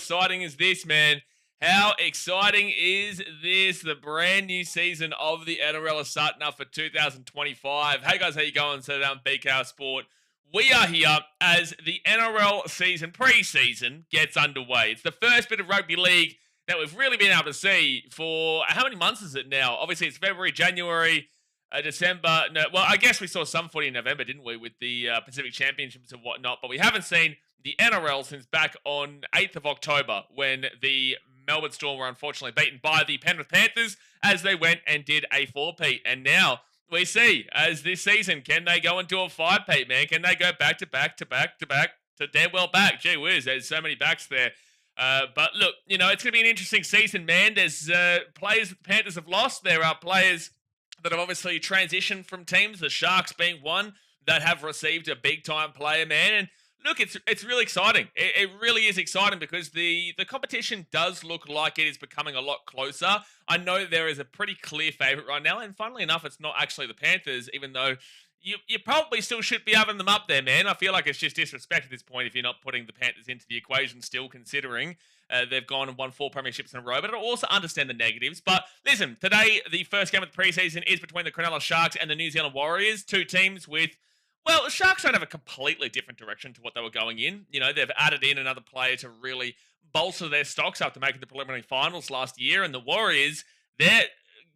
exciting is this, man? How exciting is this? The brand new season of the NRL is starting up for 2025. Hey guys, how you going? So down BKR Sport. We are here as the NRL season, pre-season, gets underway. It's the first bit of rugby league that we've really been able to see for, how many months is it now? Obviously, it's February, January, December. No, well, I guess we saw some footy in November, didn't we, with the Pacific Championships and whatnot, but we haven't seen the NRL since back on 8th of October when the Melbourne Storm were unfortunately beaten by the Penrith Panthers as they went and did a 4-peat. And now we see, as this season, can they go and do a 5-peat, man? Can they go back to back to back to back to dead well back? Gee whiz, there's so many backs there. But look, you know, it's going to be an interesting season, man. There's players that the Panthers have lost. There are players that have obviously transitioned from teams, the Sharks being one, that have received a big-time player, man. And look, it's really exciting. It really is exciting because the competition does look like it is becoming a lot closer. I know there is a pretty clear favourite right now, and funnily enough, it's not actually the Panthers, even though you probably still should be having them up there, man. I feel like it's just disrespect at this point if you're not putting the Panthers into the equation still, considering they've gone and won 4 premierships in a row. But I also understand the negatives. But listen, today, the first game of the preseason is between the Cronulla Sharks and the New Zealand Warriors, two teams with, well, the Sharks don't have a completely different direction to what they were going in. You know, they've added in another player to really bolster their stocks after making the preliminary finals last year. And the Warriors, they're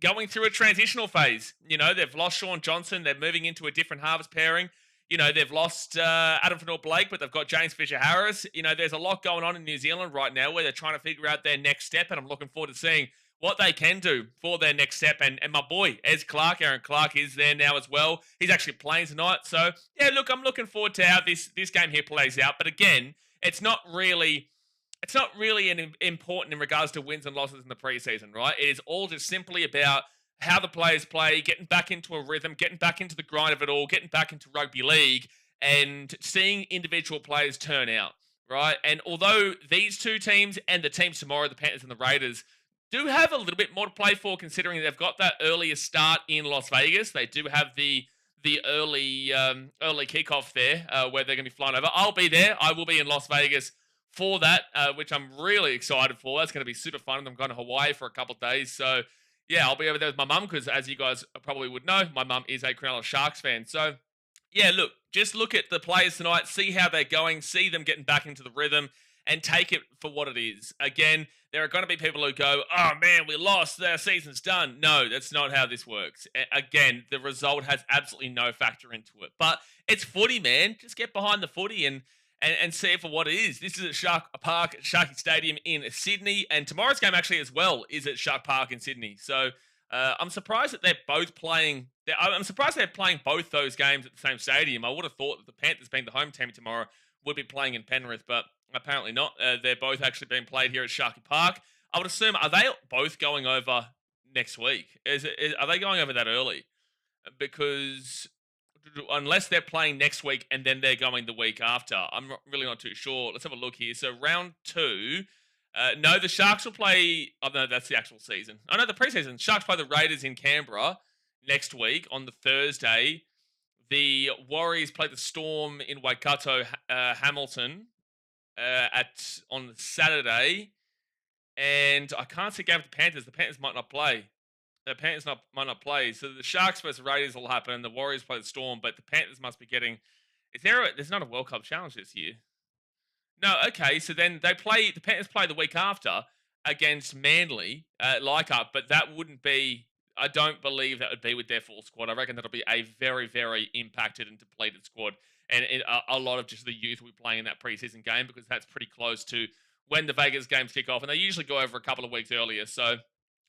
going through a transitional phase. You know, they've lost Sean Johnson. They're moving into a different halves pairing. You know, they've lost Adam Fanua-Blake, but they've got James Fisher-Harris. You know, there's a lot going on in New Zealand right now where they're trying to figure out their next step, and I'm looking forward to seeing what they can do for their next step. And my boy, Aaron Clark, is there now as well. He's actually playing tonight. So, yeah, look, I'm looking forward to how this game here plays out. But again, it's not really important in regards to wins and losses in the preseason, right? It is all just simply about how the players play, getting back into a rhythm, getting back into the grind of it all, getting back into rugby league, and seeing individual players turn out, right? And although these two teams and the teams tomorrow, the Panthers and the Raiders, do have a little bit more to play for, considering they've got that earlier start in Las Vegas. They do have the early kickoff there where they're going to be flying over. I'll be there. I will be in Las Vegas for that, which I'm really excited for. That's going to be super fun. I'm going to Hawaii for a couple of days. So, yeah, I'll be over there with my mum because, as you guys probably would know, my mum is a Cronulla Sharks fan. So, yeah, look, just look at the players tonight, see how they're going, see them getting back into the rhythm, and take it for what it is. Again, there are going to be people who go, oh, man, we lost, our season's done. No, that's not how this works. Again, the result has absolutely no factor into it. But it's footy, man. Just get behind the footy and see it for what it is. This is at Sharky Stadium in Sydney, and tomorrow's game actually as well is at Shark Park in Sydney. So I'm surprised that they're both playing. I'm surprised they're playing both those games at the same stadium. I would have thought that the Panthers, being the home team tomorrow, would be playing in Penrith, but apparently not. They're both actually being played here at Sharky Park. I would assume, are they both going over next week? Are they going over that early? Because unless they're playing next week and then they're going the week after, I'm really not too sure. Let's have a look here. So round 2, no, the Sharks will play. Oh no, that's the actual season. Oh no, the preseason. Sharks play the Raiders in Canberra next week on the Thursday. The Warriors play the Storm in Waikato, Hamilton, on the Saturday, and I can't see game with the Panthers. The Panthers might not play. Might not play. So the Sharks versus Raiders will happen, and the Warriors play the Storm. But the Panthers must be getting. There's not a World Cup challenge this year. No, okay. So then the Panthers play the week after against Manly, Leichhardt, but that wouldn't be. I don't believe that would be with their full squad. I reckon that'll be a very, very impacted and depleted squad. And a lot of just the youth will be playing in that preseason game because that's pretty close to when the Vegas games kick off. And they usually go over a couple of weeks earlier. So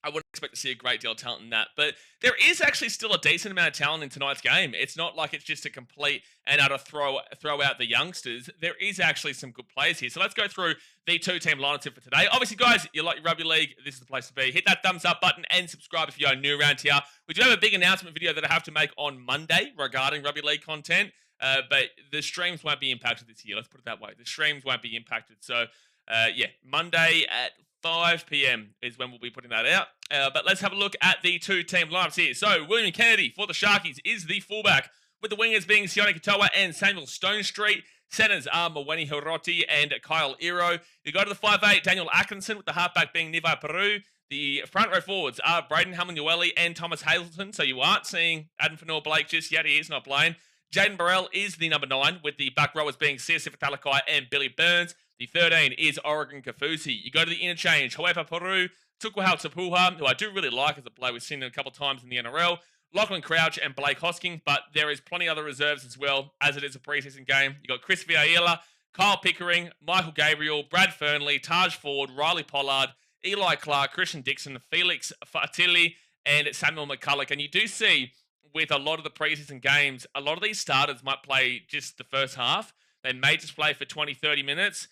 I wouldn't expect to see a great deal of talent in that. But there is actually still a decent amount of talent in tonight's game. It's not like it's just a complete and utter throw out the youngsters. There is actually some good players here. So let's go through the 2-team lineup for today. Obviously, guys, you like your rugby league, this is the place to be. Hit that thumbs up button and subscribe if you're new around here. We do have a big announcement video that I have to make on Monday regarding rugby league content. But the streams won't be impacted this year. Let's put it that way. The streams won't be impacted. So, yeah, Monday at 5 p.m. is when we'll be putting that out. But let's have a look at the 2-team lineups here. So, William Kennedy for the Sharkies is the fullback, with the wingers being Sione Katoa and Samuel Stonestreet. Centers are Mweni Hiroti and Kyle Iro. You go to the 5'8", Daniel Atkinson, with the halfback being Niva Peru. The front row forwards are Braden Hamlin-Uele and Thomas Hazleton, so you aren't seeing Adam Fanua-Blake just yet. He is not playing. Jaden Burrell is the number 9, with the back rowers being Siasif Talakai and Billy Burns. The 13 is Oregon Kafusi. You go to the interchange, Hoepa Peru, Tukwahau Tapuha, who I do really like as a player. We've seen him a couple of times in the NRL. Lachlan Crouch and Blake Hosking, but there is plenty other reserves as well, as it is a preseason game. You got Chris Vieira, Kyle Pickering, Michael Gabriel, Brad Fernley, Taj Ford, Riley Pollard, Eli Clark, Christian Dixon, Felix Fatili, and Samuel McCulloch. And you do see with a lot of the preseason games, a lot of these starters might play just the first half. They may just play for 20, 30 minutes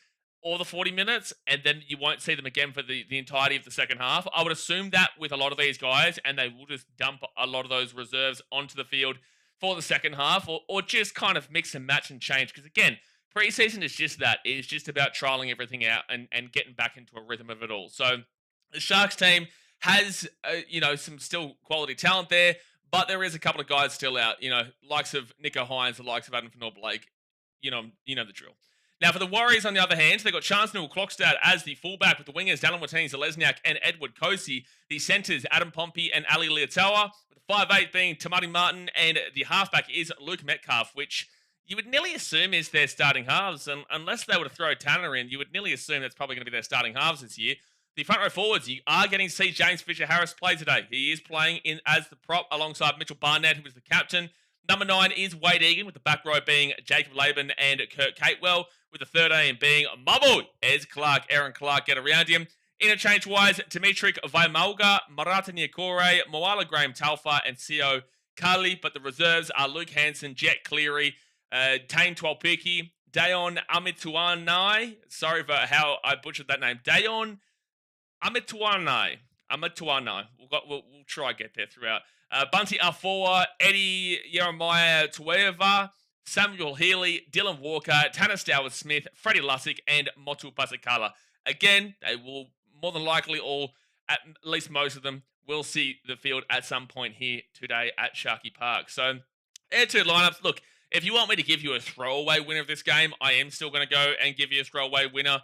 or the 40 minutes, and then you won't see them again for the entirety of the second half. I would assume that with a lot of these guys, and they will just dump a lot of those reserves onto the field for the second half, or just kind of mix and match and change. Because again, preseason is just that. It is just about trialing everything out and getting back into a rhythm of it all. So the Sharks team has, some still quality talent there, but there is a couple of guys still out, likes of Nico Hines, the likes of Adam Fanua-Blake. You know the drill. Now, for the Warriors, on the other hand, they've got Chance Newell-Klokstad as the fullback, with the wingers Dallin Watini-Zelezniak and Edward Kosi. The centres, Adam Pompey and Ali Liatawa, with the 5'8" being Tamati Martin, and the halfback is Luke Metcalf, which you would nearly assume is their starting halves. And unless they were to throw Tanner in, you would nearly assume that's probably going to be their starting halves this year. The front row forwards, you are getting to see James Fisher-Harris play today. He is playing in as the prop alongside Mitchell Barnett, who is the captain. Number 9 is Wade Egan, with the back row being Jacob Laban and Kurt Catewell, with the 13 being Mabu, Ez Clark, Aaron Clark, get around him. Interchange-wise, Dimitri Vaimalga, Marata Niakore, Moala Graham Talfa, and Sio Kali, but the reserves are Luke Hanson, Jet Cleary, Tane Twalpiki, Dayon Amituanai, sorry for how I butchered that name, Dayon Amituanai. We'll try to get there throughout. Bunty Afoa, Eddie Jeremiah Tueva, Samuel Healy, Dylan Walker, Tanner Stowers-Smith, Freddie Lussick, and Motu Pasakala. Again, they will more than likely all, at least most of them, will see the field at some point here today at Sharky Park. So, air 2 lineups. Look, if you want me to give you a throwaway winner of this game, I am still going to go and give you a throwaway winner,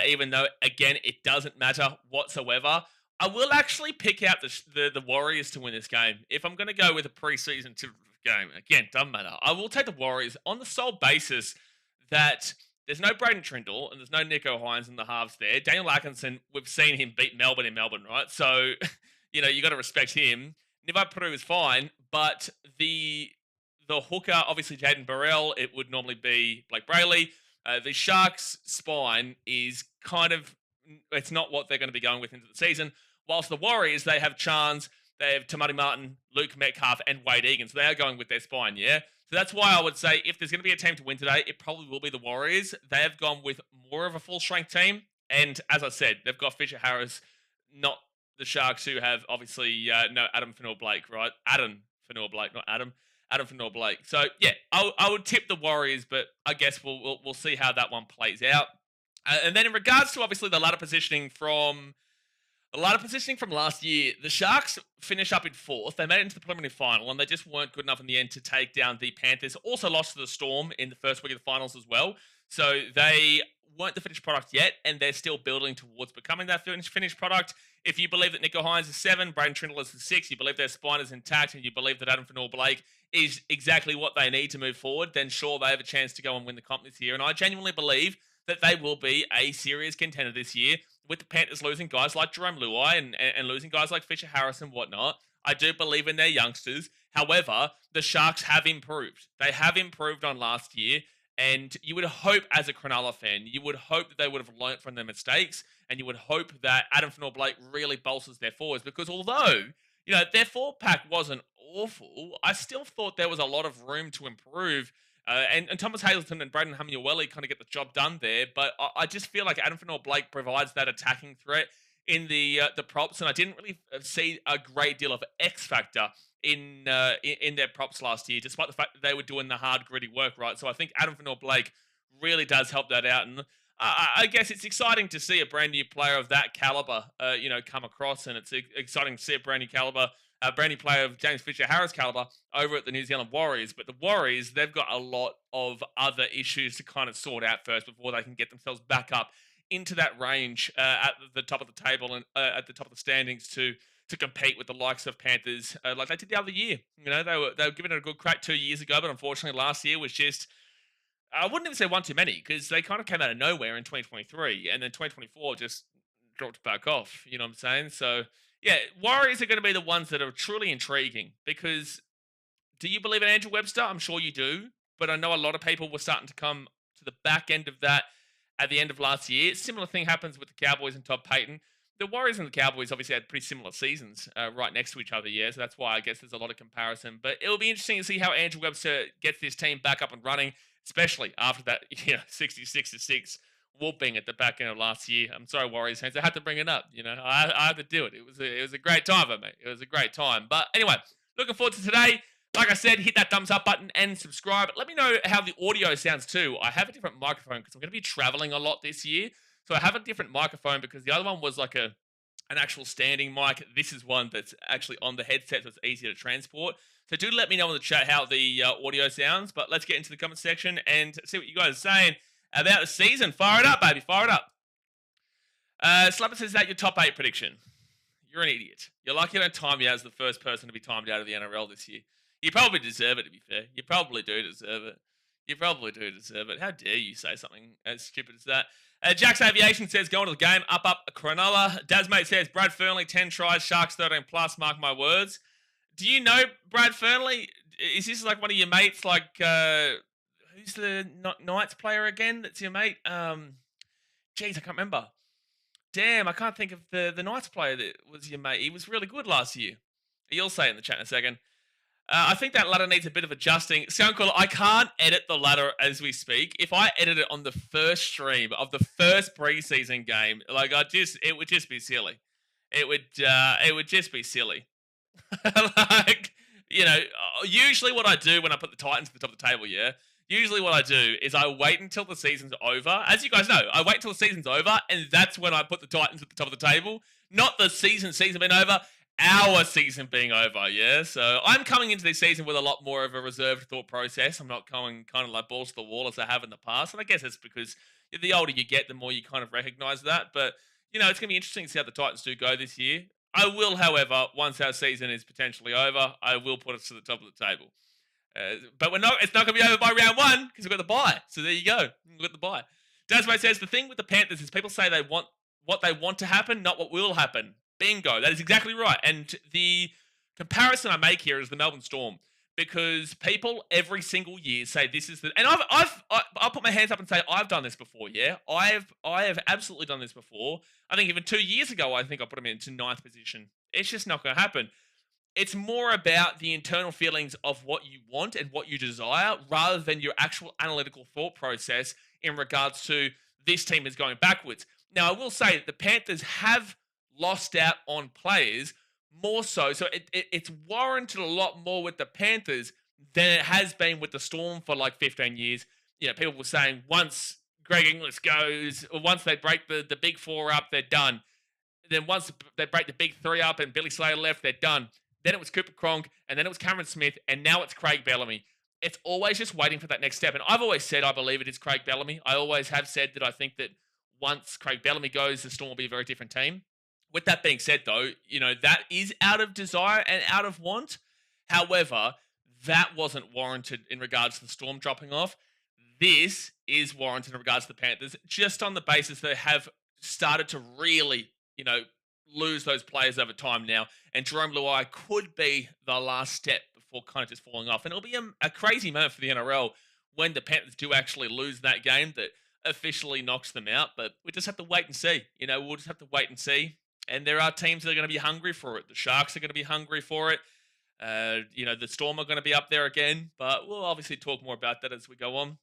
even though, again, it doesn't matter whatsoever. I will actually pick out the Warriors to win this game. If I'm going to go with a preseason game, again, doesn't matter. I will take the Warriors on the sole basis that there's no Braden Trindle and there's no Nico Hines in the halves there. Daniel Atkinson, we've seen him beat Melbourne in Melbourne, right? So, you got to respect him. Niva Peru is fine, but the hooker, obviously Jaden Burrell, it would normally be Blake Brayley. The Sharks' spine is it's not what they're going to be going with into the season. Whilst the Warriors, they have Chance, they have Tamati Martin, Luke Metcalf, and Wade Egan. So they are going with their spine, yeah? So that's why I would say if there's going to be a team to win today, it probably will be the Warriors. They have gone with more of a full-strength team. And as I said, they've got Fisher-Harris, not the Sharks, who have obviously no Adam Fanua-Blake, right? Adam Fanua-Blake, not Adam. Adam Fanua-Blake. So, yeah, I would tip the Warriors, but I guess we'll see how that one plays out. And then in regards to, obviously, the ladder positioning from last year, the Sharks finish up in 4th. They made it into the preliminary final, and they just weren't good enough in the end to take down the Panthers. Also lost to the Storm in the first week of the finals as well. So they weren't the finished product yet, and they're still building towards becoming that finished product. If you believe that Nico Hines is 7, Braden Trindle is 6, you believe their spine is intact, and you believe that Adam Fanua-Blake is exactly what they need to move forward, then sure, they have a chance to go and win the comp this year. And I genuinely believe that they will be a serious contender this year, with the Panthers losing guys like Jerome Luai and losing guys like Fisher-Harris and whatnot. I do believe in their youngsters. However, the Sharks have improved. They have improved on last year, and you would hope, as a Cronulla fan, you would hope that they would have learnt from their mistakes, and you would hope that Adam Fanua-Blake really bolsters their forwards, because although, their forward pack wasn't awful, I still thought there was a lot of room to improve. And Thomas Hazleton and Braden Hamlin-Uele kind of get the job done there, but I just feel like Adam Fanua-Blake provides that attacking threat in the props, and I didn't really see a great deal of X factor in their props last year, despite the fact that they were doing the hard, gritty work, right? So I think Adam Fanua-Blake really does help that out, and I guess it's exciting to see a brand new player of that caliber, come across, and it's exciting to see a brand new caliber a brand new player of James Fisher-Harris caliber over at the New Zealand Warriors. But the Warriors, they've got a lot of other issues to kind of sort out first before they can get themselves back up into that range at the top of the table and at the top of the standings to compete with the likes of Panthers like they did the other year. You know, they were giving it a good crack 2 years ago, but unfortunately last year was just, I wouldn't even say one too many, because they kind of came out of nowhere in 2023, and then 2024 just dropped back off. You know what I'm saying? So yeah, Warriors are going to be the ones that are truly intriguing, because do you believe in Andrew Webster? I'm sure you do, but I know a lot of people were starting to come to the back end of that at the end of last year. Similar thing happens with the Cowboys and Todd Payton. The Warriors and the Cowboys obviously had pretty similar seasons right next to each other, yeah, so that's why I guess there's a lot of comparison. But it'll be interesting to see how Andrew Webster gets this team back up and running, especially after that 66-6 whooping at the back end of last year. I'm sorry, Warriors fans, I had to bring it up. You know, I had to do it. It was a great time for me. It was a great time. But anyway, looking forward to today. Like I said, hit that thumbs up button and subscribe. Let me know how the audio sounds too. I have a different microphone because I'm going to be traveling a lot this year. So I have a different microphone because the other one was like an actual standing mic. This is one that's actually on the headset, so it's easier to transport. So do let me know in the chat how the audio sounds. But let's get into the comment section and see what you guys are saying about the season. Fire it up, baby. Fire it up. Slapper says, is that your top 8 prediction? You're an idiot. You're lucky I don't time you as the first person to be timed out of the NRL this year. You probably deserve it, to be fair. You probably do deserve it. You probably do deserve it. How dare you say something as stupid as that? Jack's Aviation says, going to the game, up, Cronulla. Dazmate says, Brad Fernley, 10 tries, Sharks 13 plus, mark my words. Do you know Brad Fernley? Is this like one of your mates? Like, who's the Knights player again that's your mate? Jeez, I can't remember. Damn, I can't think of the Knights player that was your mate. He was really good last year. You'll say it in the chat in a second. I think that ladder needs a bit of adjusting. Soundcaller, I can't edit the ladder as we speak. If I edit it on the first stream of the first preseason game, like it would just be silly. It would just be silly. Like, you know, usually what I do when I put the Titans at the top of the table, yeah. Usually what I do is I wait until the season's over. As you guys know, I wait until the season's over, and that's when I put the Titans at the top of the table. Not the season being over. Our season being over, yeah? So I'm coming into this season with a lot more of a reserved thought process. I'm not going kind of like balls to the wall as I have in the past. And I guess it's because the older you get, the more you kind of recognize that. But, you know, it's going to be interesting to see how the Titans do go this year. I will, however, once our season is potentially over, I will put us to the top of the table. But it's not going to be over by round 1 because we've got the bye. So there you go. We've got the bye. Dasmo says, the thing with the Panthers is people say they want what they want to happen, not what will happen. Bingo. That is exactly right. And the comparison I make here is the Melbourne Storm, because people every single year say this is the, and I'll put my hands up and say I've done this before. Yeah, I have absolutely done this before. I think even 2 years ago, I think I put them into 9th position. It's just not going to happen. It's more about the internal feelings of what you want and what you desire, rather than your actual analytical thought process in regards to this team is going backwards. Now, I will say that the Panthers have lost out on players more so. So it's warranted a lot more with the Panthers than it has been with the Storm for like 15 years. You know, people were saying once Greg Inglis goes, or once they break the big 4 up, they're done. Then once they break the big 3 up and Billy Slater left, they're done. Then it was Cooper Cronk, and then it was Cameron Smith, and now it's Craig Bellamy. It's always just waiting for that next step. And I've always said I believe it is Craig Bellamy. I always have said that I think that once Craig Bellamy goes, the Storm will be a very different team. With that being said, though, you know, that is out of desire and out of want. However, that wasn't warranted in regards to the Storm dropping off. This is warranted in regards to the Panthers, just on the basis they have started to really, you know, lose those players over time now. And Jerome Luai could be the last step before kind of just falling off. And it'll be a crazy moment for the NRL when the Panthers do actually lose that game that officially knocks them out. But we just have to wait and see. You know, we'll just have to wait and see. And there are teams that are going to be hungry for it. The Sharks are going to be hungry for it. You know, the Storm are going to be up there again. But we'll obviously talk more about that as we go on.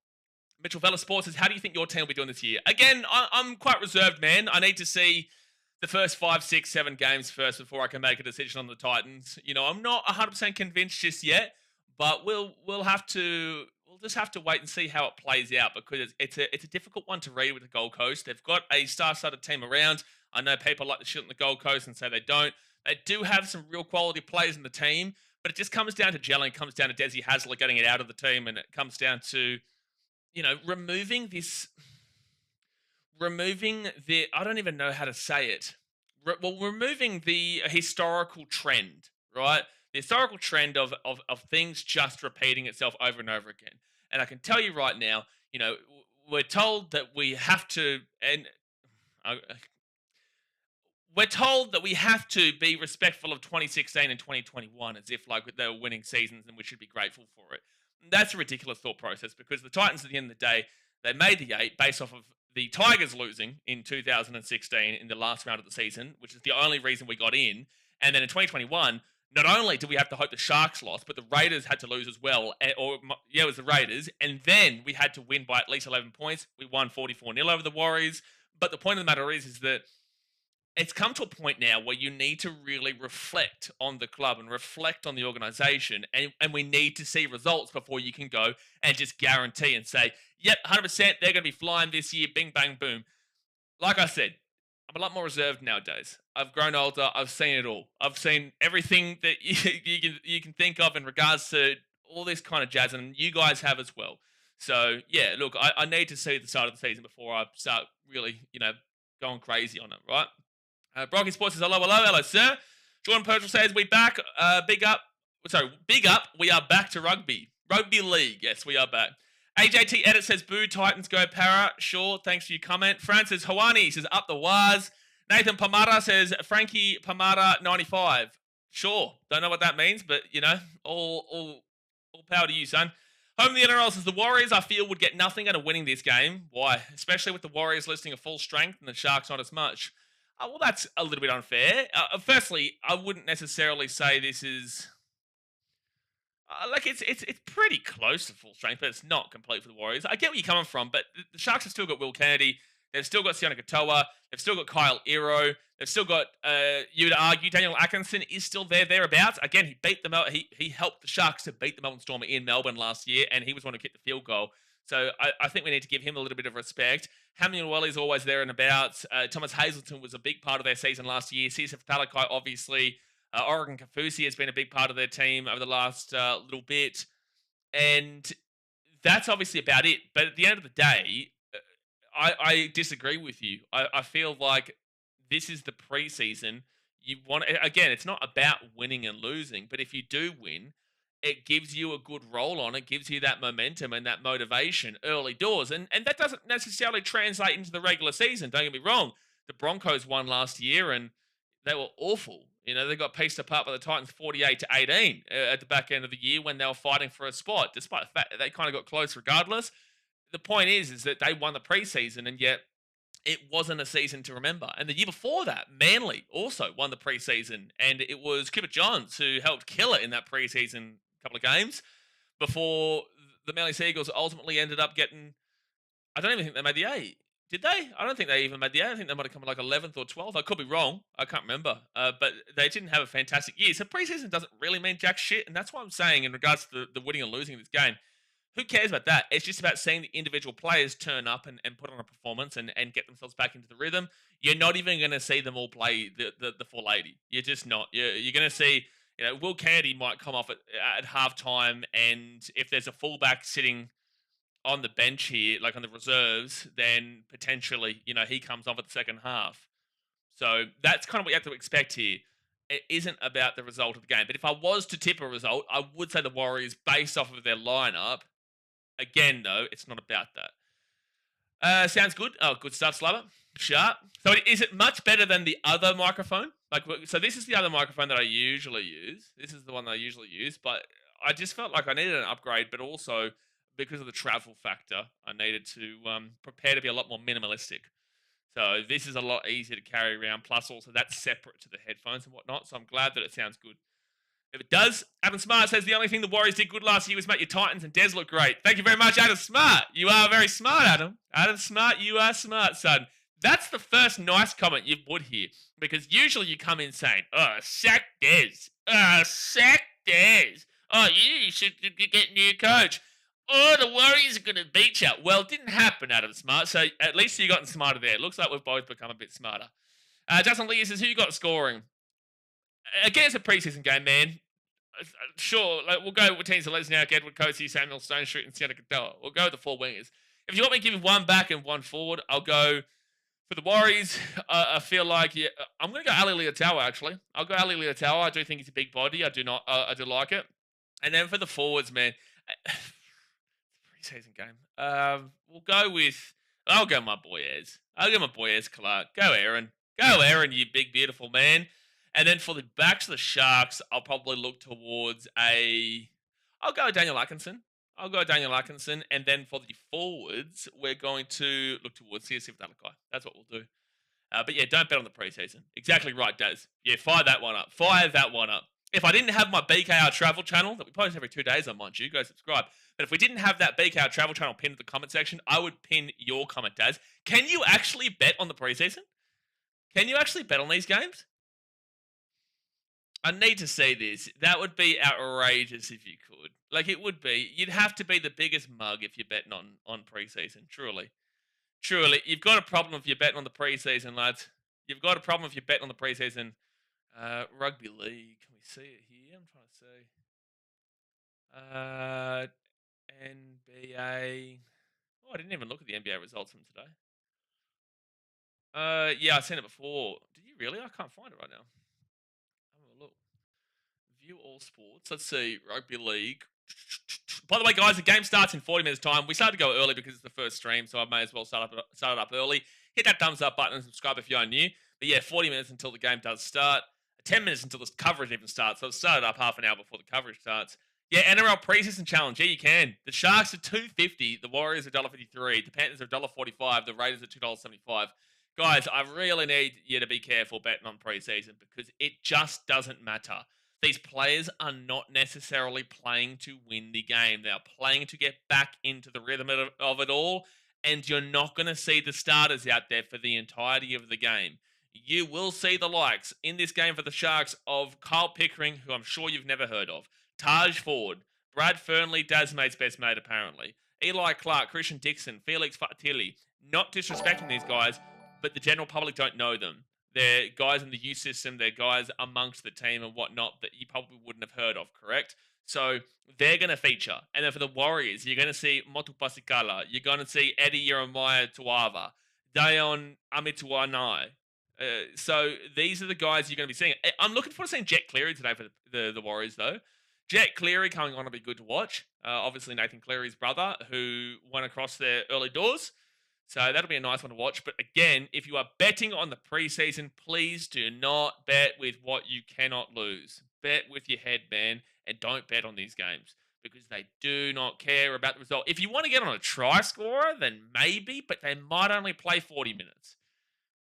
Mitchell Vella Sports says, how do you think your team will be doing this year? Again, I'm quite reserved, man. I need to see the first 5, 6, 7 games first before I can make a decision on the Titans. You know, I'm not 100% convinced just yet. But we'll just have to wait and see how it plays out, because it's a difficult one to read with the Gold Coast. They've got a star-studded team around. I know people like to shit on the Gold Coast and say they don't. They do have some real quality players in the team, but it just comes down to gelling. It comes down to Desi Hasler getting it out of the team, and it comes down to removing the I don't even know how to say it. Removing the historical trend, right? The historical trend of things just repeating itself over and over again. And I can tell you right now, we're told that we have to, and uh, we're told that we have to be respectful of 2016 and 2021 as if like they were winning seasons and we should be grateful for it. That's a ridiculous thought process because the Titans at the end of the day, they made the 8 based off of the Tigers losing in 2016 in the last round of the season, which is the only reason we got in. And then in 2021, not only did we have to hope the Sharks lost, but the Raiders had to lose as well. It was the Raiders. And then we had to win by at least 11 points. We won 44-0 over the Warriors. But the point of the matter is that it's come to a point now where you need to really reflect on the club and reflect on the organization. And we need to see results before you can go and just guarantee and say, yep, 100%, they're going to be flying this year, bing, bang, boom. Like I said, I'm a lot more reserved nowadays. I've grown older. I've seen it all. I've seen everything that you can think of in regards to all this kind of jazz, and you guys have as well. So, yeah, look, I need to see the start of the season before I start really, going crazy on it, right? Brocky Sports says, hello, sir. Jordan Purcell says, we back, big up, we are back to rugby. Rugby league, yes, we are back. AJT Edit says, boo, Titans go para. Sure, thanks for your comment. Francis Hawani says, up the wires. Nathan Pomada says, Frankie Pomada 95. Sure, don't know what that means, but, all power to you, son. Home of the NRL says, the Warriors, I feel, would get nothing out of winning this game. Why? Especially with the Warriors listing a full strength and the Sharks not as much. Well, that's a little bit unfair. Firstly, I wouldn't necessarily say this is it's pretty close to full strength, but it's not complete for the Warriors. I get where you're coming from, but the Sharks have still got Will Kennedy. They've still got Sione Katoa. They've still got Kyle Iro. They've still got, you would argue, Daniel Atkinson is still thereabouts. Again, he beat them out. He helped the Sharks to beat the Melbourne Storm in Melbourne last year, and he was one who kicked the field goal. So I think we need to give him a little bit of respect. Hamlin is always there and about. Thomas Hazelton was a big part of their season last year. Cesar Talakai, obviously. Oregon Kafusi has been a big part of their team over the last little bit. And that's obviously about it. But at the end of the day, I disagree with you. I feel like this is the preseason. Again, it's not about winning and losing. But if you do win, it gives you a good roll on. It gives you that momentum and that motivation early doors. And that doesn't necessarily translate into the regular season. Don't get me wrong. The Broncos won last year and they were awful. They got pieced apart by the Titans 48-18 at the back end of the year when they were fighting for a spot, despite the fact that they kind of got close regardless. The point is that they won the preseason and yet it wasn't a season to remember. And the year before that, Manly also won the preseason and it was Cooper Johns who helped kill it in that preseason couple of games before the Manly Seagulls ultimately ended up getting, I don't even think they made the 8. Did they? I don't think they even made the 8. I think they might have come like 11th or 12th. I could be wrong. I can't remember. But they didn't have a fantastic year. So preseason doesn't really mean jack shit. And that's what I'm saying in regards to the winning and losing of this game. Who cares about that? It's just about seeing the individual players turn up and put on a performance and get themselves back into the rhythm. You're not even going to see them all play the full 80. You're just not. You're going to see, Will Kennedy might come off at halftime, and if there's a fullback sitting on the bench here, like on the reserves, then potentially, he comes off at the second half. So that's kind of what you have to expect here. It isn't about the result of the game. But if I was to tip a result, I would say the Warriors based off of their lineup. Again, though, it's not about that. Sounds good. Oh, good stuff, Slubber. Sharp. So is it much better than the other microphone? So this is the other microphone that I usually use. This is the one that I usually use, but I just felt like I needed an upgrade, but also because of the travel factor, I needed to prepare to be a lot more minimalistic. So this is a lot easier to carry around, plus also that's separate to the headphones and whatnot, so I'm glad that it sounds good. If it does, Adam Smart says the only thing the Warriors did good last year was make your Titans and Des look great. Thank you very much, Adam Smart. You are very smart, Adam. Adam Smart, you are smart, son. That's the first nice comment you've put here. Because usually you come in saying, sack Des. Sack Des. You should get a new coach. The Warriors are going to beat you. Well, it didn't happen, Adam Smart. So at least you gotten smarter there. It looks like we've both become a bit smarter. Justin Lee says, who you got scoring? again, it's a preseason game, man. Sure, like, we'll go with teams of Lesniak, Edward Coatsy, Samuel Stone Street, and Sienna Cadella. We'll go with the 4 wingers. If you want me to give you 1 back and 1 forward, I'll go for the Warriors. I feel like I'm going to go Ali Leotawa, actually. I'll go Ali Leotawa. I do think he's a big body. I do like it. And then for the forwards, man, it's a preseason game. I'll go my boy Ez. I'll go my boy Ez Clark. Go Aaron. Go Aaron, you big, beautiful man. And then for the backs of the Sharks, I'll probably look towards I'll go Daniel Atkinson. And then for the forwards, we're going to look towards Siasif Dalakai. That's what we'll do. But yeah, don't bet on the preseason. Exactly right, Daz. Yeah, fire that one up. If I didn't have my BKR travel channel that we post every 2 days on, mind you, go subscribe. But if we didn't have that BKR travel channel pinned in the comment section, I would pin your comment, Daz. Can you actually bet on the preseason? Can you actually bet on these games? I need to see this. That would be outrageous if you could. Like, it would be. You'd have to be the biggest mug if you're betting on preseason. Truly. You've got a problem if you're betting on the preseason, lads. You've got a problem if you're betting on the preseason. Rugby league. Can we see it here? I'm trying to see. NBA. Oh, I didn't even look at the NBA results from today. Yeah, I've seen it before. Did you really? I can't find it right now. Look. View all sports. Let's see. Rugby league. By the way, guys, the game starts in 40 minutes time. We started to go early because it's the first stream, so I may as well start it up early. Hit that thumbs up button and subscribe if you're new. But yeah, 40 minutes until the game does start. 10 minutes until the coverage even starts. So it started up half an hour before the coverage starts. Yeah, NRL Preseason Challenge. Yeah, you can. The Sharks are $2.50. The Warriors are $1.53. The Panthers are $1.45. The Raiders are $2.75. Guys, I really need you to be careful betting on preseason because it just doesn't matter. These players are not necessarily playing to win the game. They are playing to get back into the rhythm of it all, and you're not going to see the starters out there for the entirety of the game. You will see the likes in this game for the Sharks of Kyle Pickering, who I'm sure you've never heard of, Taj Ford, Brad Fernley, Dazmate's best mate apparently, Eli Clark, Christian Dixon, Felix Fatili. Not disrespecting these guys, but the general public don't know them. They're guys in the youth system. They're guys amongst the team and whatnot that you probably wouldn't have heard of, correct? So they're going to feature. And then for the Warriors, you're going to see Motu Pasikala. You're going to see Eddie Jeremiah Tuava, Dayon Amituanai. So these are the guys you're going to be seeing. I'm looking forward to seeing Jet Cleary today for the Warriors, though. Jet Cleary coming on will be good to watch. Obviously, Nathan Cleary's brother, who went across their early doors. So that'll be a nice one to watch. But again, if you are betting on the preseason, please do not bet with what you cannot lose. Bet with your head, man, and don't bet on these games because they do not care about the result. If you want to get on a try scorer, then maybe, but they might only play 40 minutes.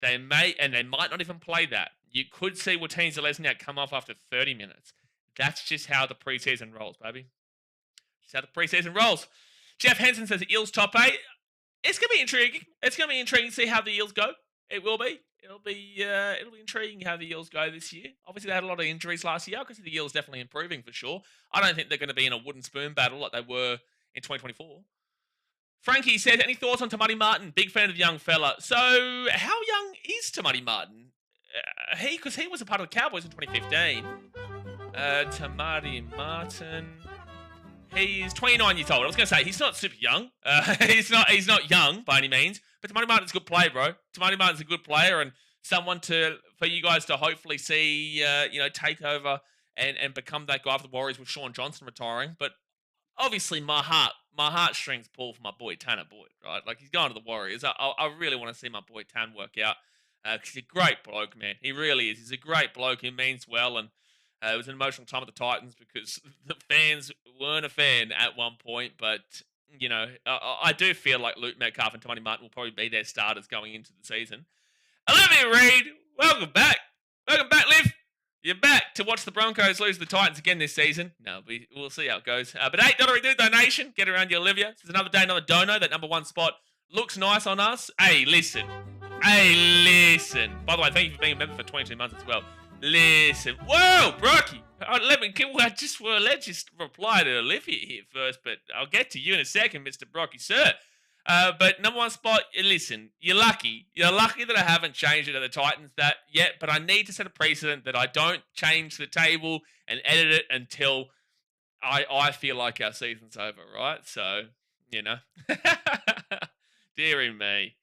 They might not even play that. You could see Watine Zelezniak come off after 30 minutes. That's just how the preseason rolls, baby. Just how the preseason rolls. Jeff Henson says Eels top 8. It's going to be intriguing. It's going to be intriguing to see how the Eels go. It will be. It'll be intriguing how the Eels go this year. Obviously, they had a lot of injuries last year. I can see the Eels definitely improving for sure. I don't think they're going to be in a wooden spoon battle like they were in 2024. Frankie says, any thoughts on Tamati Martin? Big fan of the young fella. So, how young is Tamati Martin? Because he was a part of the Cowboys in 2015. Tamati Martin... He's 29 years old. I was going to say, he's not super young. He's not young by any means. But Tamati Martin's a good player, bro. Tamati Martin's a good player and someone for you guys to hopefully see, take over and become that guy for the Warriors with Sean Johnson retiring. But obviously, my heartstrings pull for my boy Tanner Boyd, right? Like, he's going to the Warriors. I really want to see my boy Tan work out because he's a great bloke, man. He really is. He's a great bloke. He means well and... it was an emotional time at the Titans because the fans weren't a fan at one point, but, I do feel like Luke Metcalf and Tamati Martin will probably be their starters going into the season. Olivia Reed, welcome back. Welcome back, Liv. You're back to watch the Broncos lose the Titans again this season. No, we'll see how it goes. But $8 donation, get around you, Olivia. This is another day, another dono. That number 1 spot looks nice on us. Hey, listen. By the way, thank you for being a member for 22 months as well. Listen, whoa, Brocky. Let's just reply to Olivia here first, but I'll get to you in a second, Mr. Brocky, sir. But number one spot, listen, you're lucky. You're lucky that I haven't changed it at the Titans that yet, but I need to set a precedent that I don't change the table and edit it until I feel like our season's over, right? So, you know. Deary me.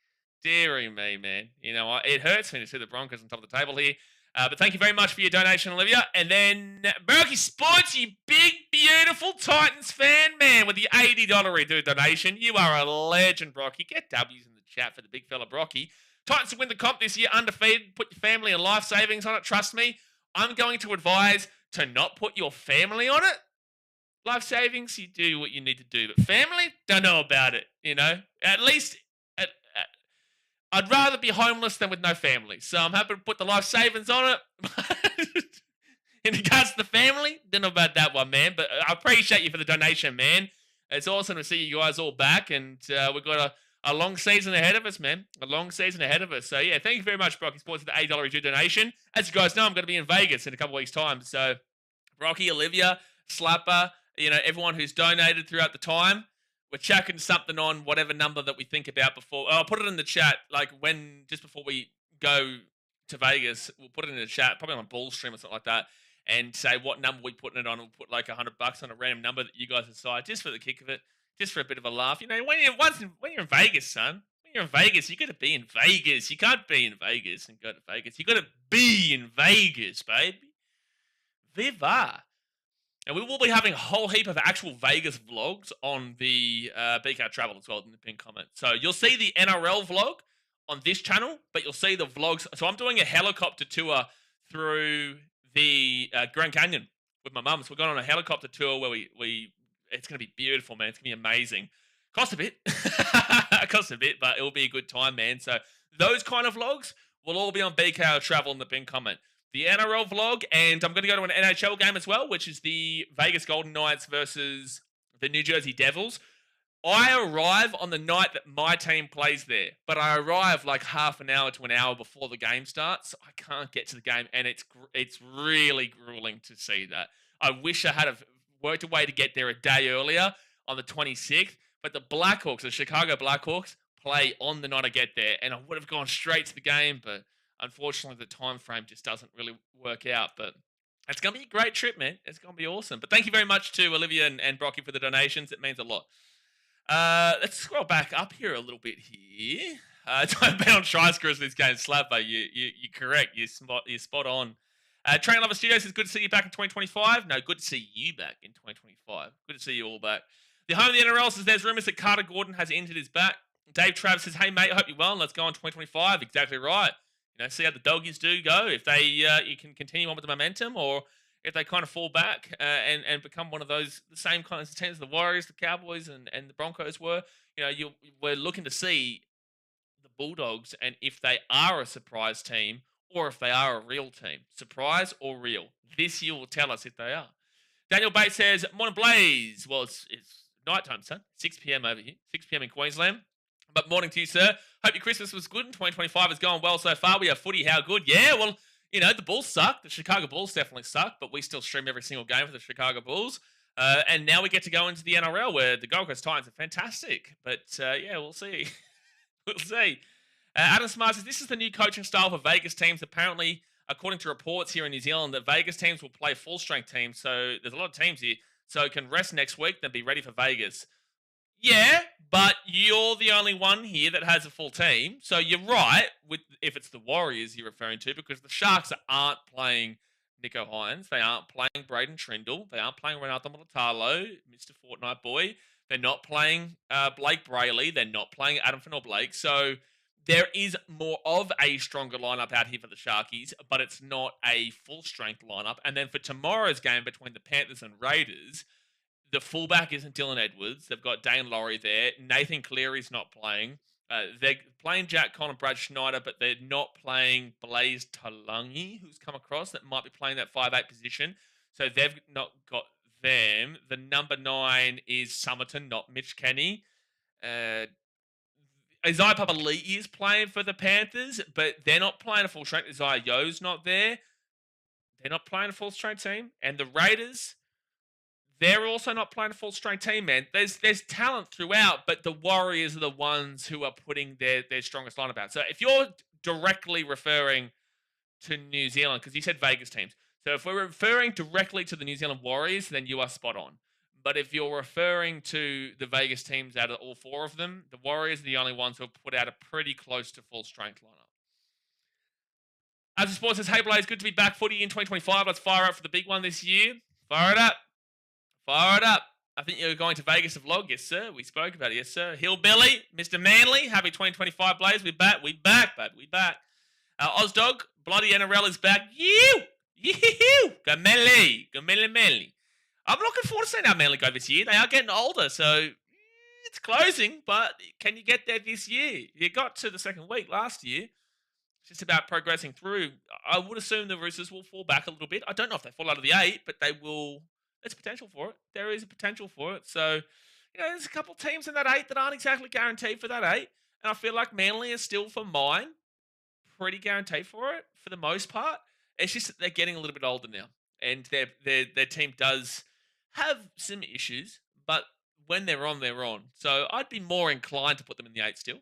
Deary me, man. It hurts me to see the Broncos on top of the table here. But thank you very much for your donation, Olivia. And then Berkey Sports, you big, beautiful Titans fan, man, with the $80 donation. You are a legend, Brocky. Get W's in the chat for the big fella, Brocky. Titans to win the comp this year, undefeated. Put your family and life savings on it. Trust me, I'm going to advise to not put your family on it. Life savings, you do what you need to do. But family, don't know about it, At least, I'd rather be homeless than with no family. So I'm happy to put the life savings on it. In regards to the family, don't know about that one, man. But I appreciate you for the donation, man. It's awesome to see you guys all back. And we've got a long season ahead of us, man. A long season ahead of us. So, yeah, thank you very much, Brocky Sports, for the $8 donation. As you guys know, I'm going to be in Vegas in a couple weeks' time. So, Brocky, Olivia, Slapper, everyone who's donated throughout the time, we're chucking something on whatever number that we think about before. I'll put it in the chat, just before we go to Vegas, we'll put it in the chat, probably on a ball stream or something like that, and say what number we're putting it on. We'll put like $100 on a random number that you guys decide, just for the kick of it, just for a bit of a laugh. When you're in Vegas, son, when you're in Vegas, you got to be in Vegas. You can't be in Vegas and go to Vegas. You got to be in Vegas, baby. Viva. And we will be having a whole heap of actual Vegas vlogs on the BKRtravel as well in the pinned comment. So you'll see the NRL vlog on this channel, but you'll see the vlogs. So I'm doing a helicopter tour through the Grand Canyon with my mum. So we're going on a helicopter tour where it's going to be beautiful, man. It's going to be amazing. Cost a bit. But it will be a good time, man. So those kind of vlogs will all be on BKRtravel in the pinned comment. The NRL vlog, and I'm going to go to an NHL game as well, which is the Vegas Golden Knights versus the New Jersey Devils. I arrive on the night that my team plays there, but I arrive like half an hour to an hour before the game starts. So I can't get to the game, and it's really grueling to see that. I wish I had worked a way to get there a day earlier on the 26th, but the Blackhawks, the Chicago Blackhawks, play on the night I get there, and I would have gone straight to the game, but unfortunately, the time frame just doesn't really work out. But it's going to be a great trip, man. It's going to be awesome. But thank you very much to Olivia and Brocky for the donations. It means a lot. Let's scroll back up here a little bit here. Don't bet on try scores this game, Slapper. You're correct. You're spot on. Train Lover Studios says, good to see you back in 2025. No, good to see you back in 2025. Good to see you all back. The home of the NRL says there's rumours that Carter Gordon has injured his back. Dave Trav says, hey, mate, I hope you're well, and let's go on 2025. Exactly right. See how the doggies do go. If they you can continue on with the momentum, or if they kind of fall back and become one of those the same kinds of teams the Warriors, the Cowboys, and the Broncos were. We're looking to see the Bulldogs and if they are a surprise team or if they are a real team. Surprise or real? This year will tell us if they are. Daniel Bates says, morning Blaze. Well, it's nighttime, son. 6 p.m. over here. 6 p.m. in Queensland. But morning to you, sir. Hope your Christmas was good and 2025 has gone well so far. We have footy. How good? Yeah, well, the Bulls suck. The Chicago Bulls definitely suck, but we still stream every single game for the Chicago Bulls. And now we get to go into the NRL where the Gold Coast Titans are fantastic. But, yeah, we'll see. We'll see. Adam Smart says, this is the new coaching style for Vegas teams. Apparently, according to reports here in New Zealand, that Vegas teams will play full-strength teams. So there's a lot of teams here. So can rest next week, then be ready for Vegas. Yeah, but you're the only one here that has a full team. So you're right if it's the Warriors you're referring to, because the Sharks aren't playing Nico Hines. They aren't playing Braden Trindle. They aren't playing Renato Molatalo, Mr. Fortnite Boy. They're not playing Blake Brayley. They're not playing Adam Fennell-Blake. So there is more of a stronger lineup out here for the Sharkies, but it's not a full-strength lineup. And then for tomorrow's game between the Panthers and Raiders, the fullback isn't Dylan Edwards. They've got Dane Laurie there. Nathan Cleary's not playing. They're playing Jack Conn and Brad Schneider, but they're not playing Blaze Talangi, who's come across, that might be playing that 5'8 position. So they've not got them. The number 9 is Somerton, not Mitch Kenny. Isaiah Papali'i is playing for the Panthers, but they're not playing a full strength. Isaiah Yo's not there. They're not playing a full strength team. And the Raiders, they're also not playing a full-strength team, man. There's talent throughout, but the Warriors are the ones who are putting their strongest lineup out. So if you're directly referring to New Zealand, because you said Vegas teams. So if we're referring directly to the New Zealand Warriors, then you are spot on. But if you're referring to the Vegas teams out of all four of them, the Warriors are the only ones who have put out a pretty close to full-strength lineup. As the Sports says, hey Blaze, good to be back footy in 2025. Let's fire up for the big one this year. Fire it up. Fire it up. I think you're going to Vegas to vlog. Yes, sir. We spoke about it. Yes, sir. Hillbilly, Mr. Manly, happy 2025 Blaze. We back, bud. We back. Ozdog, bloody NRL is back. Go Manly. Go Manly. I'm looking forward to seeing how Manly go this year. They are getting older, so it's closing, but can you get there this year? You got to the second week last year. It's just about progressing through. I would assume the Roosters will fall back a little bit. I don't know if they fall out of the 8, but they will. There's potential for it. There is a potential for it. So, there's a couple teams in that 8 that aren't exactly guaranteed for that 8. And I feel like Manly is still, for mine, pretty guaranteed for it, for the most part. It's just that they're getting a little bit older now. And their team does have some issues, but when they're on, they're on. So I'd be more inclined to put them in the 8 still.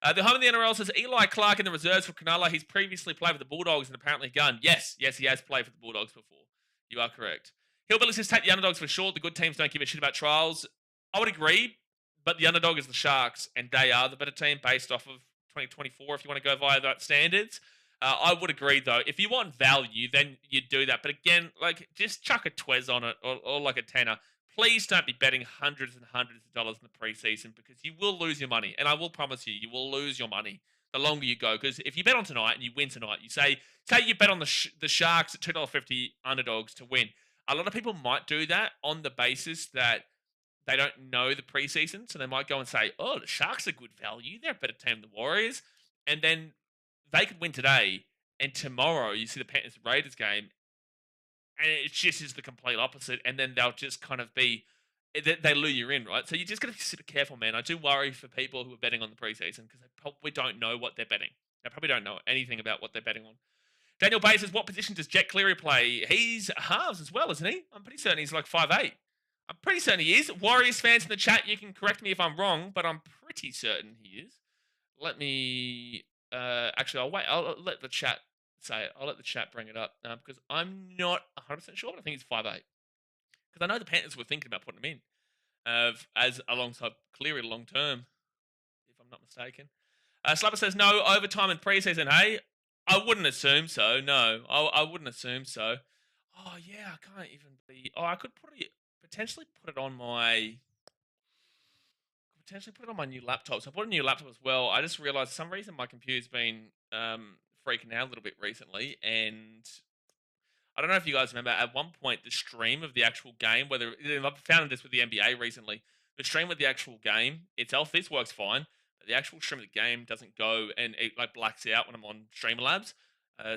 The home of the NRL says Eli Clark in the reserves for Cronulla. He's previously played with the Bulldogs and apparently gun. Yes, he has played for the Bulldogs before. You are correct. Hillbilly says take the underdogs for sure. The good teams don't give a shit about trials. I would agree, but the underdog is the Sharks, and they are the better team based off of 2024 if you want to go via that standards. I would agree, though. If you want value, then you do that. But again, just chuck a twez on it or like a tenner. Please don't be betting hundreds and hundreds of dollars in the preseason because you will lose your money. And I will promise you will lose your money the longer you go. Because if you bet on tonight and you win tonight, you say you bet on the Sharks at $2.50 underdogs to win. A lot of people might do that on the basis that they don't know the preseason. So they might go and say, oh, the Sharks are good value. They're a better team than the Warriors. And then they could win today. And tomorrow you see the Panthers-Raiders game. And it just is the complete opposite. And then they'll just kind of be, they lure you in, right? So you just got to be super careful, man. I do worry for people who are betting on the preseason because they probably don't know what they're betting. They probably don't know anything about what they're betting on. Daniel Bay says, what position does Jet Cleary play? He's halves as well, isn't he? I'm pretty certain he's like 5'8". I'm pretty certain he is. Warriors fans in the chat, you can correct me if I'm wrong, but I'm pretty certain he is. Let me, actually, I'll wait. I'll let the chat say it. I'll let the chat bring it up because I'm not 100% sure, but I think he's 5'8". Because I know the Panthers were thinking about putting him in as alongside Cleary long term, if I'm not mistaken. Slapper says, no overtime in preseason, hey? I wouldn't assume so, no. I wouldn't assume so. Oh, yeah, I can't even be... Oh, I could potentially put it on my... new laptop. So I bought a new laptop as well. I just realized for some reason my computer's been freaking out a little bit recently, and I don't know if you guys remember, at one point the stream of the actual game, I've found this with the NBA recently, the stream of the actual game itself, this works fine, but the actual stream of the game doesn't go, and it blacks out when I'm on Streamlabs.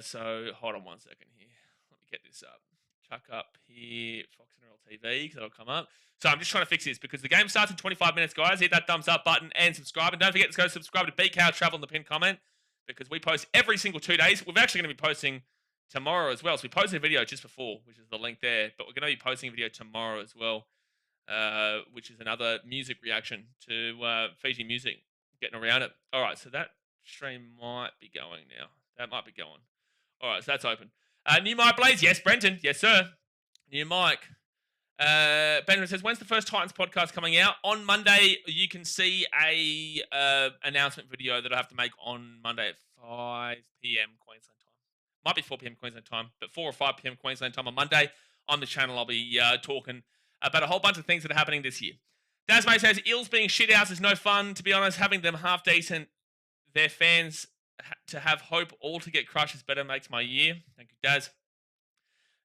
So hold on one second here. Let me get this up. Chuck up here, Fox NRL TV, because that'll come up. So I'm just trying to fix this because the game starts in 25 minutes, guys. Hit that thumbs up button and subscribe. And don't forget to go subscribe to BKRtravel in the pinned comment because we post every single 2 days. We're actually going to be posting tomorrow as well. So we posted a video just before, which is the link there. But we're going to be posting a video tomorrow as well, which is another music reaction to Fiji music, getting around it. All right, so that stream might be going now. That might be going. All right, so that's open. New mic, Blaze. Yes, Brenton. Yes, sir. New mic. Benjamin says, when's the first Titans podcast coming out? On Monday, you can see a announcement video that I have to make on Monday at 5 p.m. Queensland time. Might be 4 p.m. Queensland time, but 4 or 5 p.m. Queensland time on Monday. On the channel, I'll be talking about a whole bunch of things that are happening this year. Dasmay says, Eels being shitouts is no fun. To be honest, having them half decent, their fans to have hope all to get crushed is better, makes my year. Thank you, Daz.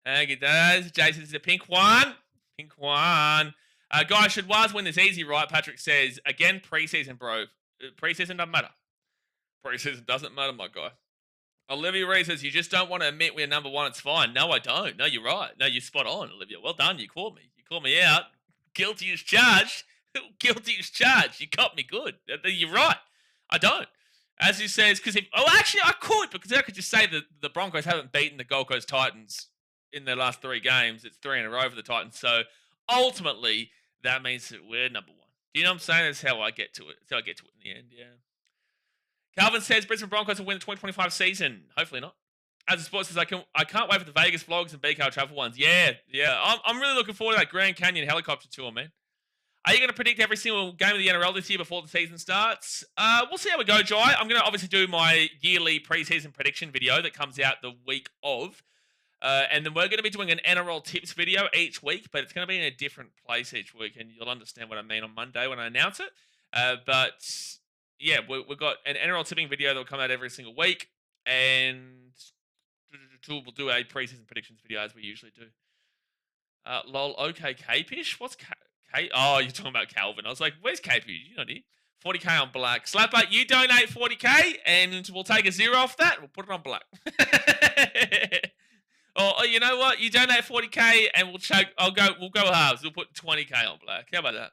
Thank you, Daz. Jason is a pink one. Pink one. Guys, should Waz win this easy, right? Patrick says, again, preseason, bro. Preseason doesn't matter. Preseason doesn't matter, my guy. Olivia Reed says, you just don't want to admit we're number one. It's fine. No, I don't. No, you're right. No, you're spot on, Olivia. Well done. You called me. You called me out. Guilty as charged. Guilty as charged. You got me good. You're right. I don't. As he says, because actually I could, because I could just say that the Broncos haven't beaten the Gold Coast Titans in their last 3 games. It's 3 in a row for the Titans. So ultimately, that means that we're number one. Do you know what I'm saying? That's how I get to it. That's how I get to it in the end, yeah. Calvin says Brisbane Broncos will win the 2025 season. Hopefully not. As a sports says, I can't wait for the Vegas vlogs and BKRtravel ones. Yeah. I'm really looking forward to that Grand Canyon helicopter tour, man. Are you going to predict every single game of the NRL this year before the season starts? We'll see how we go, Jai. I'm going to obviously do my yearly preseason prediction video that comes out the week of. And then we're going to be doing an NRL tips video each week, but it's going to be in a different place each week, and you'll understand what I mean on Monday when I announce it. But yeah, we've got an NRL tipping video that will come out every single week, and we'll do a preseason predictions video as we usually do. Lol, okay, Capish? What's Oh, you're talking about Calvin. I was like, where's Capish? You know, 40k on black. Slapper, you donate 40k, and we'll take a zero off that. We'll put it on black. Or you know what? You donate 40k, and we'll go halves. We'll put 20k on black. How about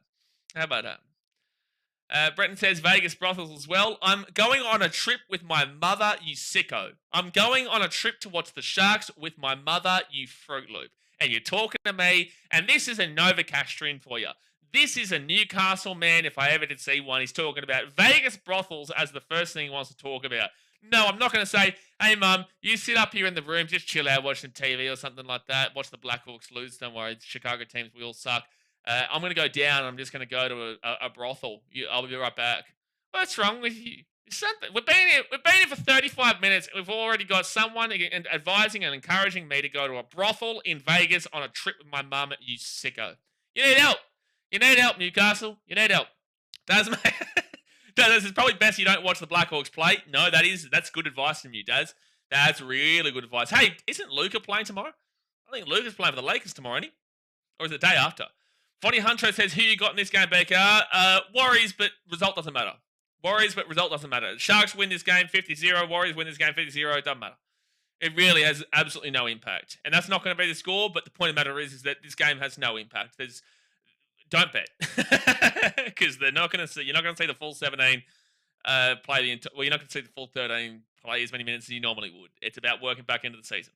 that? Bretton says Vegas brothels as well. I'm going on a trip with my mother, you sicko. I'm going on a trip to watch the Sharks with my mother, you Fruit Loop. And you're talking to me, and this is a Novocastrian for you. This is a Newcastle man, if I ever did see one. He's talking about Vegas brothels as the first thing he wants to talk about. No, I'm not going to say, hey, Mum, you sit up here in the room, just chill out, watch some TV or something like that. Watch the Blackhawks lose. Don't worry, Chicago teams, we all suck. I'm going to go down. I'm just going to go to a brothel. I'll be right back. What's wrong with you? Something. We've been here for 35 minutes. We've already got someone advising and encouraging me to go to a brothel in Vegas on a trip with my mum. You sicko. You need help. You need help, Newcastle. You need help. Daz, mate. Daz, it's probably best you don't watch the Blackhawks play. No, that's good advice from you, Daz. That's really good advice. Hey, isn't Luca playing tomorrow? I think Luca's playing for the Lakers tomorrow, isn't he? Or is it the day after? Fonny Hunter says, who you got in this game, BKR? Warriors, but result doesn't matter. Sharks win this game 50-0. Warriors win this game 50-0. It doesn't matter. It really has absolutely no impact. And that's not going to be the score, but the point of the matter is that this game has no impact. Don't bet. Because you're not going to see the full 17 you're not going to see the full 13 play as many minutes as you normally would. It's about working back into the season.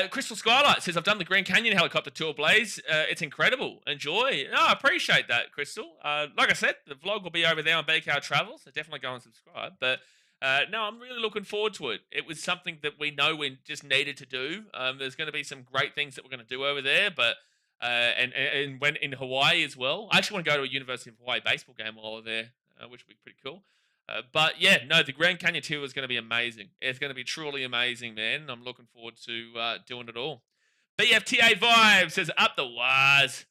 Crystal Skylight says, I've done the Grand Canyon helicopter tour, Blaze. It's incredible. Enjoy. No, I appreciate that, Crystal. Like I said, the vlog will be over there on BKRtravel, so definitely go and subscribe. But no, I'm really looking forward to it. It was something that we know we just needed to do. There's going to be some great things that we're going to do over there, but and went in Hawaii as well. I actually want to go to a University of Hawaii baseball game while we're there, which would be pretty cool. But yeah, no, the Grand Canyon tour is going to be amazing. It's going to be truly amazing, man. I'm looking forward to doing it all. BFTA Vibe says, up the wires.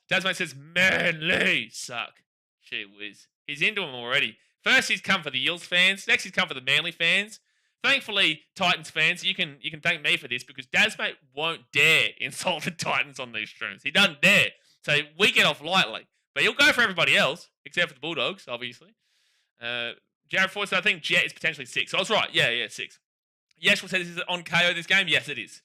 Tasman says, Manly suck. Gee whiz. He's into them already. First, he's come for the Eels fans. Next, he's come for the Manly fans. Thankfully, Titans fans, you can thank me for this because Dasmate won't dare insult the Titans on these streams. He doesn't dare. So we get off lightly. But he'll go for everybody else, except for the Bulldogs, obviously. Jared Ford said, I think Jet is potentially 6. So I was right. Yeah, 6. Yeshua says, is it on KO this game? Yes, it is.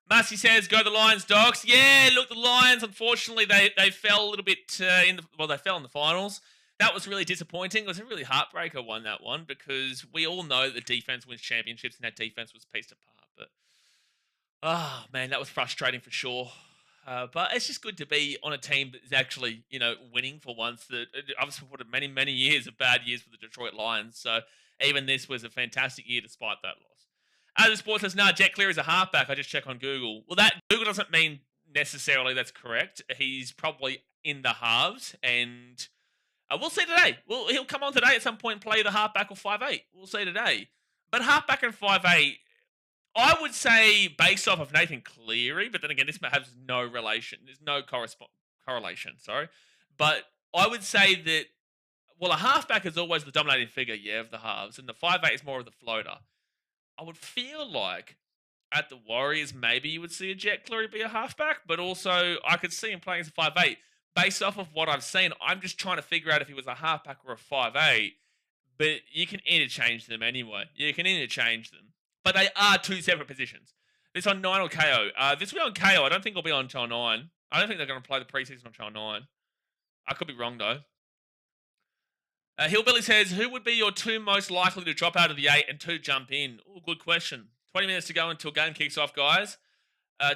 Massey says, go the Lions, Dogs. Yeah, look, the Lions, unfortunately, they fell a little bit they fell in the finals. That was really disappointing. It was a really heartbreaker that one, because we all know that defense wins championships, and that defense was pieced apart. But, oh, man, that was frustrating for sure. But it's just good to be on a team that is actually, winning for once. I've supported many, many years of bad years for the Detroit Lions. So even this was a fantastic year despite that loss. As a sports says, Jet Clear is a halfback. I just check on Google. Well, that Google doesn't mean necessarily that's correct. He's probably in the halves, and we'll see today. He'll come on today at some point and play the halfback or 5'8". We'll see today. But halfback and 5'8", I would say based off of Nathan Cleary, but then again, this has no relation. There's no correlation, sorry. But I would say that, a halfback is always the dominating figure, of the halves, and the 5'8" is more of the floater. I would feel like at the Warriors, maybe you would see a Jet Cleary be a halfback, but also I could see him playing as a 5'8". Based off of what I've seen, I'm just trying to figure out if he was a halfback or a 5'8", but you can interchange them anyway. But they are two separate positions. This on 9 or KO. This will be on KO. I don't think it'll be on Channel 9. I don't think they're going to play the preseason on Channel 9. I could be wrong, though. Hillbilly says, who would be your 2 most likely to drop out of the 8 and 2 jump in? Oh, good question. 20 minutes to go until game kicks off, guys.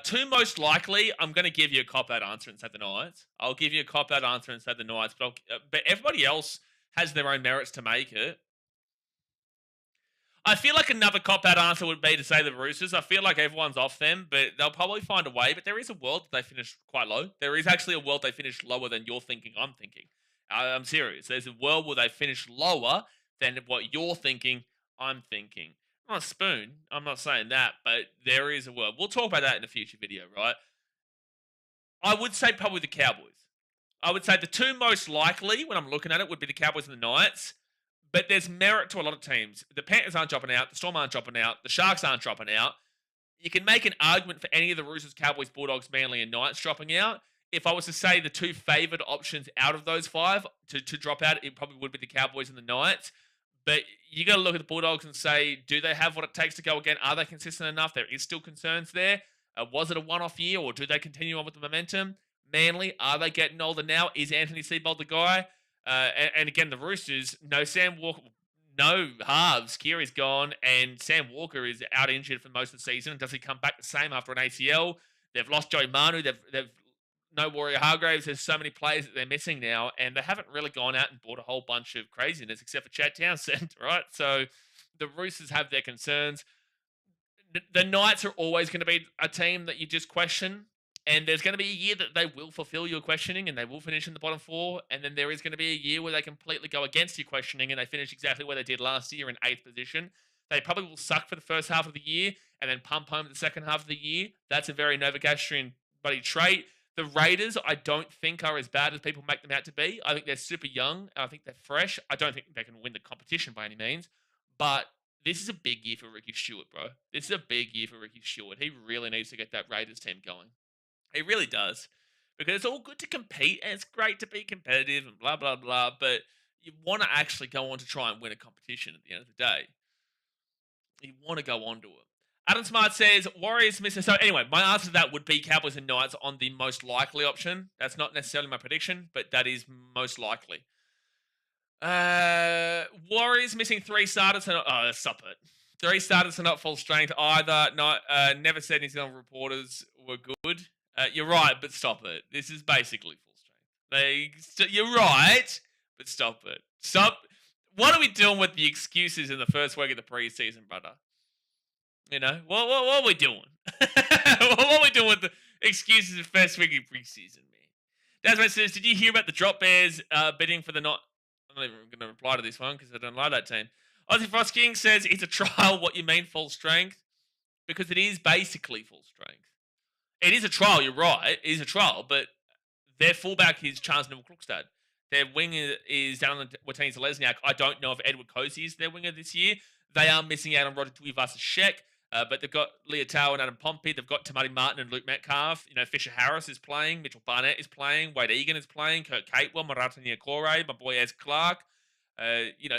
Two most likely, I'm going to give you a cop-out answer and say the Knights. I'll give you a cop-out answer and say the Knights, but everybody else has their own merits to make it. I feel like another cop-out answer would be to say the Roosters. I feel like everyone's off them, but they'll probably find a way. But there is a world that they finish quite low. There is actually a world they finish lower than you're thinking, I'm thinking. I'm serious. There's a world where they finish lower than what you're thinking, I'm thinking. I'm not a spoon. I'm not saying that, but there is a world. We'll talk about that in a future video, right? I would say probably the Cowboys. I would say the two most likely, when I'm looking at it, would be the Cowboys and the Knights. But there's merit to a lot of teams. The Panthers aren't dropping out. The Storm aren't dropping out. The Sharks aren't dropping out. You can make an argument for any of the Roosters, Cowboys, Bulldogs, Manly, and Knights dropping out. If I was to say the two favoured options out of those five to drop out, it probably would be the Cowboys and the Knights. But you got to look at the Bulldogs and say, do they have what it takes to go again? Are they consistent enough? There is still concerns there. Was it a one-off year, or do they continue on with the momentum? Manly, are they getting older now? Is Anthony Seibold the guy? And again, the Roosters, no Sam Walker, no halves. Kiri's gone, and Sam Walker is out injured for most of the season. Does he come back the same after an ACL? They've lost Joey Manu. They've no Warrior Hargraves. There's so many players that they're missing now, and they haven't really gone out and bought a whole bunch of craziness except for Chad Townsend, right? So the Roosters have their concerns. The Knights are always going to be a team that you just question. And there's going to be a year that they will fulfill your questioning and they will finish in the bottom four. And then there is going to be a year where they completely go against your questioning and they finish exactly where they did last year in 8th position. They probably will suck for the first half of the year and then pump home the second half of the year. That's a very Novocastrian buddy trait. The Raiders, I don't think are as bad as people make them out to be. I think they're super young. I think they're fresh. I don't think they can win the competition by any means. But this is a big year for Ricky Stewart, bro. This is a big year for Ricky Stewart. He really needs to get that Raiders team going. It really does. Because it's all good to compete and it's great to be competitive and blah, blah, blah. But you want to actually go on to try and win a competition at the end of the day. You want to go on to it. Adam Smart says, Warriors missing. So anyway, my answer to that would be Cowboys and Knights on the most likely option. That's not necessarily my prediction, but that is most likely. Warriors missing 3 starters. Stop it. 3 starters are not full strength either. Never said New Zealand reporters were good. You're right, but stop it. This is basically full strength. You're right, but stop it. Stop. What are we doing with the excuses in the first week of the preseason, brother? You know, what are we doing? What are we doing with the excuses in the first week of preseason, man? Desmond says, did you hear about the Drop Bears bidding for the not? I'm not even going to reply to this one because I don't like that team. Aussie Frost King says, it's a trial. What you mean full strength? Because it is basically full strength. It is a trial, you're right. It is a trial, but their fullback is Charles Neville-Krukstad. Their winger is Dallin Watene-Zelezniak. I don't know if Edward Cozy is their winger this year. They are missing out on Roger Tuivasa-Sheck, but they've got Leotau and Adam Pompey. They've got Tamati Martin and Luke Metcalf. You know, Fisher Harris is playing. Mitchell Barnett is playing. Wade Egan is playing. Kurt Catewell, Marata Niokore, my boy Ez Clark. You know,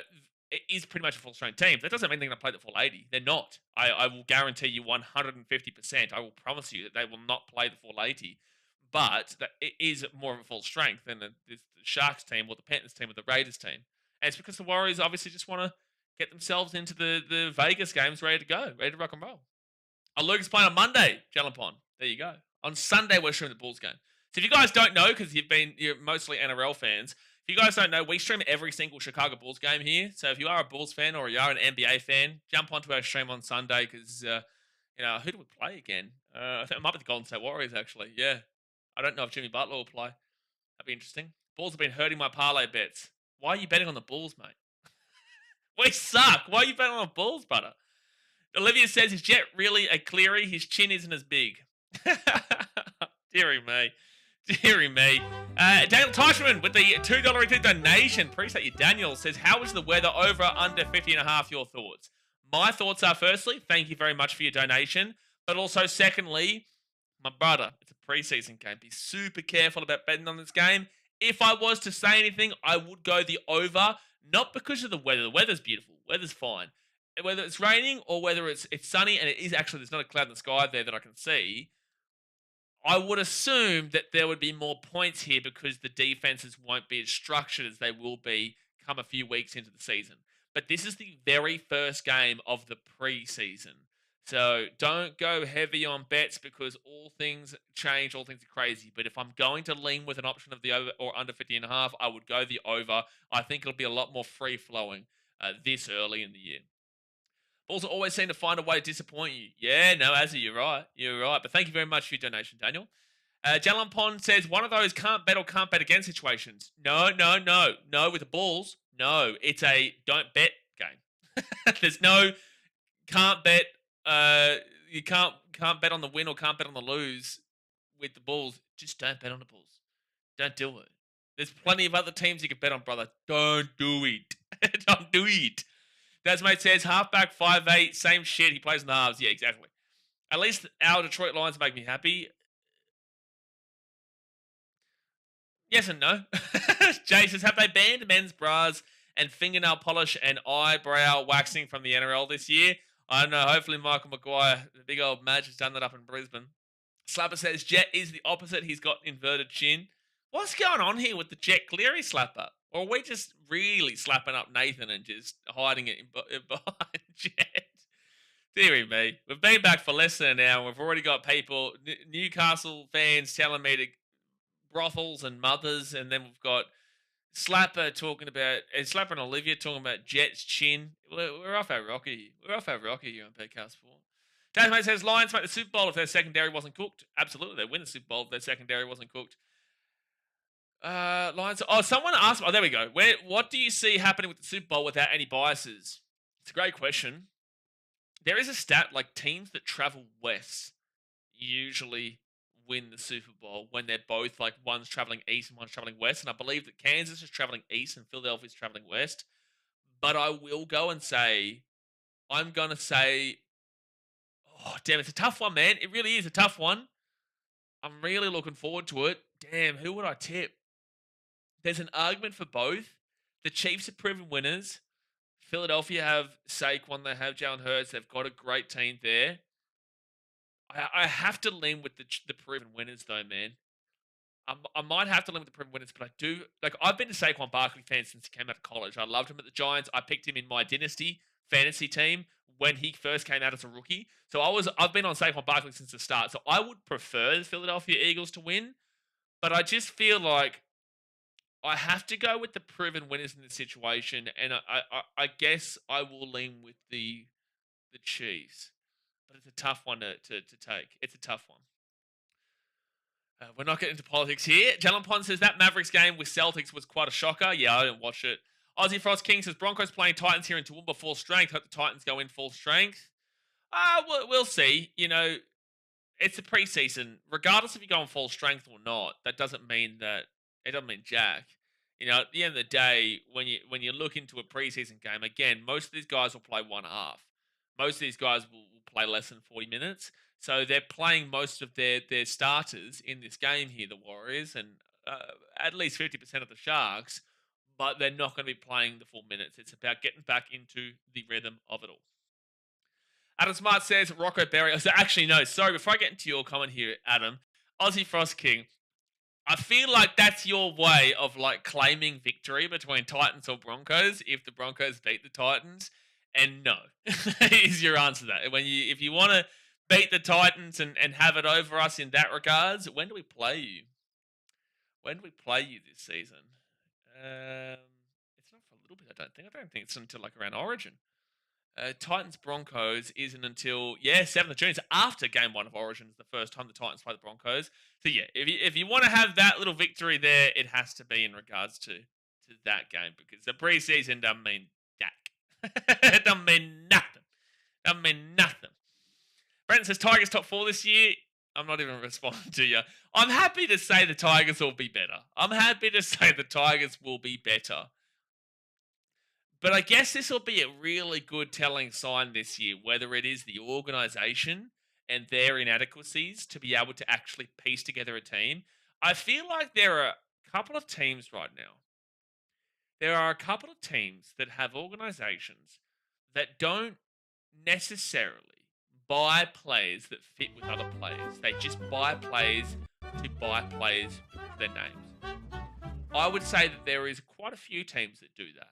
it is pretty much a full-strength team. That doesn't mean they're going to play the full 80. They're not. I will guarantee you 150%. I will promise you that they will not play the full 80. But that it is more of a full strength than the Sharks team or the Panthers team or the Raiders team. And it's because the Warriors obviously just want to get themselves into the Vegas games ready to go, ready to rock and roll. Luke's playing on Monday, Jellenpon. There you go. On Sunday, we're streaming the Bulls game. So if you guys don't know, because you're mostly NRL fans, if you guys don't know, we stream every single Chicago Bulls game here. So if you are a Bulls fan or you are an NBA fan, jump onto our stream on Sunday because, you know, who do we play again? I think it might be the Golden State Warriors, actually. Yeah. I don't know if Jimmy Butler will play. That'd be interesting. Bulls have been hurting my parlay bets. Why are you betting on the Bulls, mate? We suck. Why are you betting on the Bulls, brother? Olivia says, is Jet really a Cleary? His chin isn't as big. Deary me. Deary me. Daniel Toshman with the $2 donation. Appreciate you, Daniel. Says, how is the weather over, under 50.5? Your thoughts? My thoughts are, firstly, thank you very much for your donation. But also, secondly, my brother, it's a preseason game. Be super careful about betting on this game. If I was to say anything, I would go the over. Not because of the weather. The weather's beautiful. Weather's fine. Whether it's raining or whether it's sunny, and it is actually, there's not a cloud in the sky there that I can see, I would assume that there would be more points here because the defenses won't be as structured as they will be come a few weeks into the season. But this is the very first game of the preseason. So don't go heavy on bets because all things change, all things are crazy. But if I'm going to lean with an option of the over or under 50.5, I would go the over. I think it'll be a lot more free flowing this early in the year. Also, always seem to find a way to disappoint you. Yeah, no, Azzy, you're right. You're right. But thank you very much for your donation, Daniel. Jalan Pond says, one of those can't bet or can't bet against situations. No. No, with the balls. No, it's a don't bet game. There's no can't bet. You can't bet on the win or can't bet on the lose with the balls. Just don't bet on the balls. Don't do it. There's plenty of other teams you can bet on, brother. Don't do it. Don't do it. Desmate says, halfback 5'8", same shit. He plays in the halves. Yeah, exactly. At least our Detroit Lions make me happy. Yes and no. Jay says, have they banned men's bras and fingernail polish and eyebrow waxing from the NRL this year? I don't know. Hopefully Michael Maguire, the big old Madge, has done that up in Brisbane. Slapper says, Jet is the opposite. He's got inverted chin. What's going on here with the Jet Cleary slapper? Or are we just really slapping up Nathan and just hiding it behind Jet? Deary me. We've been back for less than an hour. We've already got people, Newcastle fans telling me to brothels and mothers. And then we've got Slapper talking about, Slapper and Olivia talking about Jet's chin. We're off our rocker. We're off our rocker here on PK Sport. Tasmate says, Lions make the Super Bowl if their secondary wasn't cooked. Absolutely, they win the Super Bowl if their secondary wasn't cooked. Lions. Oh, someone asked. Oh, there we go. What do you see happening with the Super Bowl without any biases? It's a great question. There is a stat like teams that travel west usually win the Super Bowl when they're both like one's traveling east and one's traveling west. And I believe that Kansas is traveling east and Philadelphia is traveling west. But I will go and say, I'm gonna say, oh damn, it's a tough one, man. It really is a tough one. I'm really looking forward to it. Damn, who would I tip? There's an argument for both. The Chiefs are proven winners. Philadelphia have Saquon. They have Jalen Hurts. They've got a great team there. I have to lean with the proven winners, though, man. I might have to lean with the proven winners, but I do. Like, I've been a Saquon Barkley fan since he came out of college. I loved him at the Giants. I picked him in my Dynasty fantasy team when he first came out as a rookie. So I've been on Saquon Barkley since the start. So I would prefer the Philadelphia Eagles to win, but I just feel like I have to go with the proven winners in this situation, and I guess I will lean with the Chiefs. But it's a tough one to take. It's a tough one. We're not getting into politics here. Jalen Pond says that Mavericks game with Celtics was quite a shocker. Yeah, I didn't watch it. Aussie Frost King says Broncos playing Titans here in Toowoomba full strength. Hope the Titans go in full strength. We'll see. You know, it's a preseason. Regardless if you go in full strength or not, that doesn't mean that it doesn't mean jack. You know, at the end of the day, when you look into a preseason game, again, most of these guys will play one half. Most of these guys will play less than 40 minutes. So they're playing most of their starters in this game here, the Warriors, and at least 50% of the Sharks, but they're not going to be playing the full minutes. It's about getting back into the rhythm of it all. Adam Smart says, Rocco Berry. Actually, no, sorry, before I get into your comment here, Adam, Aussie Frost King, I feel like that's your way of like claiming victory between Titans or Broncos if the Broncos beat the Titans. And no, is your answer to that. If you want to beat the Titans and have it over us in that regards, when do we play you? When do we play you this season? It's not for a little bit, I don't think. I don't think it's until like around Origin. Titans Broncos isn't until 7th of June. It's after game 1 of Origin is the first time the Titans play the Broncos. So yeah, if you want to have that little victory there, it has to be in regards to that game because the preseason doesn't mean jack. It doesn't mean nothing. Doesn't mean nothing. Brenton says Tigers top 4 this year. I'm not even responding to you. I'm happy to say the Tigers will be better. I'm happy to say the Tigers will be better. But I guess this will be a really good telling sign this year, whether it is the organisation and their inadequacies to be able to actually piece together a team. I feel like there are a couple of teams right now. There are a couple of teams that have organisations that don't necessarily buy players that fit with other players. They just buy players to buy players with their names. I would say that there is quite a few teams that do that.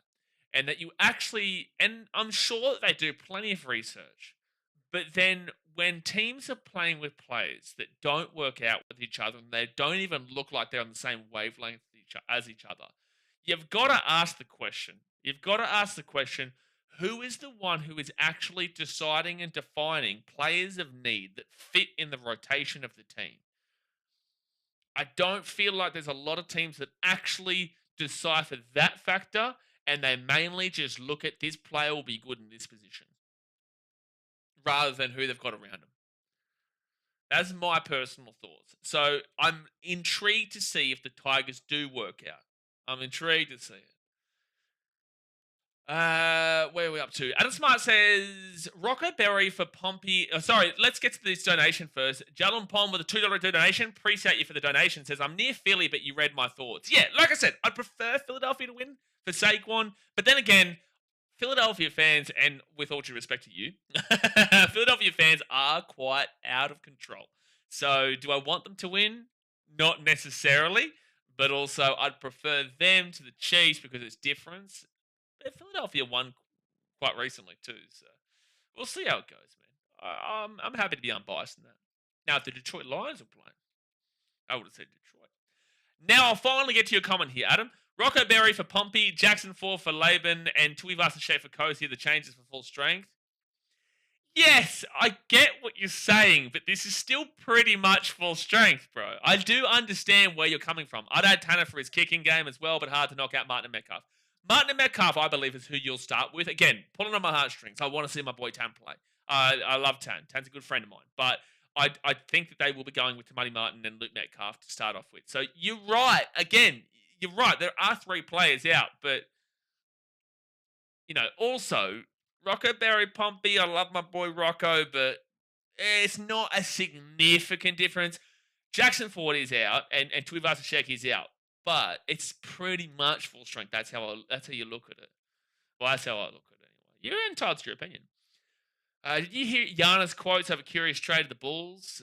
And that you actually, and I'm sure that they do plenty of research, But then when teams are playing with players that don't work out with each other and they don't even look like they're on the same wavelength as each other, you've got to ask the question. You've got to ask the question, who is the one who is actually deciding and defining players of need that fit in the rotation of the team? I don't feel like there's a lot of teams that actually decipher that factor, and they mainly just look at this player will be good in this position rather than who they've got around them. That's my personal thoughts. So I'm intrigued to see if the Tigers do work out. I'm intrigued to see it. Where are we up to? Adam Smart says Rocco Berry for Pompey. Oh, sorry, let's get to this donation first. Jalen Pond with a $2 donation. Appreciate you for the donation. Says I'm near Philly, but you read my thoughts. Yeah, like I said, I'd prefer Philadelphia to win for Saquon, but then again, Philadelphia fans, and with all due respect to you, Philadelphia fans are quite out of control. So, do I want them to win? Not necessarily, but also I'd prefer them to the Chiefs because it's different. Philadelphia won quite recently too, so we'll see how it goes, man. I'm happy to be unbiased in that. Now, if the Detroit Lions are playing, I would have said Detroit. Now, I'll finally get to your comment here, Adam. Rocco Berry for Pompey, Jackson 4 for Laban, and Tuivasa Shea for Cozy. The changes for full strength. Yes, I get what you're saying, but this is still pretty much full strength, bro. I do understand where you're coming from. I'd add Tanner for his kicking game as well, but hard to knock out Martin and Metcalf. Martin and Metcalf, I believe, is who you'll start with. Again, pulling on my heartstrings. I want to see my boy Tan play. I love Tan. Tan's a good friend of mine. But I think that they will be going with Tamati Martin and Luke Metcalf to start off with. So you're right. Again, you're right. There are 3 players out. But, also, Rocco Berry Pompey, I love my boy Rocco, but it's not a significant difference. Jackson Ford is out, and Tuivasa Sheck is out. But it's pretty much full strength. That's how you look at it. Well, that's how I look at it anyway. You're entitled to your opinion. Did you hear Giannis quotes have a curious trade to the Bulls?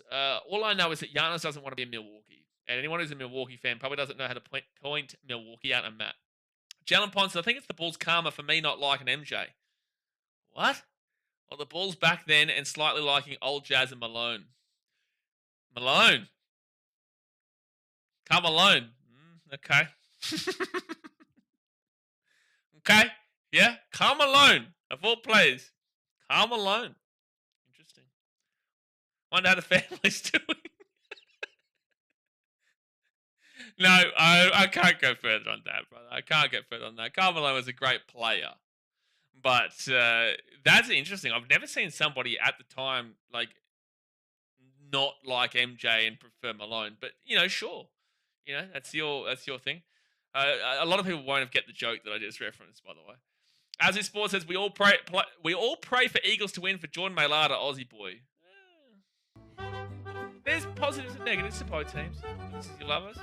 All I know is that Giannis doesn't want to be in Milwaukee. And anyone who's a Milwaukee fan probably doesn't know how to point Milwaukee out on a map. Jalen Ponce, I think it's the Bulls' karma for me not liking MJ. What? Well, the Bulls back then and slightly liking old Jazz and Malone. Malone. Come Malone. Okay. Okay. Yeah. Karl Malone, of all players. Karl Malone. Interesting. Wonder how the family's doing. No, I can't go further on that, brother. I can't go further on that. Karl Malone was a great player. But that's interesting. I've never seen somebody at the time not like MJ and prefer Malone. But sure. That's your thing. A lot of people won't get the joke that I just referenced, by the way. As this sport says, we all pray for Eagles to win for Jordan Mailata, Aussie boy. There's positives and negatives to both teams. You love us.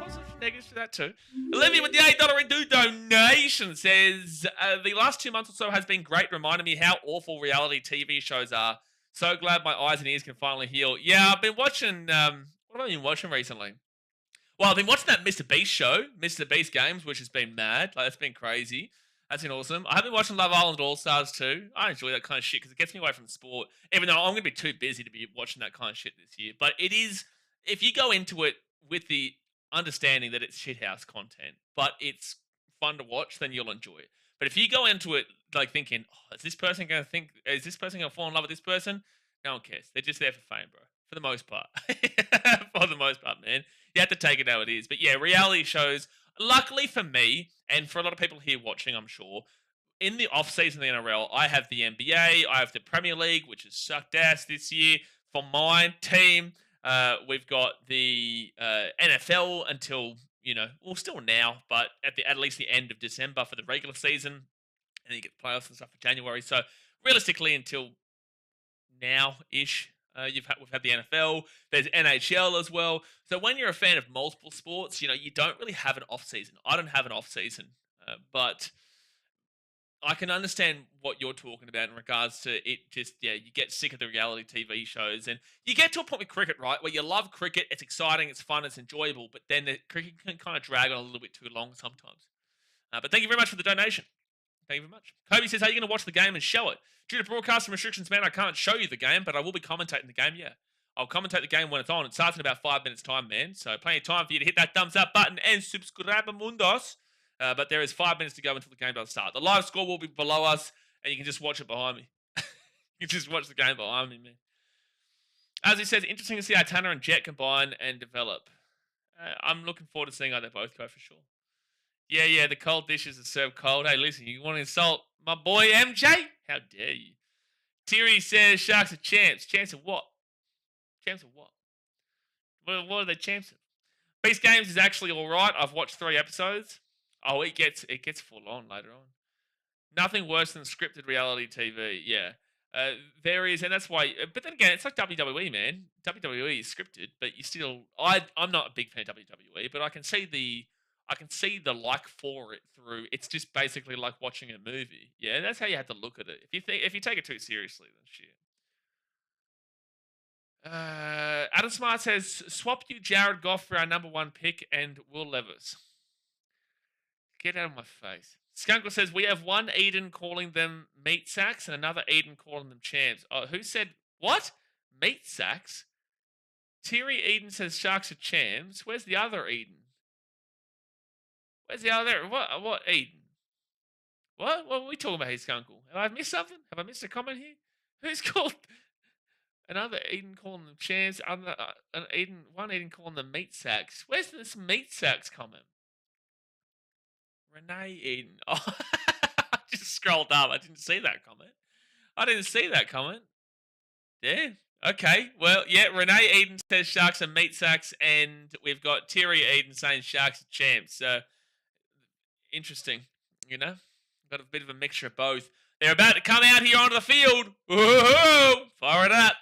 Positives and negatives for that too. Olivia with the $8 donation says, the last 2 months or so has been great, reminding me how awful reality TV shows are. So glad my eyes and ears can finally heal. Yeah, I've been watching... what have I been watching recently? Well, I've been watching that Mr. Beast show, Mr. Beast Games, which has been mad. That's been crazy. That's been awesome. I have been watching Love Island All-Stars too. I enjoy that kind of shit because it gets me away from sport, even though I'm going to be too busy to be watching that kind of shit this year. But it is, if you go into it with the understanding that it's shithouse content, but it's fun to watch, then you'll enjoy it. But if you go into it thinking, is this person going to fall in love with this person? No one cares. They're just there for fame, bro. For the most part. For the most part, man. You have to take it how it is. But yeah, reality shows, luckily for me, and for a lot of people here watching, I'm sure, in the off-season of the NRL, I have the NBA, I have the Premier League, which has sucked ass this year. For my team, we've got the NFL until, well, still now, but at least the end of December for the regular season. And then you get the playoffs and stuff for January. So realistically, until now-ish, we've had the NFL. There's NHL as well. So when you're a fan of multiple sports, you don't really have an off season. I don't have an off season, but I can understand what you're talking about in regards to it. You get sick of the reality TV shows, and you get to a point with cricket, right, where you love cricket. It's exciting, it's fun, it's enjoyable, but then the cricket can kind of drag on a little bit too long sometimes. But thank you very much for the donation. Thank you very much. Kobe says, "Are you going to watch the game and show it?" Due to broadcasting restrictions, man, I can't show you the game, but I will be commentating the game. Yeah, I'll commentate the game when it's on. It starts in about 5 minutes' time, man. So plenty of time for you to hit that thumbs up button and subscribe, mundos. But there is 5 minutes to go until the game does start. The live score will be below us, and you can just watch it behind me. You can just watch the game behind me, man. As he says, interesting to see how Tanner and Jet combine and develop. I'm looking forward to seeing how they both go for sure. Yeah, the cold dishes are served cold. Hey, listen, you want to insult my boy MJ? How dare you? Thierry says Sharks are champs. Champs of what? Champs of what? What are they champs of? Beast Games is actually alright. I've watched 3 episodes. Oh, it gets full on later on. Nothing worse than scripted reality TV. Yeah. There is, and that's why. But then again, it's like WWE, man. WWE is scripted, but you still. I'm not a big fan of WWE, but I can see the like for it through. It's just basically like watching a movie. Yeah, that's how you have to look at it. If you take it too seriously, then shit. Adam Smart says, "Swap you Jared Goff for our number 1 pick and Will Levis." Get out of my face. Skunkle says, "We have one Eden calling them meat sacks and another Eden calling them champs." Oh, who said what? Meat sacks? Thierry Eden says Sharks are champs. Where's the other Eden? Where's the other? What Eden? What are we talking about here, Skunkle? Have I missed something? Have I missed a comment here? Who's called another Eden calling them champs? One Eden calling them meat sacks. Where's this meat sacks comment? Renee Eden. Oh, I just scrolled up. I didn't see that comment. Yeah. Okay. Well, yeah. Renee Eden says Sharks are meat sacks, and we've got Thierry Eden saying Sharks are champs. So interesting. Got a bit of a mixture of both. They're about to come out here onto the field. Woo-hoo-hoo! Fire it up.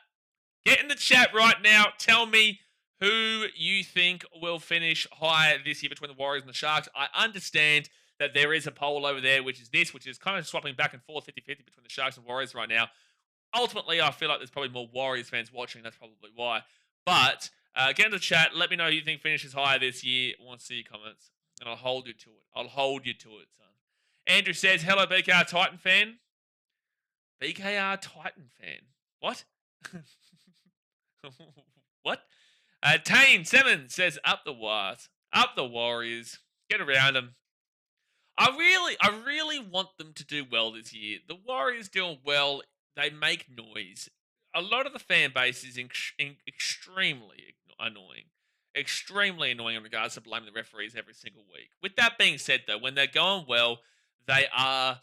Get in the chat right now. Tell me who you think will finish higher this year between the Warriors and the Sharks. I understand that there is a poll over there, which is kind of swapping back and forth 50-50 between the Sharks and Warriors right now. Ultimately, I feel like there's probably more Warriors fans watching. That's probably why. But get in the chat. Let me know who you think finishes higher this year. I want to see your comments. And I'll hold you to it. Son. Andrew says, "Hello, BKR Titan fan." BKR Titan fan. What? What? Tane7 says, "Up the Wires. Up the Warriors. Get around them." I really want them to do well this year. The Warriors doing well. They make noise. A lot of the fan base is extremely annoying. Extremely annoying in regards to blaming the referees every single week. With that being said, though, when they're going well, they are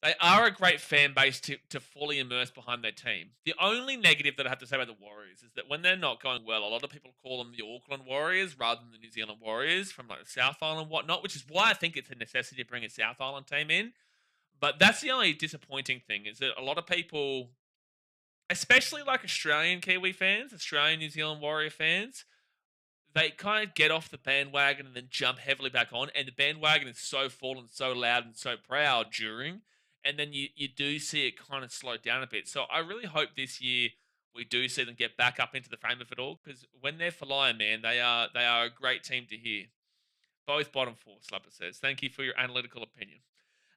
a great fan base to fully immerse behind their team. The only negative that I have to say about the Warriors is that when they're not going well, a lot of people call them the Auckland Warriors rather than the New Zealand Warriors from like the South Island and whatnot, which is why I think it's a necessity to bring a South Island team in. But that's the only disappointing thing is that a lot of people, especially like Australian Kiwi fans, Australian New Zealand Warrior fans, they kind of get off the bandwagon and then jump heavily back on. And the bandwagon is so full and so loud and so proud during. And then you do see it kind of slow down a bit. So I really hope this year we do see them get back up into the frame of it all. Because when they're flying, man, they are a great team to hear. Both bottom 4, Slapper says. Thank you for your analytical opinion.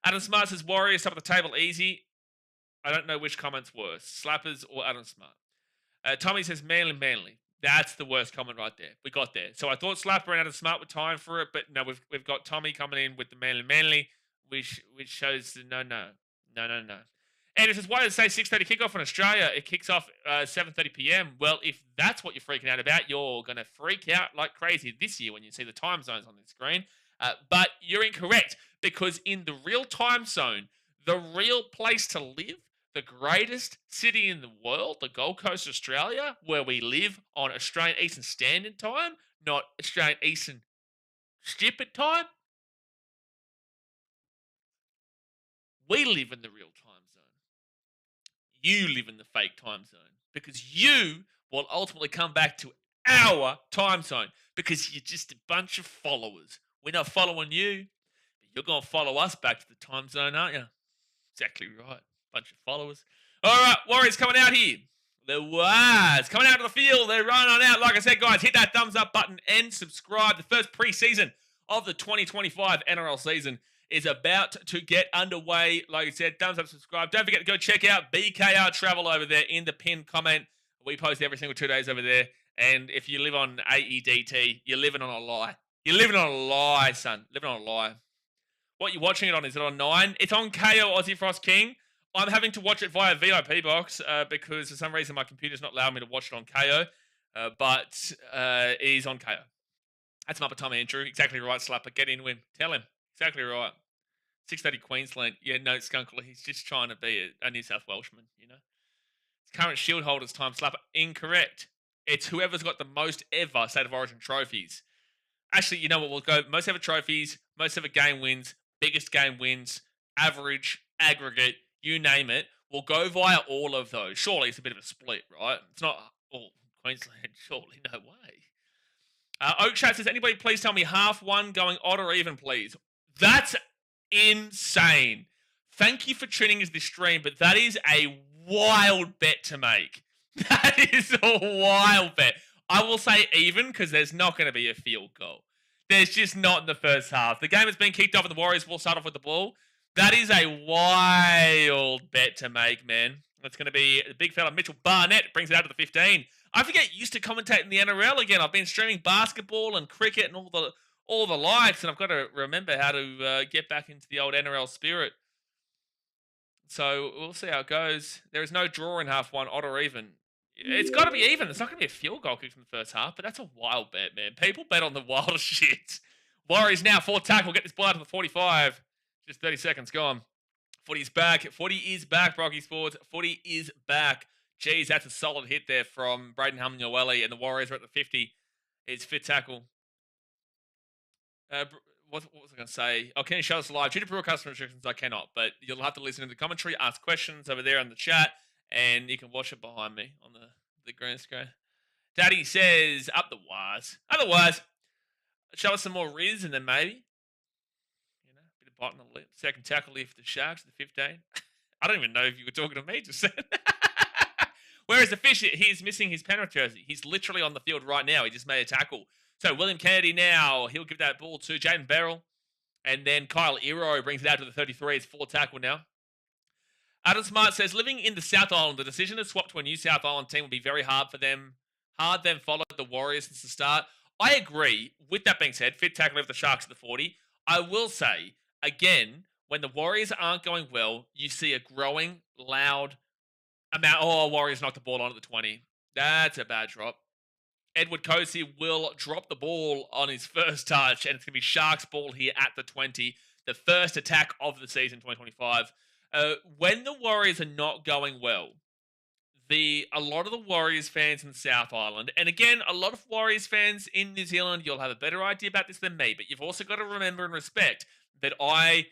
Adam Smart says, "Warriors top of the table easy." I don't know which comment's worse, Slappers or Adam Smart. Tommy says, "Manly. That's the worst comment right there. We got there. So I thought Slapper and Adam Smart were time for it, but no, we've got Tommy coming in with the Manly, which shows the no. And it says, "Why does it say 6:30 kickoff in Australia? It kicks off 7:30 p.m. Well, if that's what you're freaking out about, you're going to freak out like crazy this year when you see the time zones on the screen. But you're incorrect, because in the real time zone, the real place to live, the greatest city in the world, the Gold Coast, Australia, where we live on Australian Eastern Standard Time, not Australian Eastern Stupid Time. We live in the real time zone. You live in the fake time zone, because you will ultimately come back to our time zone, because you're just a bunch of followers. We're not following you, but you're going to follow us back to the time zone, aren't you? Exactly right. Bunch of followers. All right, Warriors coming out here. The Warriors coming out to the field. They're running on out. Like I said, guys, hit that thumbs up button and subscribe. The first preseason of the 2025 NRL season is about to get underway. Like I said, thumbs up, subscribe. Don't forget to go check out BKRtravel over there in the pinned comment. We post every single 2 days over there. And if you live on AEDT, you're living on a lie. You're living on a lie, son. Living on a lie. What you're watching it on? Is it on 9? It's on KO Aussie Frost King. I'm having to watch it via VIP box because for some reason my computer's not allowing me to watch it on KO. But it is on KO. That's Muppet Tom Andrew. Exactly right, Slapper. Get in, win. Tell him. Exactly right. 6:30 Queensland. Yeah, no, Skunkle. He's just trying to be a New South Welshman, you know. Current Shield holders time, Slapper. Incorrect. It's whoever's got the most ever State of Origin trophies. Actually, you know what? We'll go most ever trophies, most ever game wins, biggest game wins, average, aggregate, you name it. We'll go via all of those. Surely it's a bit of a split, right? It's not all Queensland. Surely, no way. Oak Chat says, anybody please tell me half one going odd or even, please? That's insane. Thank you for tuning into this stream, but that is a wild bet to make. That is a wild bet. I will say even because there's not going to be a field goal. There's just not in the first half. The game has been kicked off and the Warriors will start off with the ball. That is a wild bet to make, man. It's going to be the big fella Mitchell Barnett brings it out to the 15. I forget used to commentating the NRL again. I've been streaming basketball and cricket and all the likes, and I've got to remember how to get back into the old NRL spirit. So we'll see how it goes. There is no draw in half one, odd or even. It's got to be even. It's not going to be a field goal kick from the first half, but that's a wild bet, man. People bet on the wildest shit. Warriors now, 4 tackle. Get this ball out to the 45. Just 30 seconds gone. Footy's back. Footy is back, Brocky Sports. Footy is back. Jeez, that's a solid hit there from Braden Hamlin-Yoweli, and the Warriors are at the 50. It's fit tackle. What was I going to say? Oh, can you show us live? Due to Brewer customer restrictions, I cannot, but you'll have to listen to the commentary, ask questions over there in the chat, and you can watch it behind me on the green screen. Daddy says, up the wires. Otherwise, show us some more Riz, and then maybe, you know, a bit of bite on the lip. Second tackle here for the Sharks, the 15. I don't even know if you were talking to me just then. Where is the fish? He's missing his Penrith jersey. He's literally on the field right now. He just made a tackle. So William Kennedy now, he'll give that ball to Jaden Beryl. And then Kyle Iro brings it out to the 33. It's 4 tackle now. Adam Smart says, living in the South Island, the decision to swap to a new South Island team will be very hard for them. Hard them followed the Warriors since the start. I agree. With that being said, fit tackle of the Sharks at the 40. I will say, again, when the Warriors aren't going well, you see a growing, loud amount. Oh, Warriors knocked the ball on at the 20. That's a bad drop. Edward Cosi will drop the ball on his first touch, and it's going to be Sharks ball here at the 20. The first attack of the season, 2025. When the Warriors are not going well, a lot of the Warriors fans in the South Island, and again, a lot of Warriors fans in New Zealand, you'll have a better idea about this than me, but you've also got to remember and respect that I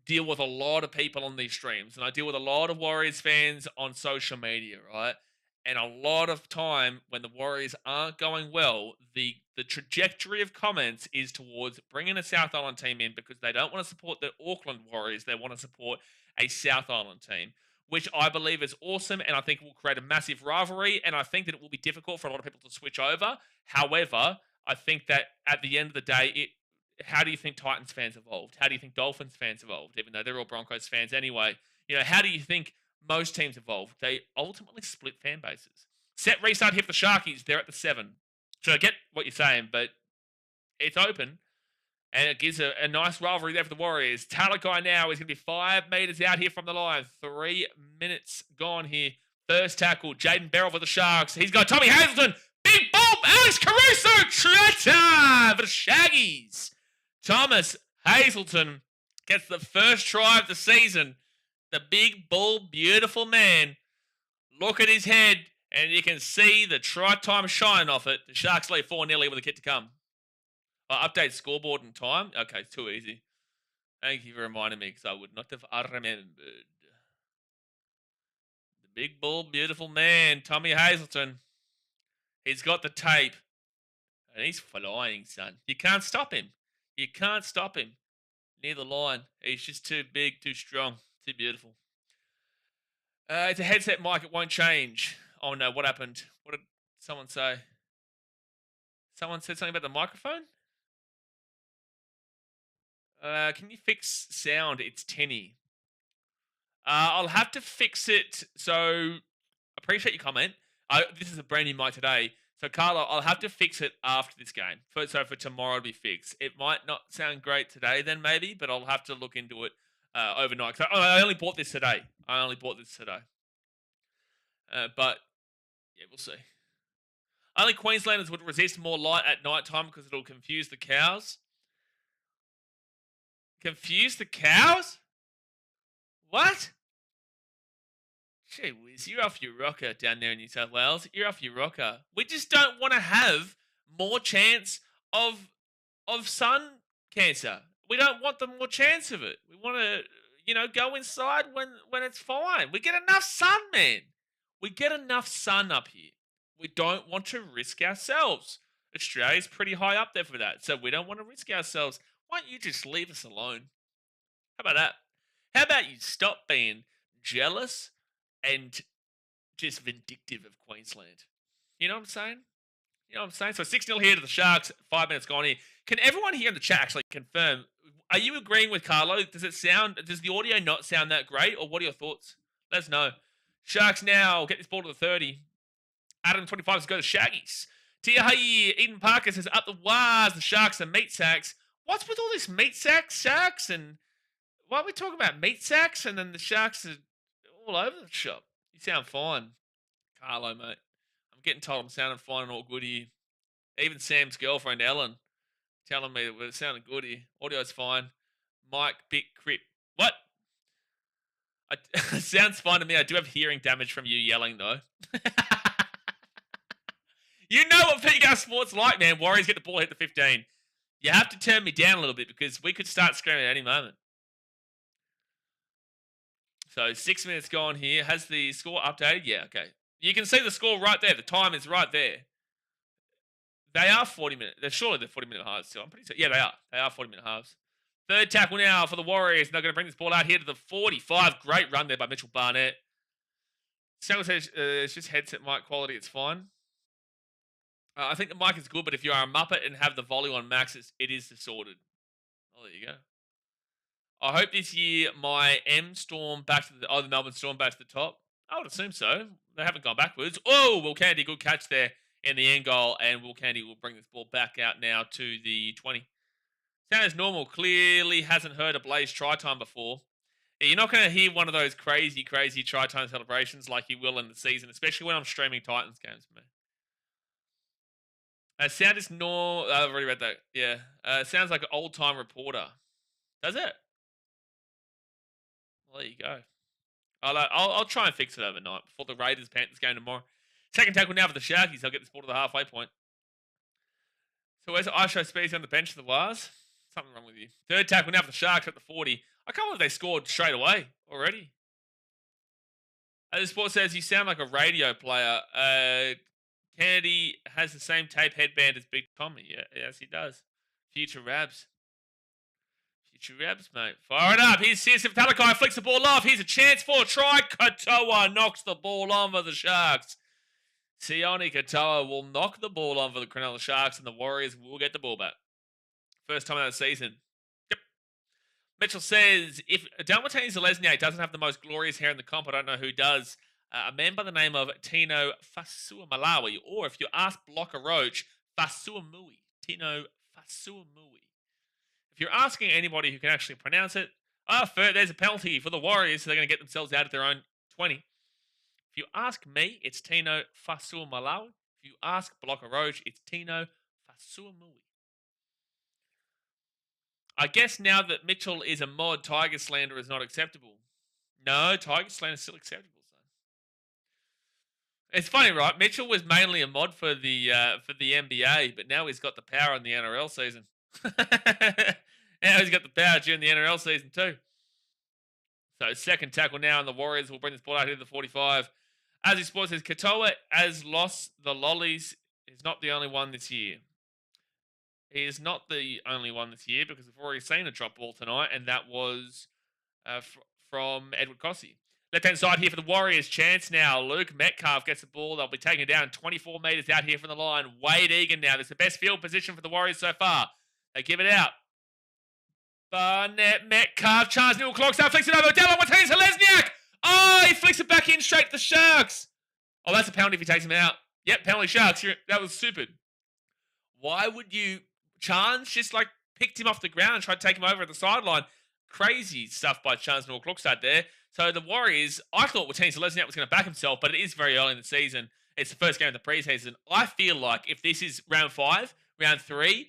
deal with a lot of people on these streams, and I deal with a lot of Warriors fans on social media, right? And a lot of time when the Warriors aren't going well, the trajectory of comments is towards bringing a South Island team in because they don't want to support the Auckland Warriors. They want to support a South Island team, which I believe is awesome, and I think will create a massive rivalry, and I think that it will be difficult for a lot of people to switch over. However, I think that at the end of the day, how do you think Titans fans evolved? How do you think Dolphins fans evolved, even though they're all Broncos fans anyway? You know, how do you think most teams evolved? They ultimately split fan bases. Set restart hit for the Sharkies. They're at the 7. So I get what you're saying, but it's open. And it gives a nice rivalry there for the Warriors. Talakai now is going to be 5 meters out here from the line. 3 minutes gone here. First tackle, Jaden Beryl for the Sharks. He's got Tommy Hazelton. Big bump, Alex Caruso. Try for the Shaggies. Thomas Hazelton gets the first try of the season. The big, bull, beautiful man. Look at his head, and you can see the try-time shine off it. The Sharks lead 4-0 with a kid to come. Update scoreboard and time? Okay, it's too easy. Thank you for reminding me, because I would not have remembered. The big, bull, beautiful man, Tommy Hazelton. He's got the tape, and he's flying, son. You can't stop him. You can't stop him near the line. He's just too big, too strong. Too beautiful. It's a headset mic. It won't change. Oh, no. What happened? What did someone say? Someone said something about the microphone? Can you fix sound? It's tinny. I'll have to fix it. So appreciate your comment. This is a brand new mic today. So Carlo, I'll have to fix it after this game. For tomorrow to be fixed. It might not sound great today then maybe, but I'll have to look into it overnight. 'Cause I only bought this today. But yeah, we'll see. Only Queenslanders would resist more light at night time because it'll confuse the cows. Confuse the cows? What? Gee whiz, you're off your rocker down there in New South Wales. You're off your rocker. We just don't want to have more chance of sun cancer. We don't want the more chance of it. We want to, go inside when it's fine. We get enough sun, man. We get enough sun up here. We don't want to risk ourselves. Australia's pretty high up there for that, so we don't want to risk ourselves. Why don't you just leave us alone? How about that? How about you stop being jealous and just vindictive of Queensland? You know what I'm saying? So 6-0 here to the Sharks. 5 minutes gone here. Can everyone here in the chat actually confirm? Are you agreeing with Carlo? Does the audio not sound that great? Or what are your thoughts? Let us know. Sharks now get this ball to the 30. Adam 25 to go to Shaggies. Tiahayi, Eden Parker says up the wires. The Sharks are meat sacks. What's with all this meat sacks, Sharks? And why are we talking about meat sacks? And then the Sharks are all over the shop. You sound fine. Carlo, mate. I'm getting told I'm sounding fine and all good here. Even Sam's girlfriend, Ellen, telling me that we're sounding good here. Audio's fine. Mike, Big Crip. What? Sounds fine to me. I do have hearing damage from you yelling, though. You know what PK Sports like, man. Warriors get the ball, hit the 15. You have to turn me down a little bit because we could start screaming at any moment. So 6 minutes gone here. Has the score updated? Yeah, okay. You can see the score right there. The time is right there. They are 40-minute. Surely they're 40-minute halves still. I'm pretty sure. Yeah, they are. They are 40-minute halves. Third tackle now for the Warriors. And they're going to bring this ball out here to the 45. Great run there by Mitchell Barnett. Samuel says it's just headset mic quality. It's fine. I think the mic is good, but if you are a Muppet and have the volume on max, it is distorted. Oh, there you go. I hope this year my Storm back to the Melbourne Storm back to the top. I would assume so. They haven't gone backwards. Oh, Will Candy, good catch there in the end goal, and Will Candy will bring this ball back out now to the 20. Sound as normal. Clearly hasn't heard a Blaze try time before. Yeah, you're not going to hear one of those crazy try time celebrations like you will in the season, especially when I'm streaming Titans games, man. Sound is normal. I've already read that. Yeah. Sounds like an old-time reporter. Does it? Well, there you go. I'll try and fix it overnight before the Raiders-Panthers game tomorrow. Second tackle now for the Sharkies. They'll get this ball to the halfway point. So where's Isho Spears on the bench for the Wars? Something wrong with you. Third tackle now for the Sharks at the 40. I can't believe they scored straight away already. The sport says you sound like a radio player. Kennedy has the same tape headband as Big Tommy. Yeah, yes, he does. Future Rabs. Future Rabs, mate. Fire it up. Here's Searcy Talakai. Flicks the ball off. Here's a chance for a try. Katoa knocks the ball on for the Sharks. Sione Katoa will knock the ball on for the Cronulla Sharks, and the Warriors will get the ball back. First time of the season. Yep. Mitchell says, if Dalmatini Zelezniak doesn't have the most glorious hair in the comp, I don't know who does. A man by the name of Tino Fasuamalawi, or if you ask Blocker Roach, Fasuamui. Tino Fasuamui. If you're asking anybody who can actually pronounce it, there's a penalty for the Warriors, so they're going to get themselves out of their own 20. If you ask me, it's Tino Fasuamalawi. If you ask Blocker Roach, it's Tino Fasuamui. I guess now that Mitchell is a mod, Tiger slander is not acceptable. No, Tiger slander is still acceptable. It's funny, right? Mitchell was mainly a mod for the NBA, but now he's got the power in the NRL season. Now he's got the power during the NRL season too. So second tackle now, and the Warriors will bring this ball out here to the 45. As he Sports says, Katoa has lost the lollies. He's not the only one this year. He is not the only one this year because we've already seen a drop ball tonight, and that was from Edward Cossey. Left-hand side here for the Warriors. Chance now. Luke Metcalf gets the ball. They'll be taking it down 24 metres out here from the line. Wade Egan now. This is the best field position for the Warriors so far. They give it out. Barnett, Metcalf, Charles Newell, clocks out, flicks it over. Down on Martinez, Lesniak. Oh, he flicks it back in straight to the Sharks. Oh, that's a penalty if he takes him out. Yep, penalty Sharks. That was stupid. Why would you... Chance just like picked him off the ground and tried to take him over at the sideline. Crazy stuff by Chance Newell Klokstad there. So the Warriors, I thought Martinez Lesniak was going to back himself, but it is very early in the season. It's the first game of the preseason. I feel like if this is round 5, round 3,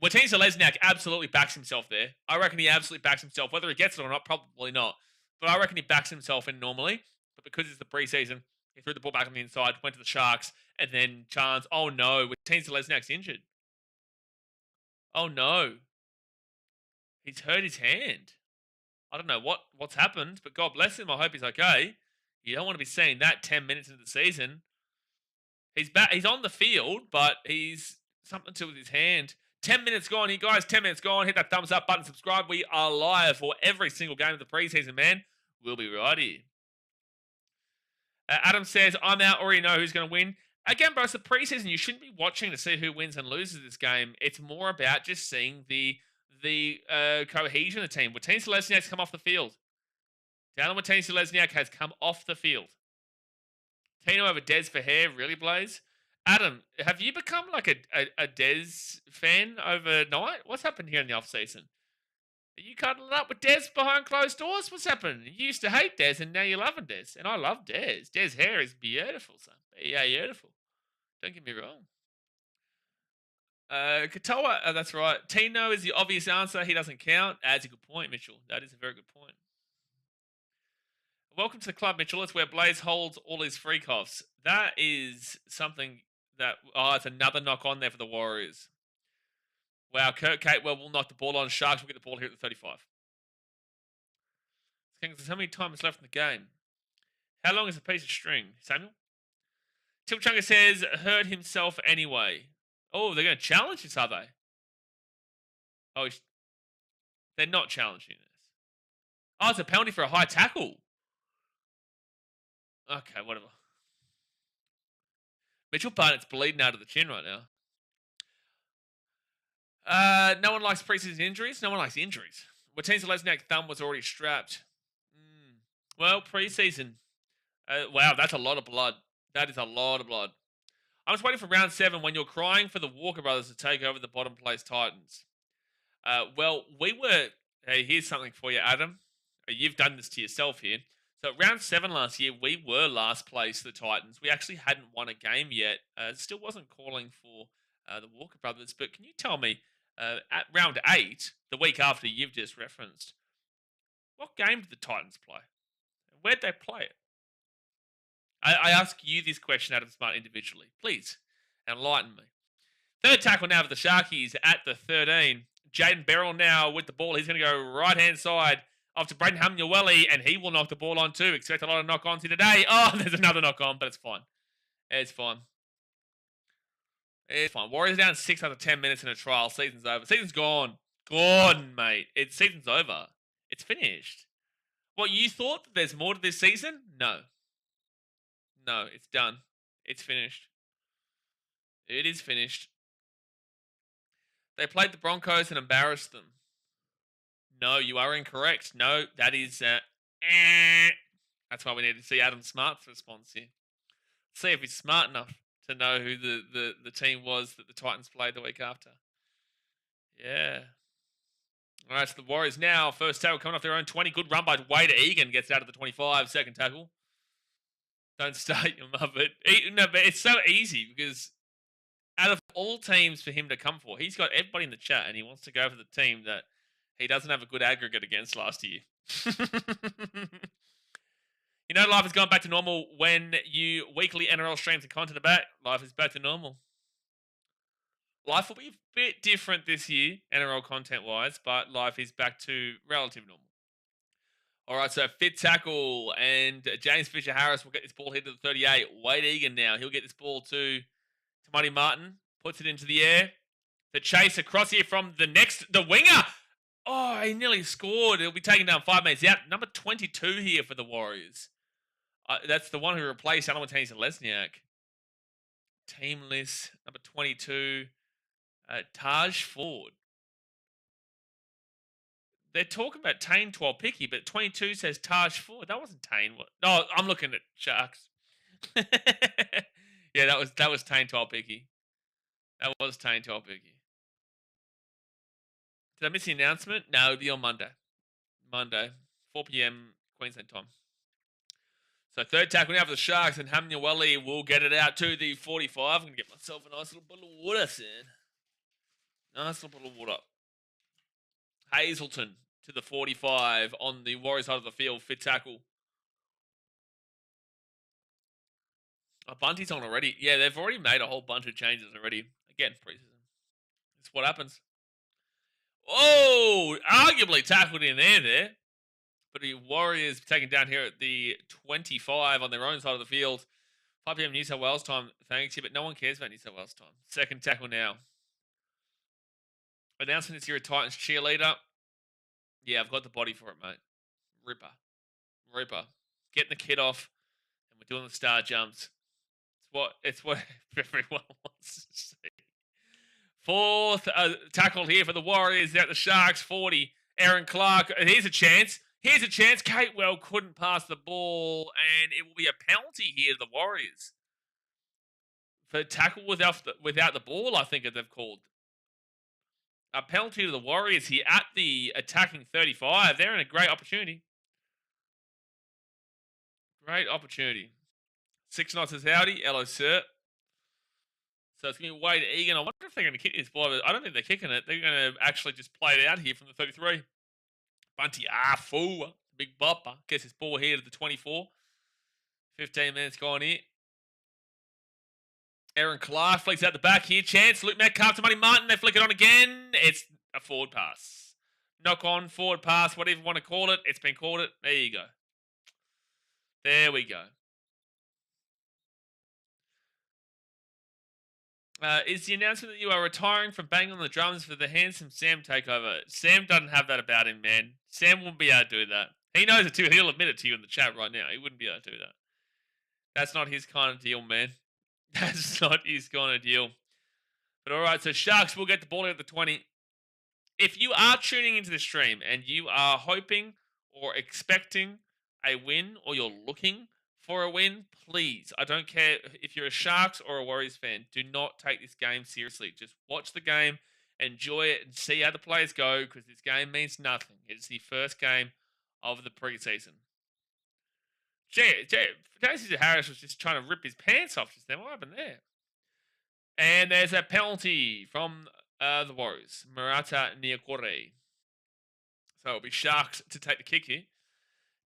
Martinez Lesniak absolutely backs himself there. I reckon he absolutely backs himself. Whether he gets it or not, probably not. But I reckon he backs himself in normally. But because it's the preseason, he threw the ball back on the inside, went to the Sharks, and then Chance, oh no, Martinez Lesniak's injured. Oh no. He's hurt his hand. I don't know what's happened, but God bless him. I hope he's okay. You don't want to be seeing that 10 minutes into the season. He's back. He's on the field, but he's something to with his hand. 10 minutes gone here, guys. 10 minutes gone. Hit that thumbs up button. Subscribe. We are live for every single game of the preseason, man. We'll be right here. Adam says, I'm out. Already know who's going to win. Again, bro, it's the preseason. You shouldn't be watching to see who wins and loses this game. It's more about just seeing the cohesion of the team. Martinez Lesniak's come off the field. Daniel Martinez Lesniak has come off the field. Tino over Dez for hair. Really, Blaze? Adam, have you become like a Dez fan overnight? What's happened here in the off-season? Are you cuddling up with Dez behind closed doors? What's happened? You used to hate Dez and now you're loving Dez. And I love Dez. Dez's hair is beautiful, son. Yeah, beautiful. Don't get me wrong. Katoa, that's right. Tino is the obvious answer. He doesn't count. That's a good point, Mitchell. That is a very good point. Welcome to the club, Mitchell. It's where Blaze holds all his free coughs. That is something that... Oh, it's another knock on there for the Warriors. Wow, Kurt Catewell will knock the ball on. Sharks will get the ball here at the 35. How many times left in the game? How long is a piece of string, Samuel? Tilchunga says, hurt himself anyway. Oh, they're going to challenge this, are they? Oh, they're not challenging this. Oh, it's a penalty for a high tackle. Okay, whatever. Mitchell Barnett's bleeding out of the chin right now. No one likes preseason injuries. No one likes injuries. Martinez Lesniak's thumb was already strapped. Well, preseason. Wow, that's a lot of blood. That is a lot of blood. I'm just waiting for round 7 when you're crying for the Walker brothers to take over the bottom place Titans. Well, we were... Hey, here's something for you, Adam. You've done this to yourself here. So round 7 last year, we were last place, the Titans. We actually hadn't won a game yet. Still wasn't calling for the Walker brothers. But can you tell me, at round 8, the week after you've just referenced, what game did the Titans play? Where'd they play it? I ask you this question, Adam Smart, individually. Please, enlighten me. Third tackle now for the Sharkies at the 13. Jaden Beryl now with the ball. He's going to go right-hand side off to Braden Hamnueli, and he will knock the ball on too. Expect a lot of knock-ons here today. Oh, there's another knock-on, but it's fine. It's fine. It's fine. Warriors down 6 after 10 minutes in a trial. Season's over. Season's gone. Gone, mate. Season's over. It's finished. What, you thought that there's more to this season? No. No, it's done. It's finished. It is finished. They played the Broncos and embarrassed them. No, you are incorrect. No, that is... That's why we need to see Adam Smart's response here. See if he's smart enough to know who the team was that the Titans played the week after. Yeah. All right, so the Warriors now. First tackle coming off their own 20. Good run by Wade Egan. Gets out of the 25. Second tackle. Don't start your mother. No, but it's so easy because out of all teams for him to come for, he's got everybody in the chat and he wants to go for the team that he doesn't have a good aggregate against last year. You know, life has gone back to normal when you weekly NRL streams and content are back. Life is back to normal. Life will be a bit different this year, NRL content-wise, but life is back to relative normal. All right, so fifth tackle, and James Fisher-Harris will get this ball here to the 38. Wade Egan now. He'll get this ball to Marty Martin. Puts it into the air. The chase across here from the winger. Oh, he nearly scored. He'll be taken down 5 minutes out. Number 22 here for the Warriors. That's the one who replaced Alan Martinez and Lesniak. Team list, number 22. Taj Ford. they're talking about Tane 12 picky, but 22 says Taj 4. That wasn't Tane. What? No, I'm looking at Sharks. Yeah, that was Tane 12 picky. That was Tane 12 picky. Did I miss the announcement? No, it'll be on Monday. Monday, 4 p.m. Queensland time. So third tackle now for the Sharks, and Hamnuwali will get it out to the 45. I'm going to get myself a nice little bottle of water soon. Nice little bottle of water. Hazelton to the 45 on the Warriors side of the field. Fit tackle. Bunty's on already. Yeah, they've already made a whole bunch of changes already. Again, preseason. That's what happens. Oh, arguably tackled in there. But the Warriors taken down here at the 25 on their own side of the field. 5 p.m. New South Wales time. Thanks, but no one cares about New South Wales time. Second tackle now. Announcement is here a Titans cheerleader. Yeah, I've got the body for it, mate. Ripper. Getting the kid off, and we're doing the star jumps. It's what everyone wants to see. Fourth tackle here for the Warriors at the Sharks 40. Aaron Clark. Here's a chance. Catewell couldn't pass the ball, and it will be a penalty here to the Warriors. For tackle without the ball, I think they've called. A penalty to the Warriors here at the attacking 35. They're in a great opportunity. Great opportunity. 6 Knots says howdy. Hello, sir. So it's going to be Wade Egan. I wonder if they're going to kick this ball. I don't think they're kicking it. They're going to actually just play it out here from the 33. Bunty, fool. Big bopper. Gets his ball here to the 24. 15 minutes gone here. Aaron Clark flicks out the back here. Chance. Luke Metcalf to Money Martin. They flick it on again. It's a forward pass. Knock on, forward pass, whatever you want to call it. It's been called it. There you go. There we go. Is the announcement that you are retiring from banging on the drums for the handsome Sam takeover? Sam doesn't have that about him, man. Sam wouldn't be able to do that. He knows it too. He'll admit it to you in the chat right now. He wouldn't be able to do that. That's not his kind of deal, man. That's not his kind of deal. But all right, so Sharks will get the ball at the 20. If you are tuning into the stream and you are hoping or expecting a win, or you're looking for a win, please, I don't care if you're a Sharks or a Warriors fan, do not take this game seriously. Just watch the game, enjoy it, and see how the players go, because this game means nothing. It's the first game of the preseason. J.C. Harris was just trying to rip his pants off just then. What happened there? And there's a penalty from the Warriors. Murata Niokore. So it'll be Sharks to take the kick here.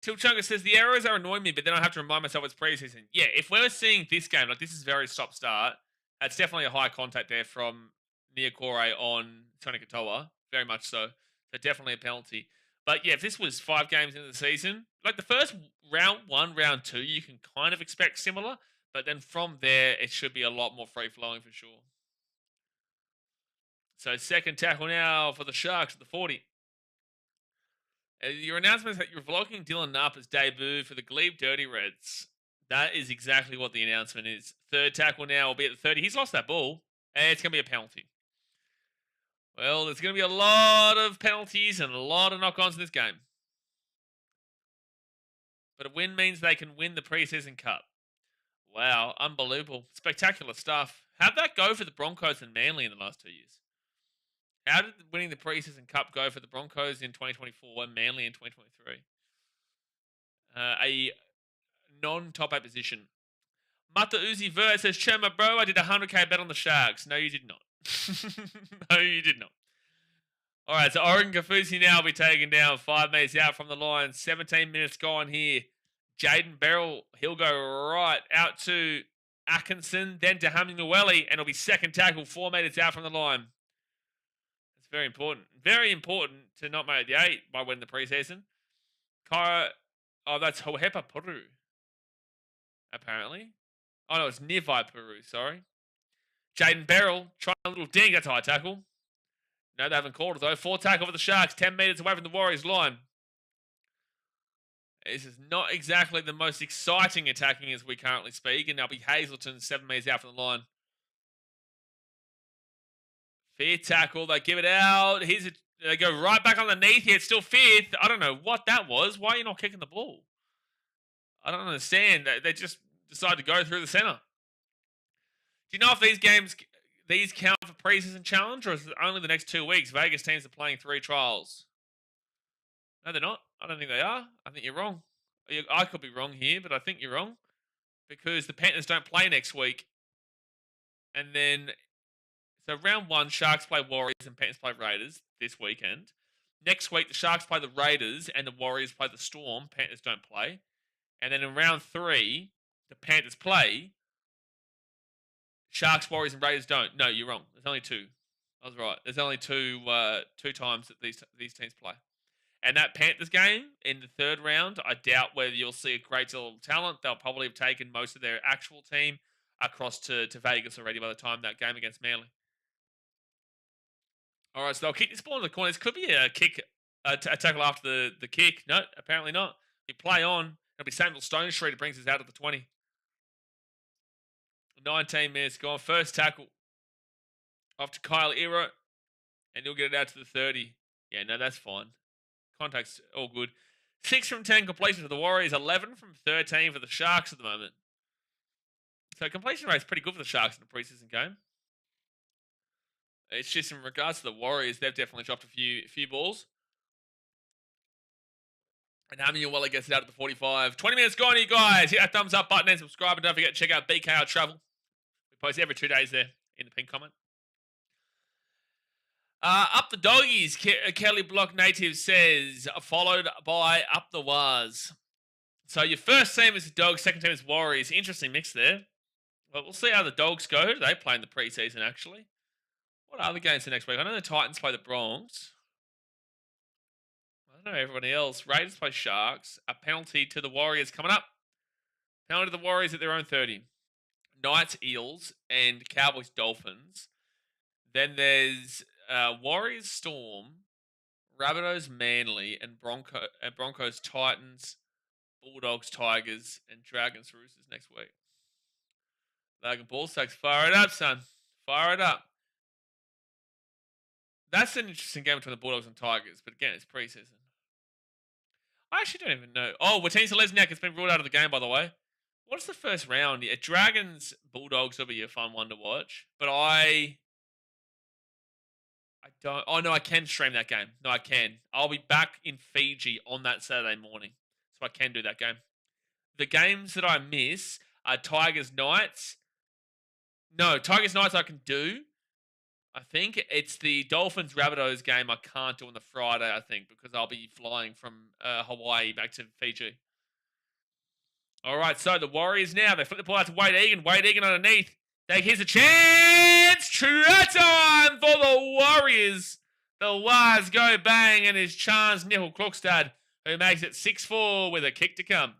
Tilchunga says, the errors are annoying me, but then I have to remind myself it's preseason. Yeah, if we're seeing this game, like this is very stop-start, that's definitely a high contact there from Niokore on Tony Katoa. Very much so. So definitely a penalty. But yeah, if this was 5 games into the season, like the first round 1, round 2, you can kind of expect similar. But then from there, it should be a lot more free-flowing for sure. So second tackle now for the Sharks at the 40. Your announcement is that you're vlogging Dylan Napa's debut for the Glebe Dirty Reds. That is exactly what the announcement is. Third tackle now will be at the 30. He's lost that ball, and it's going to be a penalty. Well, there's going to be a lot of penalties and a lot of knock-ons in this game. But a win means they can win the preseason cup. Wow, unbelievable. Spectacular stuff. How'd that go for the Broncos and Manly in the last 2 years? How did winning the preseason cup go for the Broncos in 2024 and Manly in 2023? A non-top 8 position. Mata Uzi Ver says, Chema, bro, I did a 100k bet on the Sharks. No, you did not. No, you did not. All right, so Oregon Kafusi now will be taken down 5 meters out from the line. 17 minutes gone here. Jaden Beryl, he'll go right out to Atkinson, then to Hamnuwali, and it'll be second tackle 4 meters out from the line. That's very important. Very important to not make the 8 by winning the preseason. That's Hohepa Peru, apparently. Oh, no, it's Nivai Peru, sorry. Jaden Beryl, trying a little ding. That's a high tackle. No, they haven't called it, though. 4 tackle for the Sharks, 10 meters away from the Warriors line. This is not exactly the most exciting attacking as we currently speak, and that'll be Hazelton 7 meters out from the line. Fair tackle. They give it out. Here's They go right back underneath here. It's still 5th. I don't know what that was. Why are you not kicking the ball? I don't understand. They just decided to go through the center. Do you know if these count for preseason challenge, or is it only the next 2 weeks? Vegas teams are playing 3 trials. No, they're not. I don't think they are. I think you're wrong. I could be wrong here, but I think you're wrong because the Panthers don't play next week. And then, so round 1, Sharks play Warriors and Panthers play Raiders this weekend. Next week, the Sharks play the Raiders and the Warriors play the Storm. Panthers don't play. And then in round 3, the Panthers play. Sharks, Warriors, and Raiders don't. No, you're wrong. There's only 2. I was right. There's only two times that these teams play. And that Panthers game in the 3rd round, I doubt whether you'll see a great deal of talent. They'll probably have taken most of their actual team across to Vegas already by the time that game against Manly. All right, so they'll kick this ball in the corner. This could be a kick, a tackle after the kick. No, apparently not. We play on. It'll be Samuel Stone Street who brings us out of the 20. 19 minutes gone. First tackle off to Kyle Ero, and he'll get it out to the 30. Yeah, no, that's fine. Contact's all good. 6 from 10 completion for the Warriors. 11 from 13 for the Sharks at the moment. So completion rate's pretty good for the Sharks in the preseason game. It's just in regards to the Warriors, they've definitely dropped a few balls. And Hamuela gets it out at the 45. 20 minutes gone, you guys. Hit that thumbs up button and subscribe. And don't forget to check out BKRtravel. We post every 2 days there in the pinned comment. Up the doggies, Kelly Block Native says, followed by up the Waz. So your first team is the Dogs, second team is Warriors. Interesting mix there. Well, we'll see how the Dogs go. Who do they play in the preseason, actually? What other games for next week? I know the Titans play the Bronx. I don't know everybody else. Raiders play Sharks. A penalty to the Warriors coming up. Penalty to the Warriors at their own 30. Knights, Eels, and Cowboys, Dolphins. Then there's Warriors, Storm, Rabbitohs, Manly, and Broncos, Titans, Bulldogs, Tigers, and Dragons, Roosters next week. Logan Ballsacks, fire it up, son. Fire it up. That's an interesting game between the Bulldogs and Tigers, but again, it's preseason. I actually don't even know. Oh, Watinsa Lesniak has been ruled out of the game, by the way. What's the first round? Yeah, Dragons, Bulldogs will be a fun one to watch, but I don't. Oh, no, I can stream that game. No, I can. I'll be back in Fiji on that Saturday morning, so I can do that game. The games that I miss are Tigers Knights. No, Tigers Knights I can do. I think it's the Dolphins Rabbitohs game I can't do on the Friday, I think, because I'll be flying from Hawaii back to Fiji. All right, so the Warriors now. They flip the ball out to Wade Egan. Wade Egan underneath. Here's a chance. Try time for the Warriors. The Wires go bang, and it's Chance Nickel Klukstad who makes it 6-4 with a kick to come.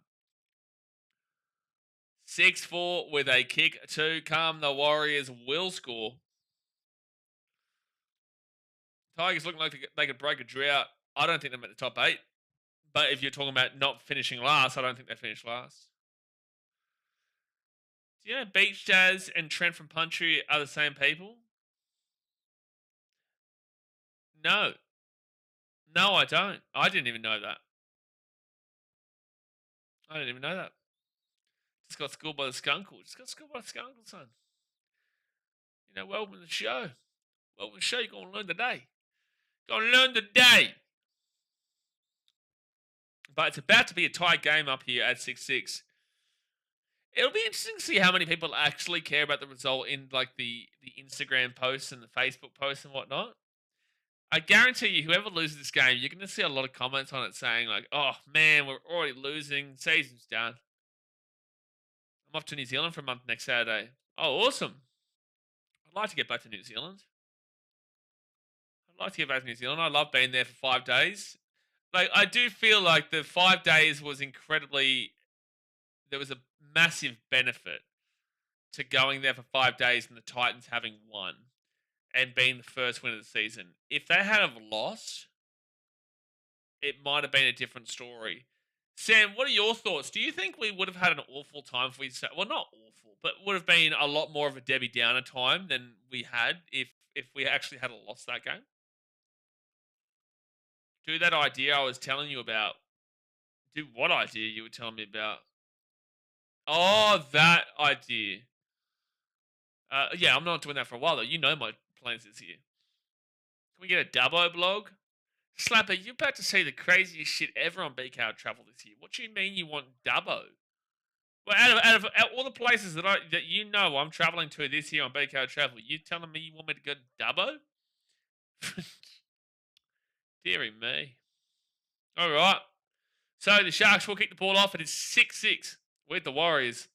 6-4 with a kick to come. The Warriors will score. Tigers looking like they could break a drought. I don't think they're at the top 8. But if you're talking about not finishing last, I don't think they finished last. Do you know Beach Jazz and Trent from Puntry are the same people? No. No, I don't. I didn't even know that. I didn't even know that. Just got schooled by the skunkle. Just got schooled by the skunkle, son. You know, welcome to the show. Welcome to the show. You're going to learn today. Going to learn today. But it's about to be a tight game up here at 6-6. It'll be interesting to see how many people actually care about the result in like the Instagram posts and the Facebook posts and whatnot. I guarantee you, whoever loses this game, you're going to see a lot of comments on it saying like, oh man, we're already losing. Season's done. I'm off to New Zealand for a month next Saturday. Oh, awesome. I'd like to get back to New Zealand. I love being there for 5 days. Like, I do feel like the 5 days was incredibly... There was a massive benefit to going there for 5 days and the Titans having won and being the first win of the season. If they had have lost, it might have been a different story. Sam, what are your thoughts? Do you think we would have had an awful time if we... Well, not awful, but would have been a lot more of a Debbie Downer time than we had if we actually had lost that game? Do that idea I was telling you about. Do what idea you were telling me about? Oh, that idea. Yeah, I'm not doing that for a while though. You know my plans this year. Can we get a Dubbo blog? Slapper, you're about to see the craziest shit ever on BKRtravel this year. What do you mean you want Dubbo? Well, out of all the places that you know I'm traveling to this year on BKRtravel, you telling me you want me to go to Dubbo? Deary me. All right. So the Sharks will kick the ball off. It is 6-6 with the Warriors.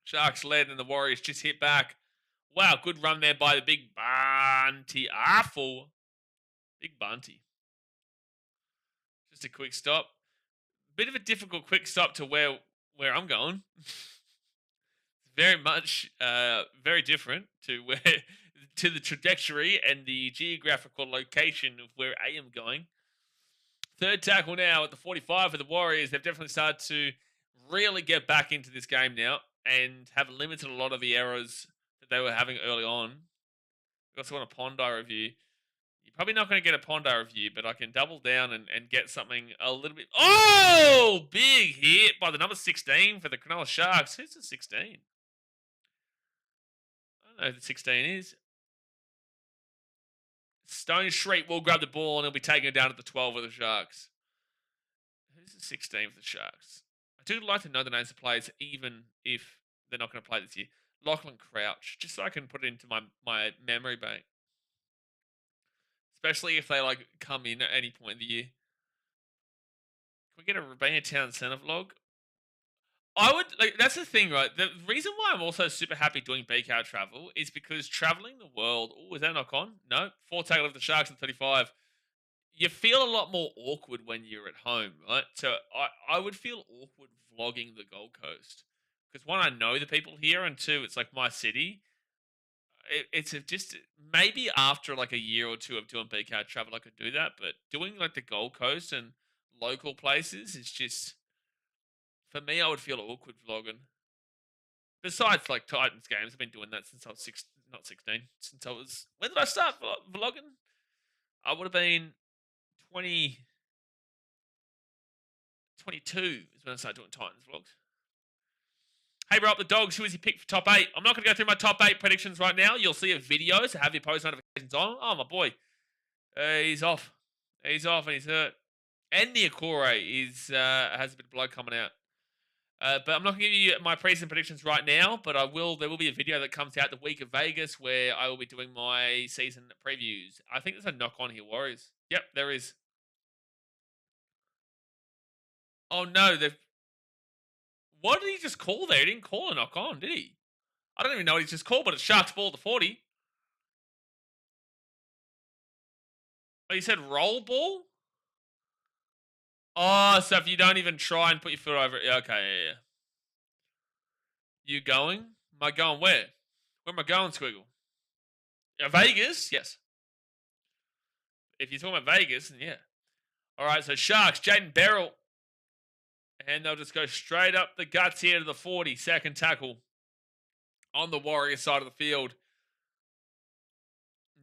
Sharks led and the Warriors just hit back. Wow, good run there by the big Bunty. Awful. Big Bunty. Just a quick stop. Bit of a difficult quick stop to where I'm going. Very much very different to where to the trajectory and the geographical location of where I am going. Third tackle now at the 45 for the Warriors. They've definitely started to really get back into this game now and have limited a lot of the errors that they were having early on. We also want a Pondai review. You're probably not going to get a Pondai review, but I can double down and get something a little bit... Oh! Big hit by the number 16 for the Cronulla Sharks. Who's the 16? I don't know who the 16 is. Stone Street will grab the ball and he'll be taking it down at the 12 of the Sharks. Who's the 16 for the Sharks? I do like to know the names of players, even if they're not going to play this year. Lachlan Crouch, just so I can put it into my memory bank. Especially if they like come in at any point in the year. Can we get a Rabina Town Centre vlog? I would like. That's the thing, right? The reason why I'm also super happy doing BKRtravel is because traveling the world. Oh, is that knock on? No, 4 tackle of the Sharks at 35. You feel a lot more awkward when you're at home, right? So I would feel awkward vlogging the Gold Coast because one, I know the people here, and two, it's like my city. It's just maybe after like a year or two of doing BKRtravel, I could do that, but doing like the Gold Coast and local places is just. For me, I would feel awkward vlogging. Besides, like, Titans games, I've been doing that since I was not 16. Since I was... When did I start vlogging? I would have been 20... 22 is when I started doing Titans vlogs. Hey, bro, up the dogs. Who is he picked for top 8? I'm not going to go through my top 8 predictions right now. You'll see a video, so have your post notifications on. Oh, my boy. He's off. He's off and he's hurt. And Niokore has a bit of blood coming out. But I'm not going to give you my preseason predictions right now, but there will be a video that comes out the week of Vegas where I will be doing my season previews. I think there's a knock on here, Warriors. Yep, there is. Oh no, what did he just call there? He didn't call a knock on, did he? I don't even know what he just called, but it's Sharks ball to 40. Oh, he said roll ball? Oh, so if you don't even try and put your foot over it. Okay, yeah. You going? Am I going where? Where am I going, Squiggle? Vegas? Yes. If you're talking about Vegas, then yeah. All right, so Sharks, Jaden Beryl. And they'll just go straight up the guts here to the 40. Second tackle on the Warriors side of the field.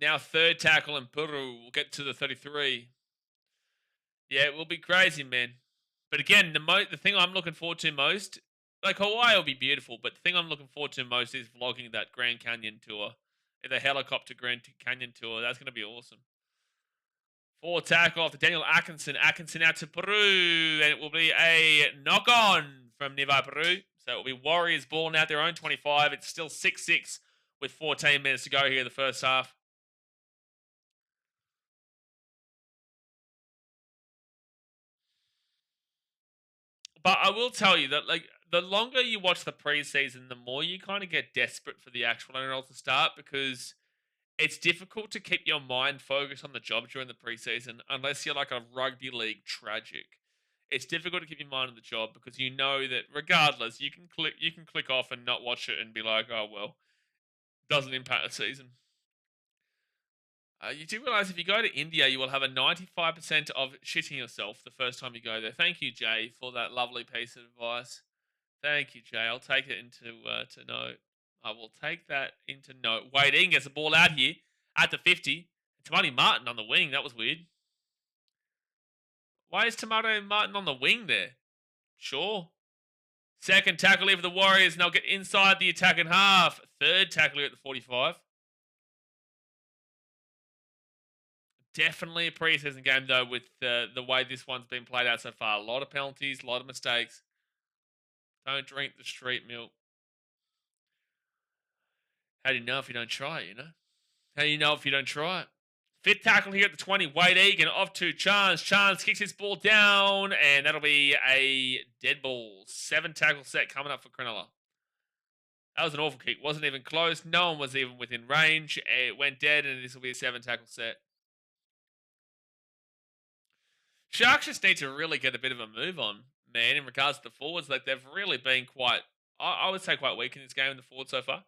Now third tackle and Puru will get to the 33. Yeah, it will be crazy, man. But again, the thing I'm looking forward to most, like Hawaii will be beautiful, but the thing I'm looking forward to most is vlogging that Grand Canyon tour. The helicopter Grand Canyon tour. That's going to be awesome. 4 tackle off to Daniel Atkinson. Atkinson out to Peru. And it will be a knock on from Niva Peru. So it will be Warriors ball now at their own 25. It's still 6-6 with 14 minutes to go here in the first half. But I will tell you that, like, the longer you watch the preseason, the more you kind of get desperate for the actual NRL to start because it's difficult to keep your mind focused on the job during the preseason unless you're like a rugby league tragic. It's difficult to keep your mind on the job because you know that regardless, you can click off and not watch it and be like, oh well, doesn't impact the season. You do realize if you go to India, you will have a 95% of shitting yourself the first time you go there. Thank you, Jay, for that lovely piece of advice. Thank you, Jay. I'll take it into to note. I will take that into note. Wade Egan gets the ball out here at the 50. It's Marty Martin on the wing. That was weird. Why is Tomato Martin on the wing there? Sure. Second tackle here for the Warriors, and they'll get inside the attacking half. Third tackle here at the 45. Definitely a preseason game, though, with the way this one's been played out so far. A lot of penalties, a lot of mistakes. Don't drink the street milk. How do you know if you don't try it, you know? How do you know if you don't try it? Fifth tackle here at the 20. Wade Egan off to Chance. Chance kicks his ball down, and that'll be a dead ball. 7 tackle set coming up for Cronulla. That was an awful kick. Wasn't even close. No one was even within range. It went dead, and this will be a 7 tackle set. Sharks just need to really get a bit of a move on, man, in regards to the forwards. Like, they've really been quite, I would say, quite weak in this game in the forward so far.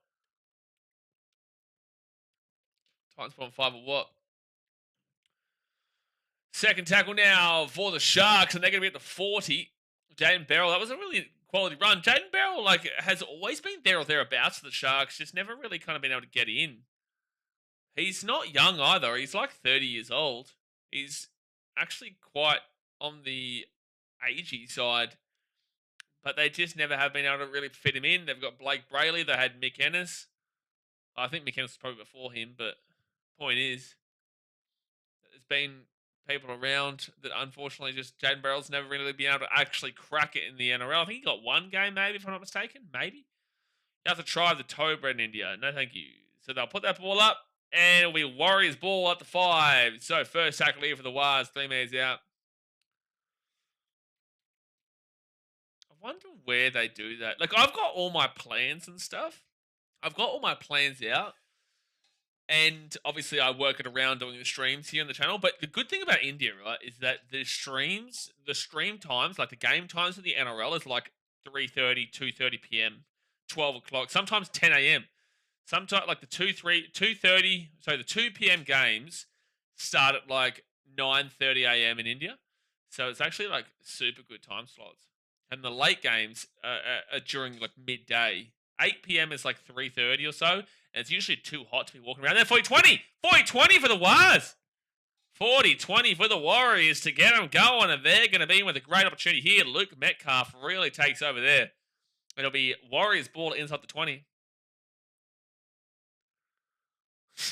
Titans put on 5 or what? Second tackle now for the Sharks, and they're going to be at the 40. Jaden Beryl, that was a really quality run. Jaden Beryl, like, has always been there or thereabouts for the Sharks, just never really kind of been able to get in. He's not young either. He's like 30 years old. He's actually quite on the agey side, but they just never have been able to really fit him in. They've got Blake Brayley. They had Mick Ennis. I think Mick Ennis was probably before him, but point is, there's been people around that unfortunately just Jaden Beryl's never really been able to actually crack it in the NRL. I think he got one game, maybe, if I'm not mistaken. Maybe. You have to try the toe bread in India. No, thank you. So they'll put that ball up, and it'll be Warriors ball at the 5. So first tackle here for the Wars. 3 metres out. I wonder where they do that. Like, I've got all my plans and stuff. I've got all my plans out. And obviously I work it around doing the streams here on the channel. But the good thing about India, right, is that the stream times, like the game times for the NRL is like 3:30, 2:30 p.m., 12 o'clock, sometimes 10 a.m. Sometimes like the 2:30, so the 2 p.m. games start at like 9:30 a.m. in India. So it's actually like super good time slots. And the late games are during like midday. 8 p.m. is like 3:30 or so, and it's usually too hot to be walking around there. 40-20! 40-20 for the Wars! 40-20 for the Warriors to get them going, and they're going to be in with a great opportunity here. Luke Metcalf really takes over there. It'll be Warriors ball inside the 20.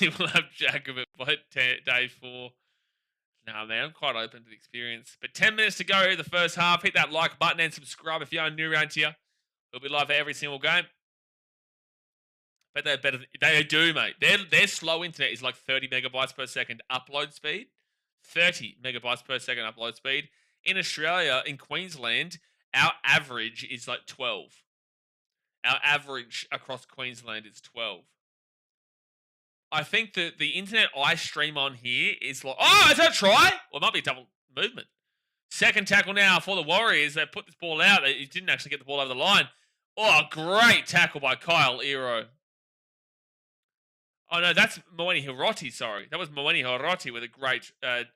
We'll have Jacob at day 4. Nah, man, I'm quite open to the experience. But 10 minutes to go the first half. Hit that like button and subscribe if you're new around here. We'll be live for every single game. But they're better. They do, mate. Their slow internet is like 30 megabytes per second upload speed. 30 megabytes per second upload speed. In Australia, in Queensland, our average is like 12. Our average across Queensland is 12. I think that the internet I stream on here is like... Oh, is that a try? Well, it might be double movement. Second tackle now for the Warriors. They put this ball out. He didn't actually get the ball over the line. Oh, great tackle by Kyle Ero. Oh, no, that's Moeni Hiroti, sorry. That was Moeni Hiroti with a great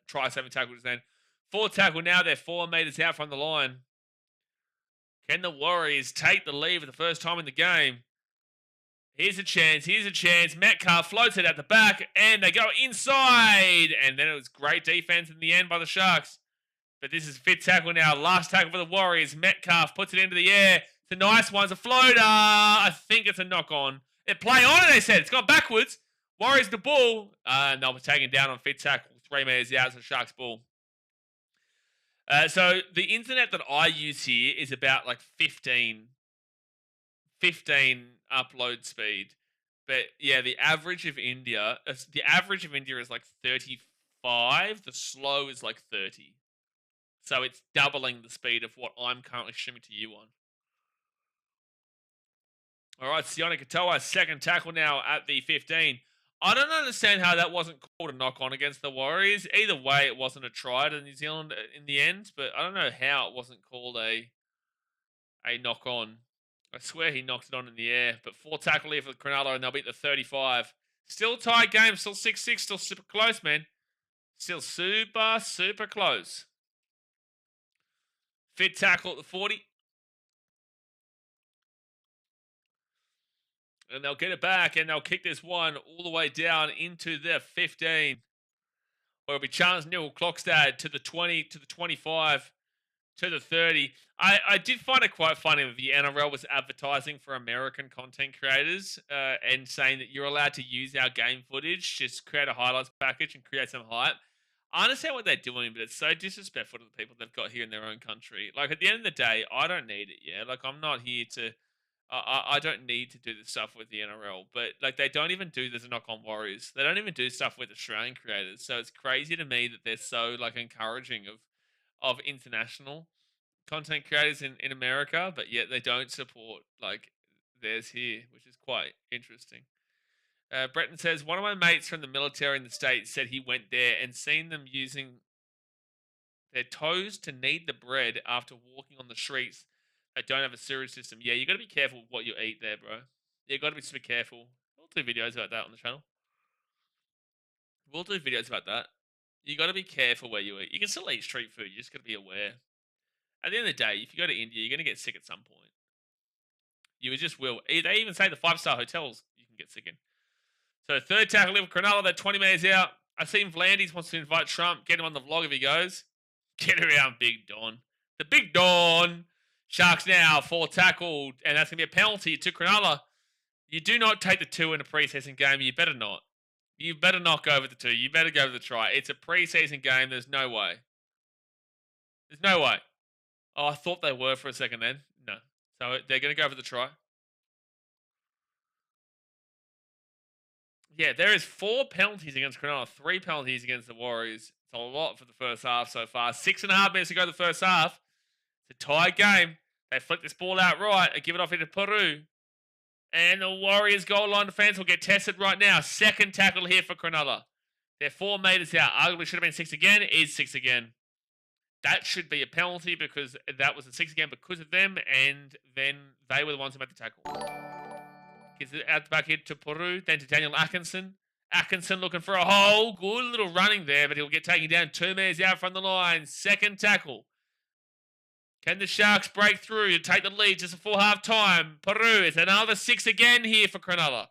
try-saving tackle just then. Fourth tackle now. They're 4 meters out from the line. Can the Warriors take the lead for the first time in the game? Here's a chance. Here's a chance. Metcalf floats it at the back, and they go inside. And then it was great defense in the end by the Sharks. But this is fifth tackle now. Last tackle for the Warriors. Metcalf puts it into the air. It's a nice one. It's a floater. I think it's a knock-on. It play on it, they said. It's gone backwards. Warriors the ball. And they'll be taken down on fifth tackle. 3 meters out. It's the Sharks ball. So the internet that I use here is about like 15 upload speed. But yeah, the average of India is like 35. The slow is like 30. So it's doubling the speed of what I'm currently streaming to you on. All right, Sione Katoa, second tackle now at the 15. I don't understand how that wasn't called a knock-on against the Warriors. Either way, it wasn't a try to New Zealand in the end, but I don't know how it wasn't called a knock-on. I swear he knocked it on in the air. But 4 tackle here for Cronulla, and they'll beat the 35. Still tied game, still 6-6, still super close, man. Still super, super close. Fifth tackle at the 40. And they'll get it back, and they'll kick this one all the way down into the 15. or it'll be Charles Newell Clockstad to the 20, to the 25, to the 30. I did find it quite funny that the NRL was advertising for American content creators and saying that you're allowed to use our game footage, just create a highlights package and create some hype. I understand what they're doing, but it's so disrespectful to the people they've got here in their own country. Like, at the end of the day, I don't need it, yeah? Like, I'm not here to... I don't need to do this stuff with the NRL, but like they don't even do this knock on Warriors. They don't even do stuff with Australian creators. So it's crazy to me that they're so like encouraging of international content creators in America, but yet they don't support like theirs here, which is quite interesting. Breton says, one of my mates from the military in the States said he went there and seen them using their toes to knead the bread after walking on the streets that don't have a sewage system. Yeah, you got to be careful with what you eat there, bro. You got to be super careful. We'll do videos about that on the channel. We'll do videos about that. You got to be careful where you eat. You can still eat street food. You just got to be aware. At the end of the day, if you go to India, you're going to get sick at some point. You just will. They even say the 5-star hotels you can get sick in. So third tackle in Cronulla, they're 20 metres out. I've seen Vlandis wants to invite Trump. Get him on the vlog if he goes. Get around Big Don. The Big Don. Sharks now, 4 tackled, and that's going to be a penalty to Cronulla. You do not take the 2 in a preseason game. You better not. You better not go with the 2. You better go with the try. It's a preseason game. There's no way. There's no way. Oh, I thought they were for a second then. No. So they're going to go for the try. Yeah, there is 4 penalties against Cronulla, 3 penalties against the Warriors. It's a lot for the first half so far. 6.5 minutes to go the first half. It's a tied game. They flick this ball out right and give it off into Peru. And the Warriors goal line defense will get tested right now. Second tackle here for Cronulla. They're 4 metres out. Arguably should have been 6 again. It is 6 again. That should be a penalty because that was a 6 again because of them. And then they were the ones who made the tackle. Gets it out the back here to Peru. Then to Daniel Atkinson. Atkinson looking for a hole. Good little running there, but he'll get taken down 2 metres out from the line. Second tackle. Can the Sharks break through to take the lead just before half time? Peru, it's another 6 again here for Cronulla.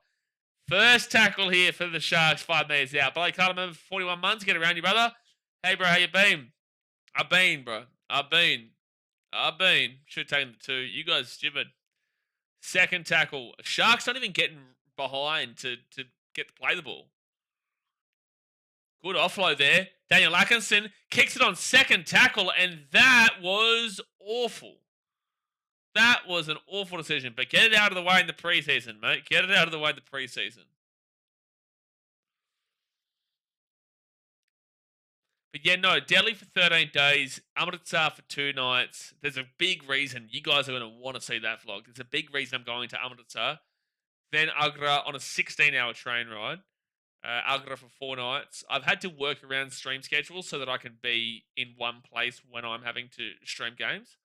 First tackle here for the Sharks, 5 metres out. Blake Carterman, 41 months, get around you, brother. Hey, bro, how you been? I've been, bro. I've been. Should have taken the 2. You guys stupid. Second tackle. Sharks not even getting behind to get to play the ball. Good offload there. Daniel Atkinson kicks it on second tackle, and that was awful. That was an awful decision, but get it out of the way in the preseason, mate. Get it out of the way in the preseason. But yeah, no, Delhi for 13 days, Amritsar for 2 nights. There's a big reason. You guys are going to want to see that vlog. There's a big reason I'm going to Amritsar. Then Agra on a 16-hour train ride. Agra for 4 nights. I've had to work around stream schedules so that I can be in one place when I'm having to stream games.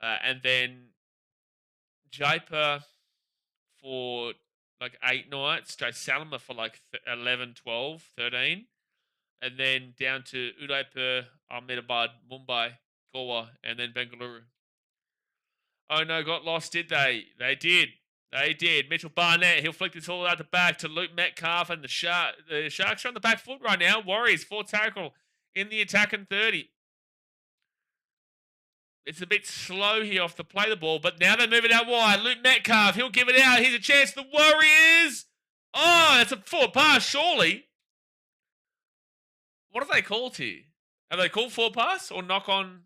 And then Jaipur for like 8 nights. Jaisalmer for like 11, 12, 13. And then down to Udaipur, Ahmedabad, Mumbai, Goa, and then Bengaluru. Oh no, got lost, did they? They did. They did. Mitchell Barnett, he'll flick this all out the back to Luke Metcalf, and the Sharks are on the back foot right now. Warriors, 4 tackle in the attack and 30. It's a bit slow here off the play the ball, but now they move it out wide. Luke Metcalf, he'll give it out. Here's a chance. The Warriors. Oh, that's a forward pass, surely. What have they called here? Have they called forward pass or knock on?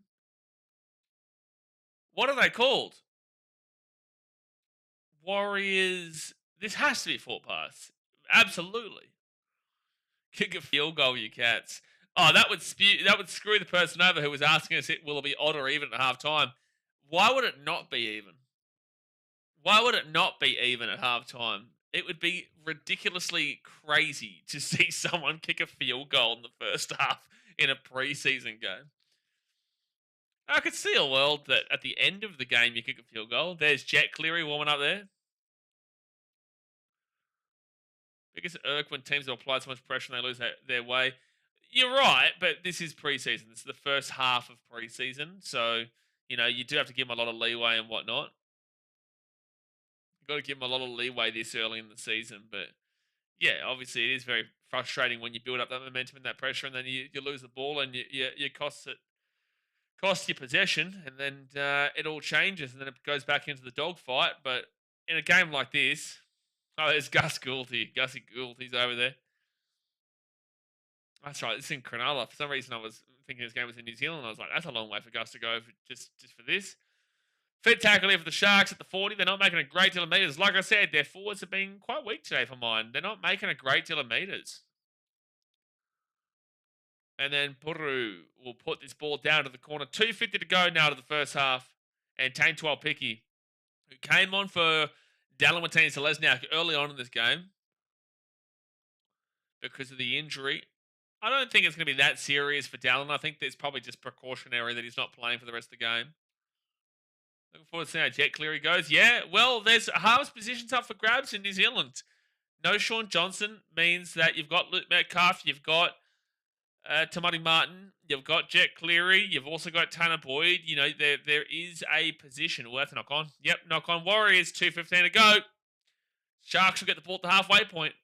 What are they called? Warriors. This has to be forward pass. Absolutely. Kick a field goal, you cats. Oh, that would screw the person over who was asking us, will it be odd or even at half time? Why would it not be even? Why would it not be even at half time? It would be ridiculously crazy to see someone kick a field goal in the first half in a preseason game. I could see a world that at the end of the game you kick a field goal. There's Jet Cleary warming up there. Biggest irk when teams apply so much pressure and they lose their way. You're right, but this is preseason. This is the first half of preseason. So, you do have to give them a lot of leeway and whatnot. You've got to give them a lot of leeway this early in the season. But, yeah, obviously it is very frustrating when you build up that momentum and that pressure, and then you lose the ball and you cost your possession, and then it all changes, and then it goes back into the dogfight. But in a game like this, oh, there's Gus Goulty. Gussie Goulty's over there. That's right. It's in Cronulla. For some reason, I was thinking this game was in New Zealand. I was like, that's a long way for Gus to go just for this. Fit tackle here for the Sharks at the 40. They're not making a great deal of meters. Like I said, their forwards have been quite weak today for mine. They're not making a great deal of meters. And then Puru will put this ball down to the corner. 2:50 to go now to the first half. And Tane Tuolpiki, who came on for Dallin Watene-Selesniak early on in this game because of the injury. I don't think it's going to be that serious for Dallin. I think it's probably just precautionary that he's not playing for the rest of the game. Looking forward to seeing how Jet Cleary goes. Yeah, well, there's halves positions up for grabs in New Zealand. No Sean Johnson means that you've got Luke Metcalf, you've got Tamati Martin, you've got Jet Cleary, you've also got Tanner Boyd. You know, there is a position. Well, that's a knock on. Yep, knock on. Warriors, 2:15 to go. Sharks will get the ball at the halfway point.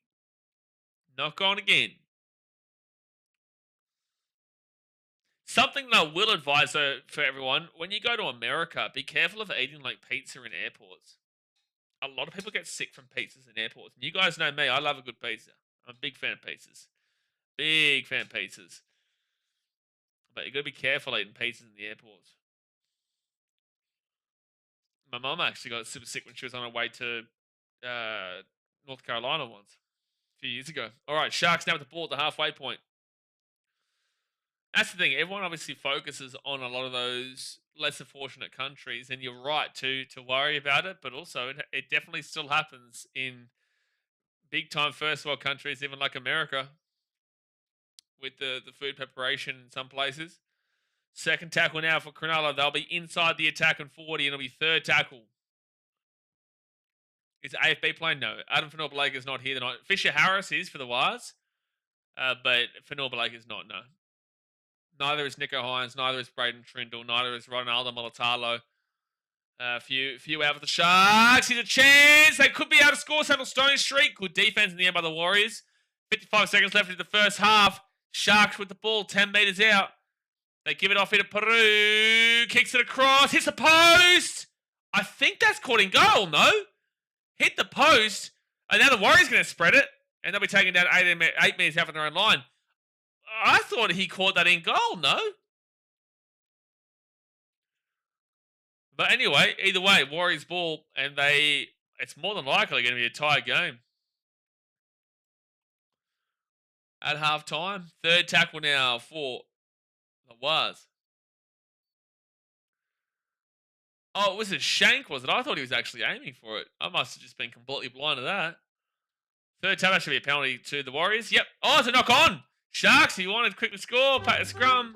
Knock on again. Something that I will advise though for everyone, when you go to America, be careful of eating like pizza in airports. A lot of people get sick from pizzas in airports. And you guys know me, I love a good pizza. I'm a big fan of pizzas. Big fan of pizzas. But you got to be careful eating pizzas in the airports. My mum actually got super sick when she was on her way to North Carolina once, a few years ago. All right, Sharks now with the ball at the halfway point. That's the thing. Everyone obviously focuses on a lot of those lesser fortunate countries, and you're right to worry about it. But also, it definitely still happens in big time first world countries, even like America, with the food preparation in some places. Second tackle now for Cronulla. They'll be inside the attack and 40, and it'll be third tackle. Is AFB playing? No. Adam Fanor-Blake is not here tonight. Fisher Harris is for the Wires, but Fanor-Blake is not, no. Neither is Nico Hines, neither is Braden Trindle, neither is Ronaldo Molitalo. A few out for the Sharks. Here's a chance. They could be able to score. Samuel Stone streak. Good defense in the end by the Warriors. 55 seconds left in the first half. Sharks with the ball 10 meters out. They give it off here to Peru. Kicks it across. Hits the post. I think that's caught in goal, no? Hit the post. And now the Warriors going to spread it. And they'll be taking down 8 meters out from their own line. I thought he caught that in goal, no? But anyway, either way, Warriors ball, and it's more than likely going to be a tie game. At halftime, third tackle now for the Waz. Oh, it was a shank, was it? I thought he was actually aiming for it. I must have just been completely blind to that. Third tackle should be a penalty to the Warriors. Yep. Oh, it's a knock on. Sharks, he wanted to quickly score. Pat the scrum.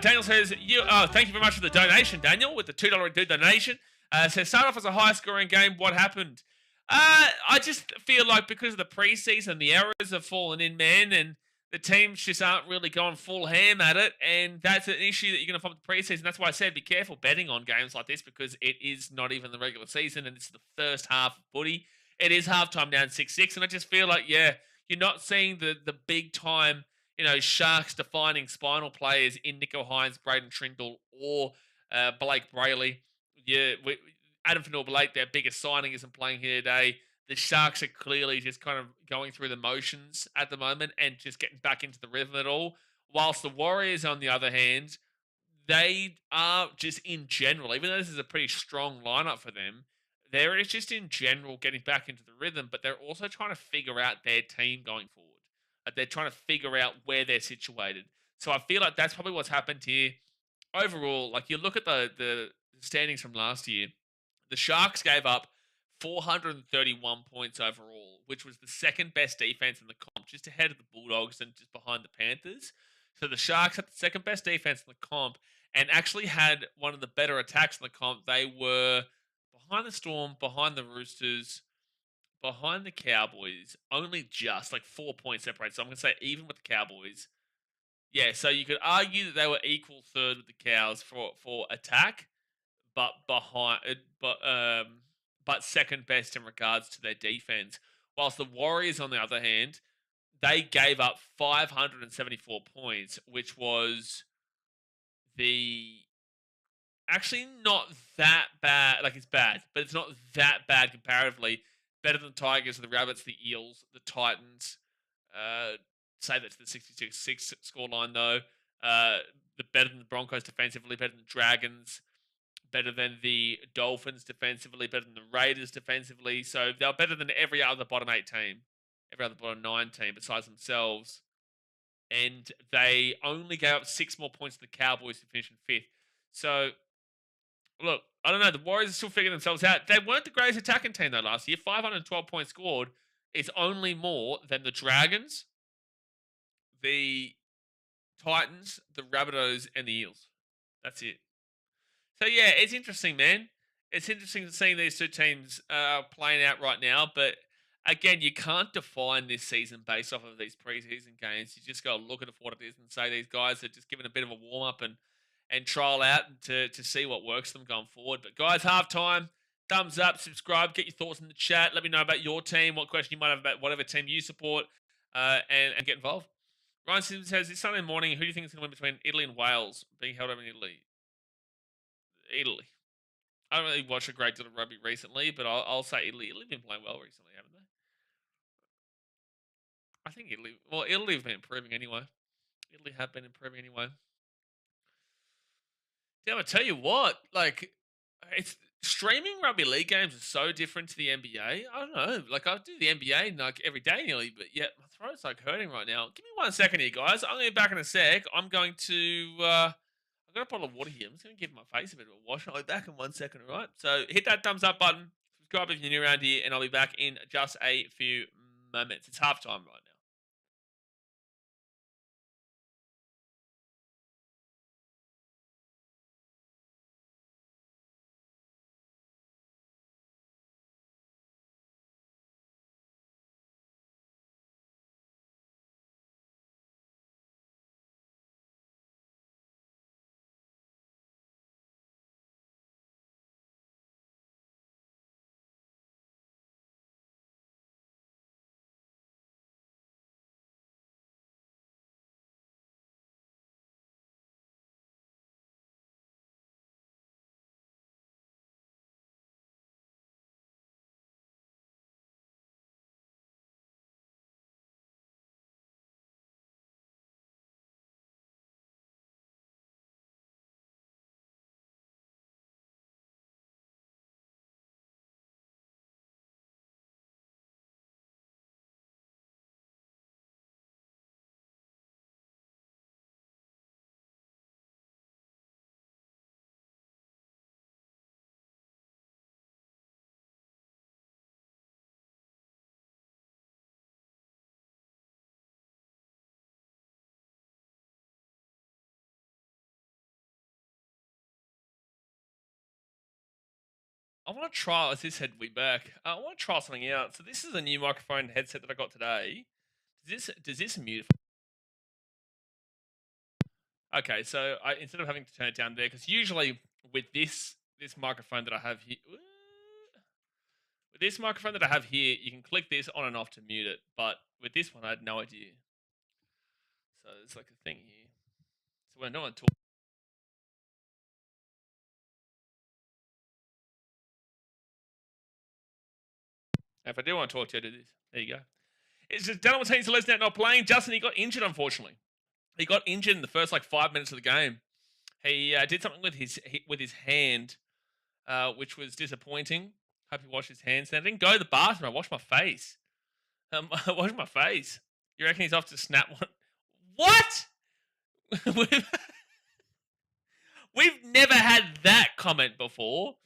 Daniel says, thank you very much for the donation, Daniel, with the $2 donation. Says, start off as a high-scoring game. What happened? I just feel like because of the preseason, the errors have fallen in, man, and the teams just aren't really going full ham at it, and that's an issue that you're going to find with the preseason. That's why I said be careful betting on games like this because it is not even the regular season, and it's the first half of footy. It is halftime down 6-6, and I just feel like, yeah, you're not seeing the big-time, Sharks defining spinal players in Nico Hines, Braden Trindle, or Blake Brayley. Yeah, Adam Fanor-Blake, their biggest signing, isn't playing here today. The Sharks are clearly just kind of going through the motions at the moment and just getting back into the rhythm at all. Whilst the Warriors, on the other hand, they are just in general, even though this is a pretty strong lineup for them, they're just in general getting back into the rhythm, but they're also trying to figure out their team going forward. They're trying to figure out where they're situated. So I feel like that's probably what's happened here. Overall, like you look at the standings from last year, the Sharks gave up 431 points overall, which was the second best defense in the comp, just ahead of the Bulldogs and just behind the Panthers. So the Sharks had the second best defense in the comp and actually had one of the better attacks in the comp. They were behind the Storm, behind the Roosters, behind the Cowboys, only just like 4 points separate. So I'm going to say even with the Cowboys. Yeah, so you could argue that they were equal third with the Cows for attack, but but second best in regards to their defense. Whilst the Warriors, on the other hand, they gave up 574 points, which was the actually not that bad. Like, it's bad, but it's not that bad comparatively. Better than the Tigers, the Rabbits, the Eels, the Titans. Say that to the 66-6 scoreline, though. The better than the Broncos defensively, better than the Dragons, better than the Dolphins defensively, better than the Raiders defensively. So they're better than every other bottom 8 team, every other bottom 9 team besides themselves. And they only gave up 6 more points than the Cowboys to finish in 5th. So, look, I don't know. The Warriors are still figuring themselves out. They weren't the greatest attacking team, though, last year. 512 points scored is only more than the Dragons, the Titans, the Rabbitohs, and the Eels. That's it. So, yeah, it's interesting, man. It's interesting seeing these two teams playing out right now. But, again, you can't define this season based off of these preseason games. You just got to look at it for what it is and say these guys are just giving a bit of a warm-up and trial out to see what works for them going forward. But, guys, halftime, thumbs up, subscribe, get your thoughts in the chat. Let me know about your team, what question you might have about whatever team you support, and get involved. Ryan Sims says, this Sunday morning, who do you think is going to win between Italy and Wales being held over in Italy? Italy. I don't really watch a great deal of rugby recently, but I'll say Italy. Italy have been playing well recently, haven't they? I think Italy. Well, Italy have been improving anyway. Italy have been improving anyway. Damn, I tell you what, like, it's streaming rugby league games are so different to the NBA. I don't know. Like, I do the NBA like every day nearly, but yet my throat's like hurting right now. Give me 1 second here, guys. I'm gonna be back in a sec. I'm going to I've got a bottle of water here. I'm just gonna give my face a bit of a wash. I'll be back in 1 second, all right? So hit that thumbs up button, subscribe if you're new around here, and I'll be back in just a few moments. It's halftime right now. I want to try. As this head we back. I want to try something out. So this is a new microphone headset that I got today. Does this mute? Okay, so instead of having to turn it down there, because usually with this microphone that I have here, with this microphone that I have here, you can click this on and off to mute it. But with this one, I had no idea. So it's like a thing here. So when no one talks. If I do want to talk to you, I do this. There you go. It's just Daniel Martinez Lesnet not playing. Justin, he got injured, unfortunately. He got injured in the first 5 minutes of the game. He did something with his hand, which was disappointing. Hope he washed his hands. I didn't go to the bathroom. I washed my face. I washed my face. You reckon he's off to snap one? What? We've never had that comment before.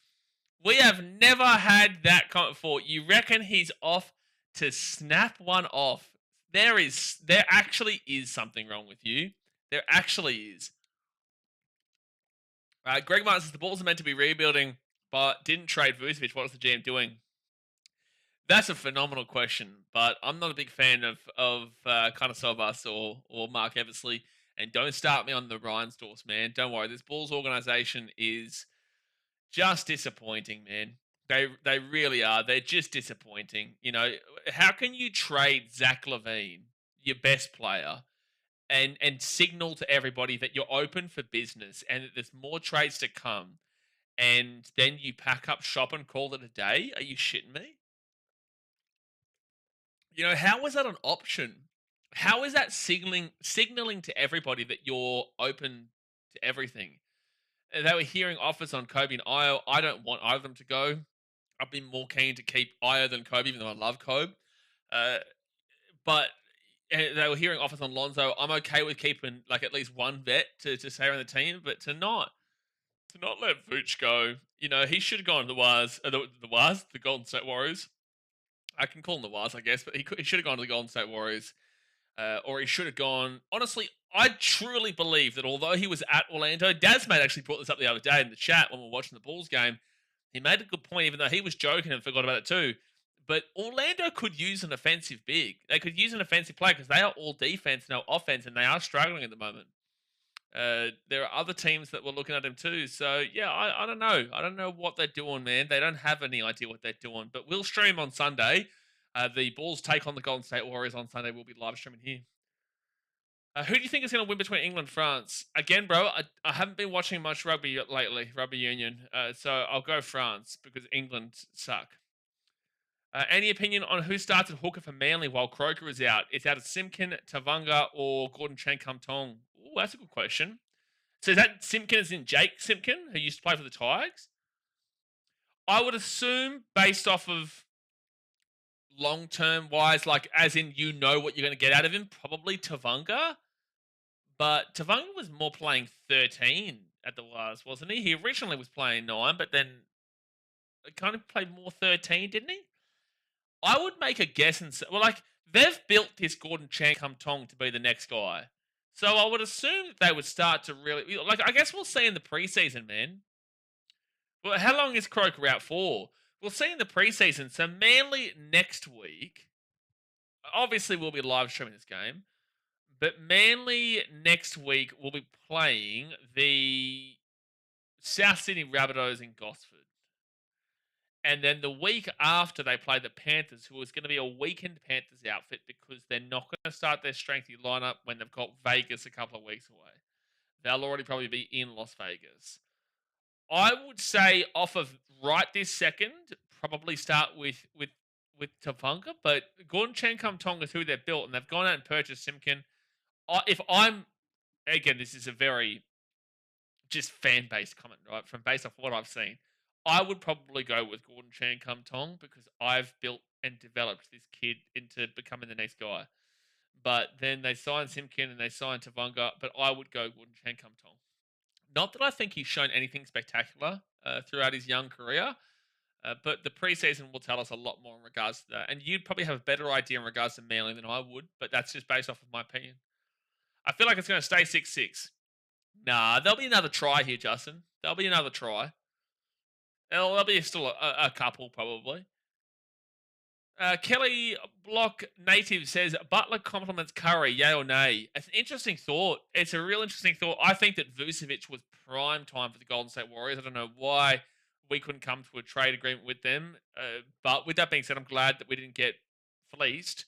We have never had that comment before. You reckon he's off to snap one off? There actually is something wrong with you. There actually is. Greg Martin says the Bulls are meant to be rebuilding, but didn't trade Vucevic. What was the GM doing? That's a phenomenal question, but I'm not a big fan of Connor Sobas or Mark Eversley. And don't start me on the Reinsdorfs, man. Don't worry. This Bulls organization is just disappointing, man. They really are. They're just disappointing. You know, how can you trade Zach Levine, your best player, and signal to everybody that you're open for business and that there's more trades to come, and then you pack up shop and call it a day? Are you shitting me? You know, how is that an option? How is that signaling to everybody that you're open to everything? They were hearing offers on Kobe and Io. I don't want either of them to go. I've been more keen to keep Io than Kobe, even though I love Kobe. Uh, but they were hearing offers on Lonzo. I'm okay with keeping like at least one vet to stay on the team, but to not let Vooch go. You know, he should have gone to the Golden State Warriors. I can call them the Waz, I guess, but he should have gone to the Golden State Warriors, or he should have gone. Honestly, I truly believe that although he was at Orlando, Dasmate actually brought this up the other day in the chat when we were watching the Bulls game. He made a good point, even though he was joking and forgot about it too. But Orlando could use an offensive big. They could use an offensive player because they are all defense, no offense, and they are struggling at the moment. There are other teams that were looking at him too. So yeah, I don't know. I don't know what they're doing, man. They don't have any idea what they're doing. But we'll stream on Sunday. The Bulls take on the Golden State Warriors on Sunday. We'll be live streaming here. Who do you think is going to win between England and France? Again, bro, I haven't been watching much rugby lately, rugby union. So I'll go France because England suck. Any opinion on who starts at hooker for Manly while Croker is out? It's out of Simpkin, Tavanga, or Gordon Chancum-Tong? Oh, that's a good question. So is that Simpkin as in Jake Simpkin, who used to play for the Tigers? I would assume based off of long-term wise, like as in you know what you're going to get out of him, probably Tavanga. But Tavanga was more playing 13 at the last, wasn't he? He originally was playing 9, but then kind of played more 13, didn't he? I would make a guess and say, well, like they've built this Gordon Chancum-Tong to be the next guy. So I would assume that they would start to really like. I guess we'll see in the preseason, man. Well, how long is Croker out for? We'll see in the preseason. So Manly next week. Obviously, we'll be live streaming this game, but Manly next week will be playing the South Sydney Rabbitohs in Gosford. And then the week after they play the Panthers, who is going to be a weakened Panthers outfit because they're not going to start their strengthy lineup when they've got Vegas a couple of weeks away. They'll already probably be in Las Vegas. I would say off of right this second, probably start with Tavanga, but Gordon Chancum-Tong is who they've built, and they've gone out and purchased Simpkin. If I'm, again, this is a very just fan-based comment, right? From based off what I've seen. I would probably go with Gordon Chancum-Tong because I've built and developed this kid into becoming the next guy. But then they signed Simpkin and they signed Tavanga, but I would go Gordon Chancum-Tong. Not that I think he's shown anything spectacular throughout his young career, but the preseason will tell us a lot more in regards to that. And you'd probably have a better idea in regards to Manly than I would, but that's just based off of my opinion. I feel like it's going to stay 6-6. Nah, there'll be another try here, Justin. There'll be another try. There'll be still a couple, probably. Kelly Block Native says, Butler compliments Curry, yay or nay? It's an interesting thought. It's a real interesting thought. I think that Vucevic was prime time for the Golden State Warriors. I don't know why we couldn't come to a trade agreement with them. But with that being said, I'm glad that we didn't get fleeced.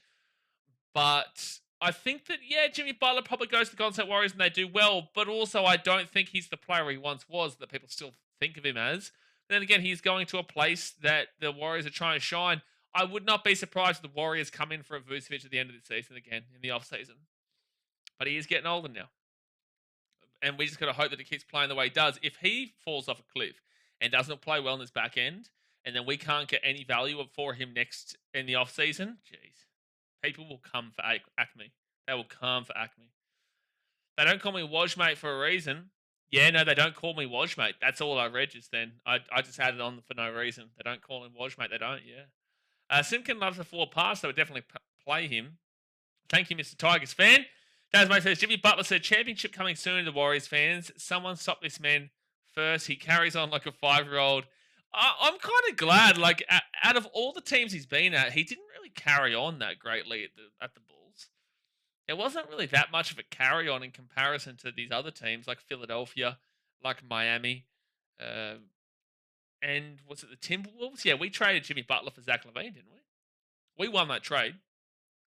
But I think that, yeah, Jimmy Butler probably goes to the Golden State Warriors and they do well. But also, I don't think he's the player he once was that people still think of him as. Then again, he's going to a place that the Warriors are trying to shine. I would not be surprised if the Warriors come in for a Vucevic at the end of the season again, in the off-season. But he is getting older now. And we just got to hope that he keeps playing the way he does. If he falls off a cliff and doesn't play well in his back end, and then we can't get any value for him next in the off-season, jeez. People will come for Acme. They will come for Acme. They don't call me Wajmate for a reason. Yeah, no, they don't call me Wajmate. That's all I read just then. I just had it on for no reason. They don't call him Wajmate. They don't, yeah. Simpkin loves the 4 pass, so would definitely play him. Thank you, Mr. Tigers fan. Tasmate says, Jimmy Butler said, championship coming soon to the Warriors fans. Someone stop this man first. He carries on like a 5-year-old. I'm kind of glad, like, out of all the teams he's been at, he didn't really carry on that greatly at the Bulls. It wasn't really that much of a carry on in comparison to these other teams like Philadelphia, like Miami. And was it the Timberwolves? Yeah, we traded Jimmy Butler for Zach LaVine, didn't we? We won that trade.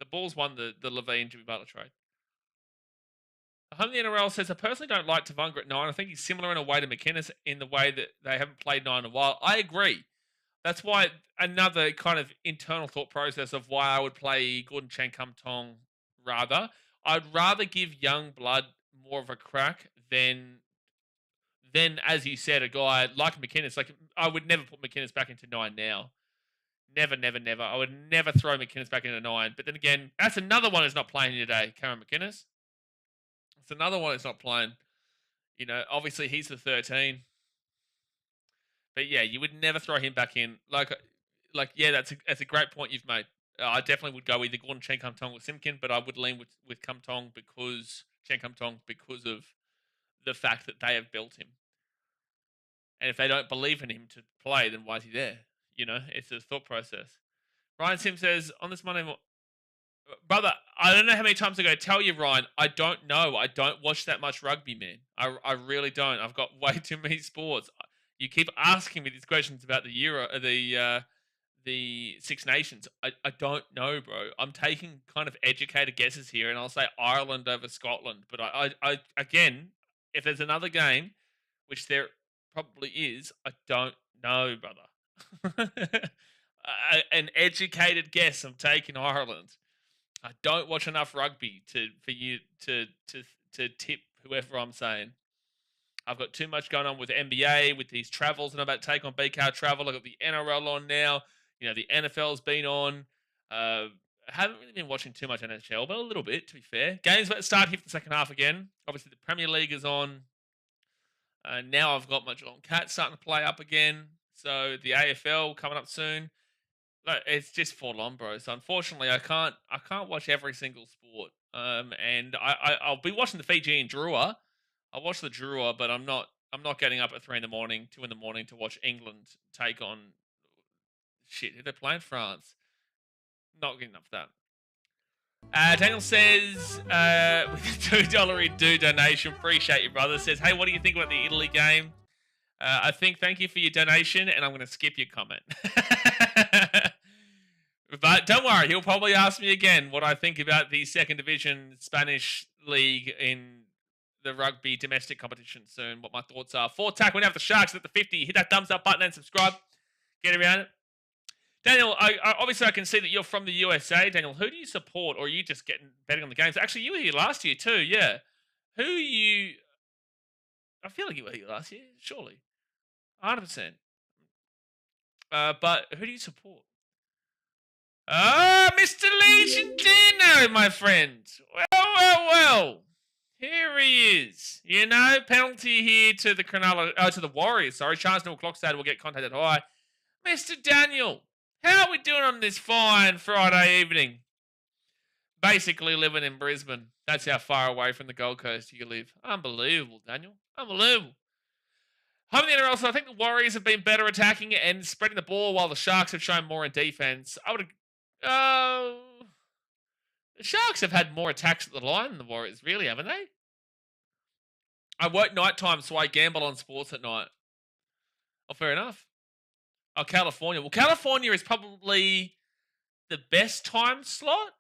The Bulls won the LaVine Jimmy Butler trade. Home the NRL says, I personally don't like Tavanga at 9. I think he's similar in a way to McInnes in the way that they haven't played 9 in a while. I agree. That's why another kind of internal thought process of why I would play Gordon Chen-Kum-Tong rather. I'd rather give young blood more of a crack than, as you said, a guy like McInnes. Like, I would never put McInnes back into 9 now. Never, never, never. I would never throw McInnes back into 9. But then again, that's another one who's not playing today, Cameron McInnes. It's another one that's not playing. You know, obviously he's the 13. But yeah, you would never throw him back in. Like yeah, that's a great point you've made. I definitely would go either Gordon Chen-Kum-Tong or Simpkin, but I would lean with Kum-Tong because Chen-Kum-Tong because of the fact that they have built him. And if they don't believe in him to play, then why is he there? You know, it's a thought process. Ryan Sim says, on this Monday morning, brother, I don't know how many times I go tell you, Ryan, I don't know. I don't watch that much rugby, man. I really don't. I've got way too many sports. You keep asking me these questions about the Euro, the Six Nations. I don't know, bro. I'm taking kind of educated guesses here, and I'll say Ireland over Scotland. But I again, if there's another game, which there probably is, I don't know, brother. An educated guess. I'm taking Ireland. I don't watch enough rugby for you to tip whoever I'm saying. I've got too much going on with NBA, with these travels that I'm about to take on BKRtravel. I've got the NRL on now. You know, the NFL's been on. I haven't really been watching too much NHL, but a little bit, to be fair. Games about to start here for the second half again. Obviously, the Premier League is on. Now I've got my Geelong Cats starting to play up again. So the AFL coming up soon. Like, it's just full on, bro. So unfortunately, I can't watch every single sport. And I'll be watching the Fiji and Drua. I'll watch the Drua, but I'm not getting up at 3 in the morning, 2 in the morning to watch England take on shit. Who they're playing? France. Not getting up for that. Daniel says, with a $2 do donation, appreciate you, brother. Says, hey, what do you think about the Italy game? I think thank you for your donation, and I'm going to skip your comment. But don't worry, he'll probably ask me again what I think about the second division Spanish league in the rugby domestic competition soon, what my thoughts are. 4 tackle, we have the Sharks at the 50. Hit that thumbs up button and subscribe. Get around it. Daniel, obviously I can see that you're from the USA. Daniel, who do you support, or are you just betting on the games? Actually, you were here last year too, yeah. Who you... I feel like you were here last year, surely. 100%. But who do you support? Mr. Legendino, my friend. Well. Here he is. You know, penalty here to the Cronulla, to the Warriors. Sorry, Chance Newell Clockstad will get contacted high. Mr. Daniel, how are we doing on this fine Friday evening? Basically living in Brisbane. That's how far away from the Gold Coast you live. Unbelievable, Daniel. Unbelievable. Home in the NRL, so I think the Warriors have been better attacking and spreading the ball while the Sharks have shown more in defense. The Sharks have had more attacks at the line than the Warriors, really, haven't they? I work nighttime, so I gamble on sports at night. Oh, fair enough. Oh, California. Well, California is probably the best time slot.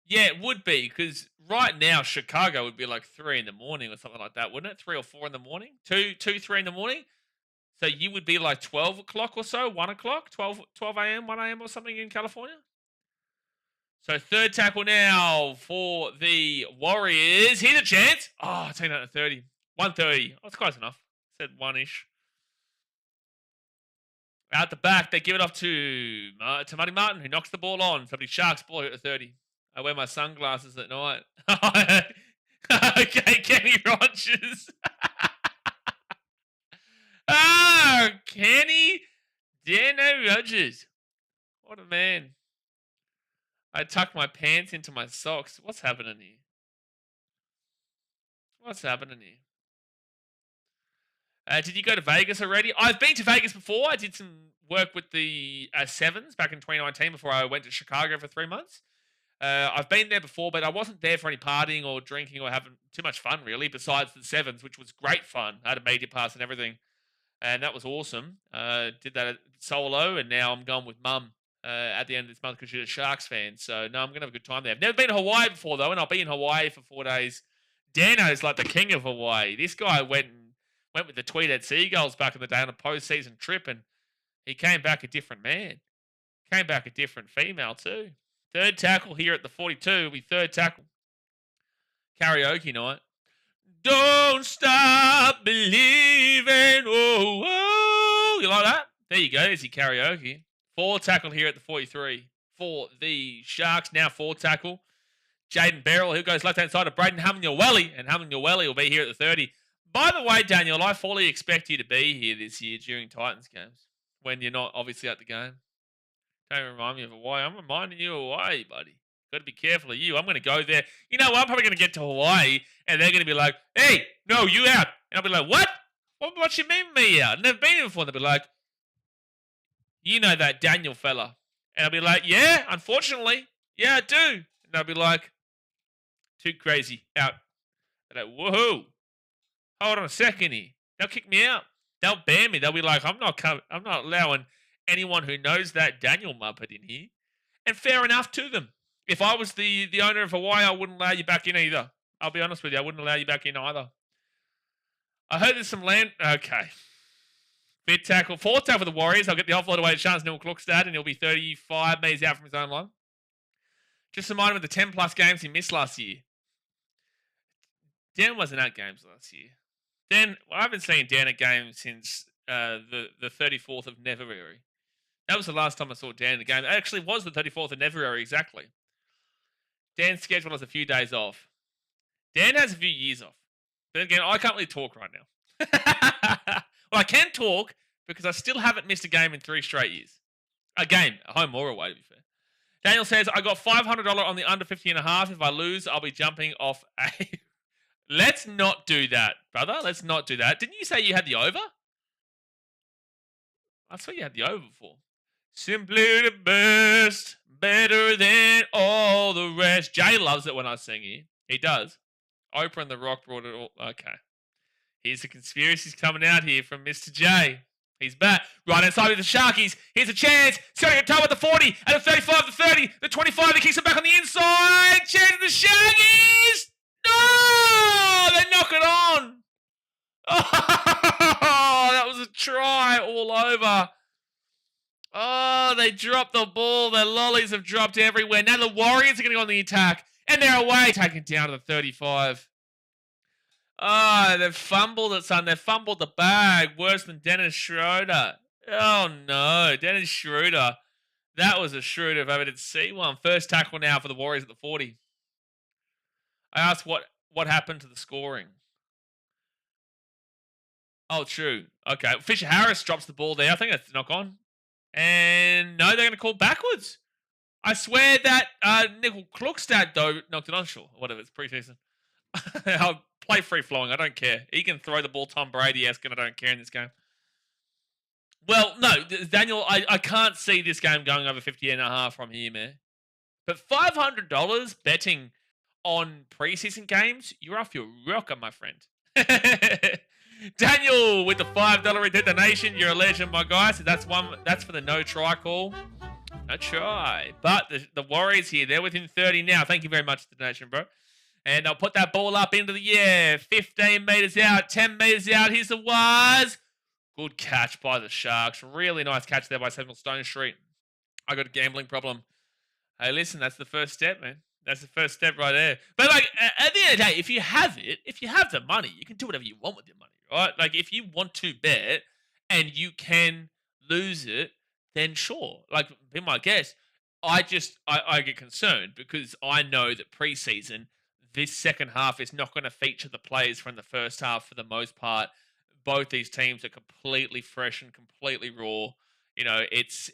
Yeah, it would be, because right now Chicago would be like 3 in the morning or something like that, wouldn't it? 3 or 4 in the morning? 3 in the morning? So you would be like 12 o'clock or so, 1 o'clock, 12 a.m., 1 a.m. or something in California? So third tackle now for the Warriors. Here's a chance. Oh, 10 out of 30. 130. Oh, it's close enough. Said 1-ish. Out the back, they give it off to Muddy Martin, who knocks the ball on. So the Sharks ball at 30. I wear my sunglasses at night. Okay, Kenny Rogers. Kenny Dano Rogers. What a man. I tuck my pants into my socks. What's happening here? Did you go to Vegas already? I've been to Vegas before. I did some work with the Sevens back in 2019 before I went to Chicago for 3 months. I've been there before, but I wasn't there for any partying or drinking or having too much fun, really, besides the Sevens, which was great fun. I had a media pass and everything. and that was awesome. Did that solo, and now I'm going with Mum at the end of this month because she's a Sharks fan. So no, I'm gonna have a good time there. I've never been to Hawaii before though, and I'll be in Hawaii for 4 days. Dano's like the king of Hawaii. This guy went with the Tweedhead Seagulls back in the day on a postseason trip, and he came back a different man. Came back a different female too. Third tackle here at the 42 will be third tackle. Karaoke night. Don't stop believing. Oh, oh. You like that? There you go. There's your karaoke. Fourth tackle here at the 43 for the Sharks. Now fourth tackle. Jaden Beryl, who goes left-hand side of Braden Hamlin-Yaweli, and Hamlin-Yaweli will be here at the 30. By the way, Daniel, I fully expect you to be here this year during Titans games when you're not obviously at the game. Don't remind me of Hawaii. I'm reminding you of Hawaii, buddy. Got to be careful of you. I'm going to go there. You know what? I'm probably going to get to Hawaii, and they're going to be like, hey, no, you out. And I'll be like, what? What you mean me out? I've never been here before. And they'll be like, you know that Daniel fella. And I'll be like, yeah, unfortunately. Yeah, I do. And they'll be like, too crazy. Out. They're like, woohoo. Hold on a second here. They'll kick me out. They'll ban me. They'll be like, I'm not allowing anyone who knows that Daniel Muppet in here. And fair enough to them. If I was the owner of Hawaii, I wouldn't allow you back in either. I'll be honest with you. I wouldn't allow you back in either. I heard there's some land... Okay. Fifth tackle. Fourth tackle for the Warriors. I'll get the offload away to Charles Neil-Klukstad, and he'll be 35 metres out from his own line. Just remind him of the 10-plus games he missed last year. Dan wasn't at games last year. I haven't seen Dan at games since the 34th of February. That was the last time I saw Dan in a game. It actually was the 34th of February, exactly. Dan's schedule has a few days off. Dan has a few years off. But again, I can't really talk right now. Well, I can talk because I still haven't missed a game in 3 straight years. A game, home or away, to be fair. Daniel says, I got $500 on the under 50.5. If I lose, I'll be jumping off a... Let's not do that, brother. Let's not do that. Didn't you say you had the over? I thought you had the over before. Simply the best, better than all the rest. Jay loves it when I sing here. He does. Oprah and The Rock brought it all. Okay. Here's the conspiracies coming out here from Mr. J. He's back. Right inside of the Sharkies. Here's a chance. Setting a time at the 40. At the 35, the 30, the 25. He kicks it back on the inside. Chance of the Sharkies. No! They knock it on. Oh, that was a try all over. Oh, they dropped the ball. Their lollies have dropped everywhere. Now the Warriors are going to go on the attack. And they're away. Taken down to the 35. Oh, they've fumbled it, son. They've fumbled the bag. Worse than Dennis Schroeder. Oh, no. Dennis Schroeder. That was a Schroeder if I ever did see one. First tackle now for the Warriors at the 40. I asked what happened to the scoring. Oh, true. Okay. Fisher Harris drops the ball there. I think that's a knock on. And no, they're going to call backwards. I swear that Nickel Klukstad, though, knocked it on. Sure, whatever. It's preseason. I'll play free flowing. I don't care. He can throw the ball Tom Brady-esque, and I don't care in this game. Well, no, Daniel, I can't see this game going over 50.5 from here, man. But $500 betting on preseason games, you're off your rocker, my friend. Daniel with the $5 donation. You're a legend, my guy. So that's for the no try call. No try. But the Warriors here, they're within 30 now. Thank you very much for the donation, bro. And I'll put that ball up into the air. 15 meters out, 10 meters out. Here's the Waz. Good catch by the Sharks. Really nice catch there by Samuel Stone Street. I got a gambling problem. Hey, listen, that's the first step, man. That's the first step right there. But like at the end of the day, if you have the money, you can do whatever you want with your money, right? Like if you want to bet and you can lose it, then sure. Like be my guest. I get concerned because I know that preseason, this second half is not going to feature the players from the first half for the most part. Both these teams are completely fresh and completely raw. You know, it's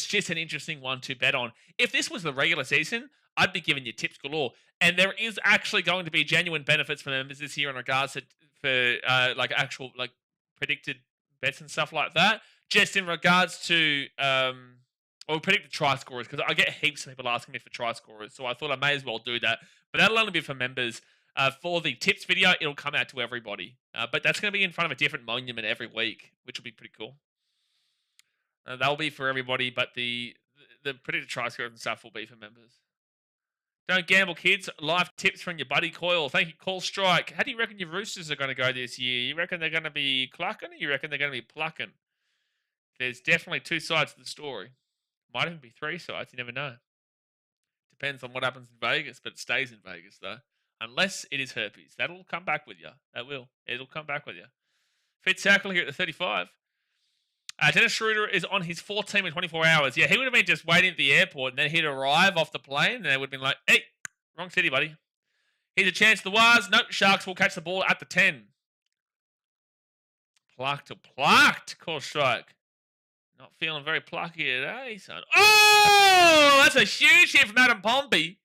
just an interesting one to bet on. If this was the regular season, I'd be giving you tips galore. And there is actually going to be genuine benefits for members this year in regards to like actual like predicted bets and stuff like that. Just in regards to or predicted try scorers, because I get heaps of people asking me for try scorers, so I thought I may as well do that. But that'll only be for members. For the tips video, it'll come out to everybody. But that's going to be in front of a different monument every week, which will be pretty cool. That'll be for everybody, but the predicted try scores and stuff will be for members. Don't gamble, kids. Life tips from your buddy Coyle. Thank you, Call Strike. How do you reckon your Roosters are going to go this year? You reckon they're going to be clucking, or you reckon they're going to be plucking? There's definitely two sides to the story. Might even be three sides. You never know. Depends on what happens in Vegas, but it stays in Vegas, though. Unless it is herpes. That'll come back with you. That will. It'll come back with you. Fit tackle here at the 35. Dennis Schroeder is on his 14 in 24 hours. Yeah, he would have been just waiting at the airport, and then he'd arrive off the plane, and they would have been like, hey, wrong city, buddy. Here's a chance the Wars. Nope, Sharks will catch the ball at the 10. Plucked. Call strike. Not feeling very plucky today, son. Oh, that's a huge hit from Adam Pompey.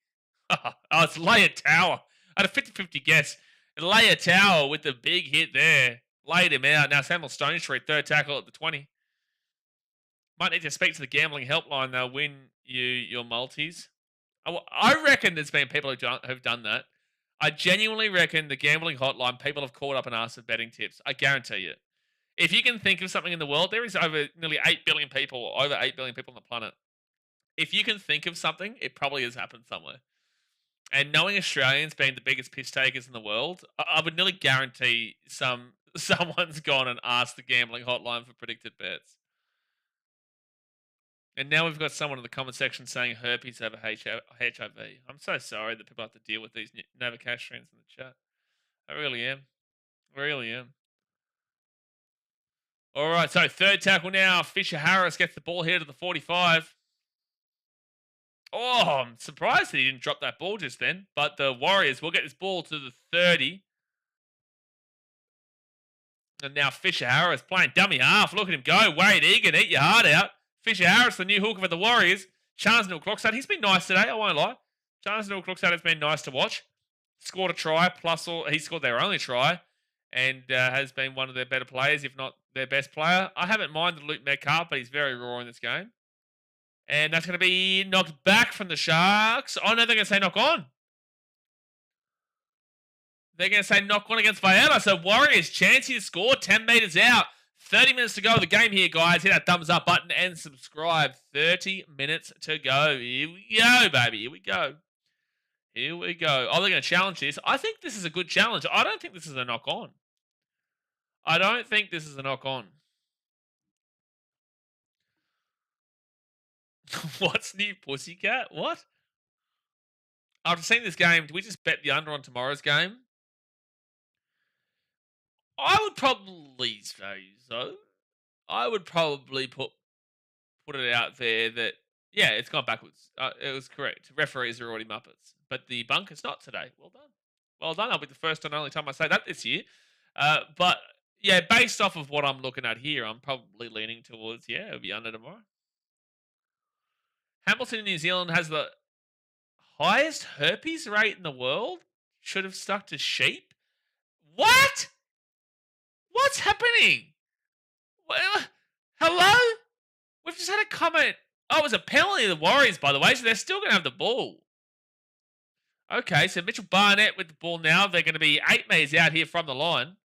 Oh, it's Leia Tower. I had a 50-50 guess. Leia Tower with the big hit there. Laid him out. Now Samuel Stone Street, third tackle at the 20. Might need to speak to the gambling helpline. They'll win you your multis. I reckon there's been people who've done that. I genuinely reckon the gambling hotline, people have called up and asked for betting tips. I guarantee you. If you can think of something in the world, there is over nearly 8 billion people, over 8 billion people on the planet. If you can think of something, it probably has happened somewhere. And knowing Australians being the biggest piss takers in the world, I would nearly guarantee someone's gone and asked the gambling hotline for predicted bets. And now we've got someone in the comment section saying herpes over HIV. I'm so sorry that people have to deal with these Novocastrians in the chat. I really am. All right, so third tackle now. Fisher Harris gets the ball here to the 45. Oh, I'm surprised that he didn't drop that ball just then. But the Warriors will get this ball to the 30. And now Fisher Harris playing dummy half. Look at him go. Wade Egan, eat your heart out. Fisher Harris, the new hooker for the Warriors. Charles Neal-Croxton, he's been nice today, I won't lie. Charles Neal-Croxton has been nice to watch. Scored a try, he scored their only try, and has been one of their better players, if not their best player. I haven't minded Luke Metcalf, but he's very raw in this game. And that's going to be knocked back from the Sharks. Oh, no, they're going to say knock on. They're going to say knock on against Vaiella. So Warriors, chance here to score, 10 metres out. 30 minutes to go of the game here, guys. Hit that thumbs up button and subscribe. 30 minutes to go. Here we go, baby. Here we go. Oh, they're going to challenge this. I think this is a good challenge. I don't think this is a knock-on. What's new, pussycat? What? After seeing this game, do we just bet the under on tomorrow's game? I would probably say so. I would probably put it out there that, yeah, it's gone backwards. It was correct. Referees are already Muppets. But the bunker's not today. Well done. That'll be the first and only time I say that this year. But, yeah, based off of what I'm looking at here, I'm probably leaning towards, yeah, it'll be under tomorrow. Hamilton in New Zealand has the highest herpes rate in the world. Should have stuck to sheep. What? What's happening? Well, hello? We've just had a comment. Oh, it was a penalty to the Warriors, by the way, so they're still going to have the ball. Okay, so Mitchell Barnett with the ball now. They're going to be 8 metres out here from the line.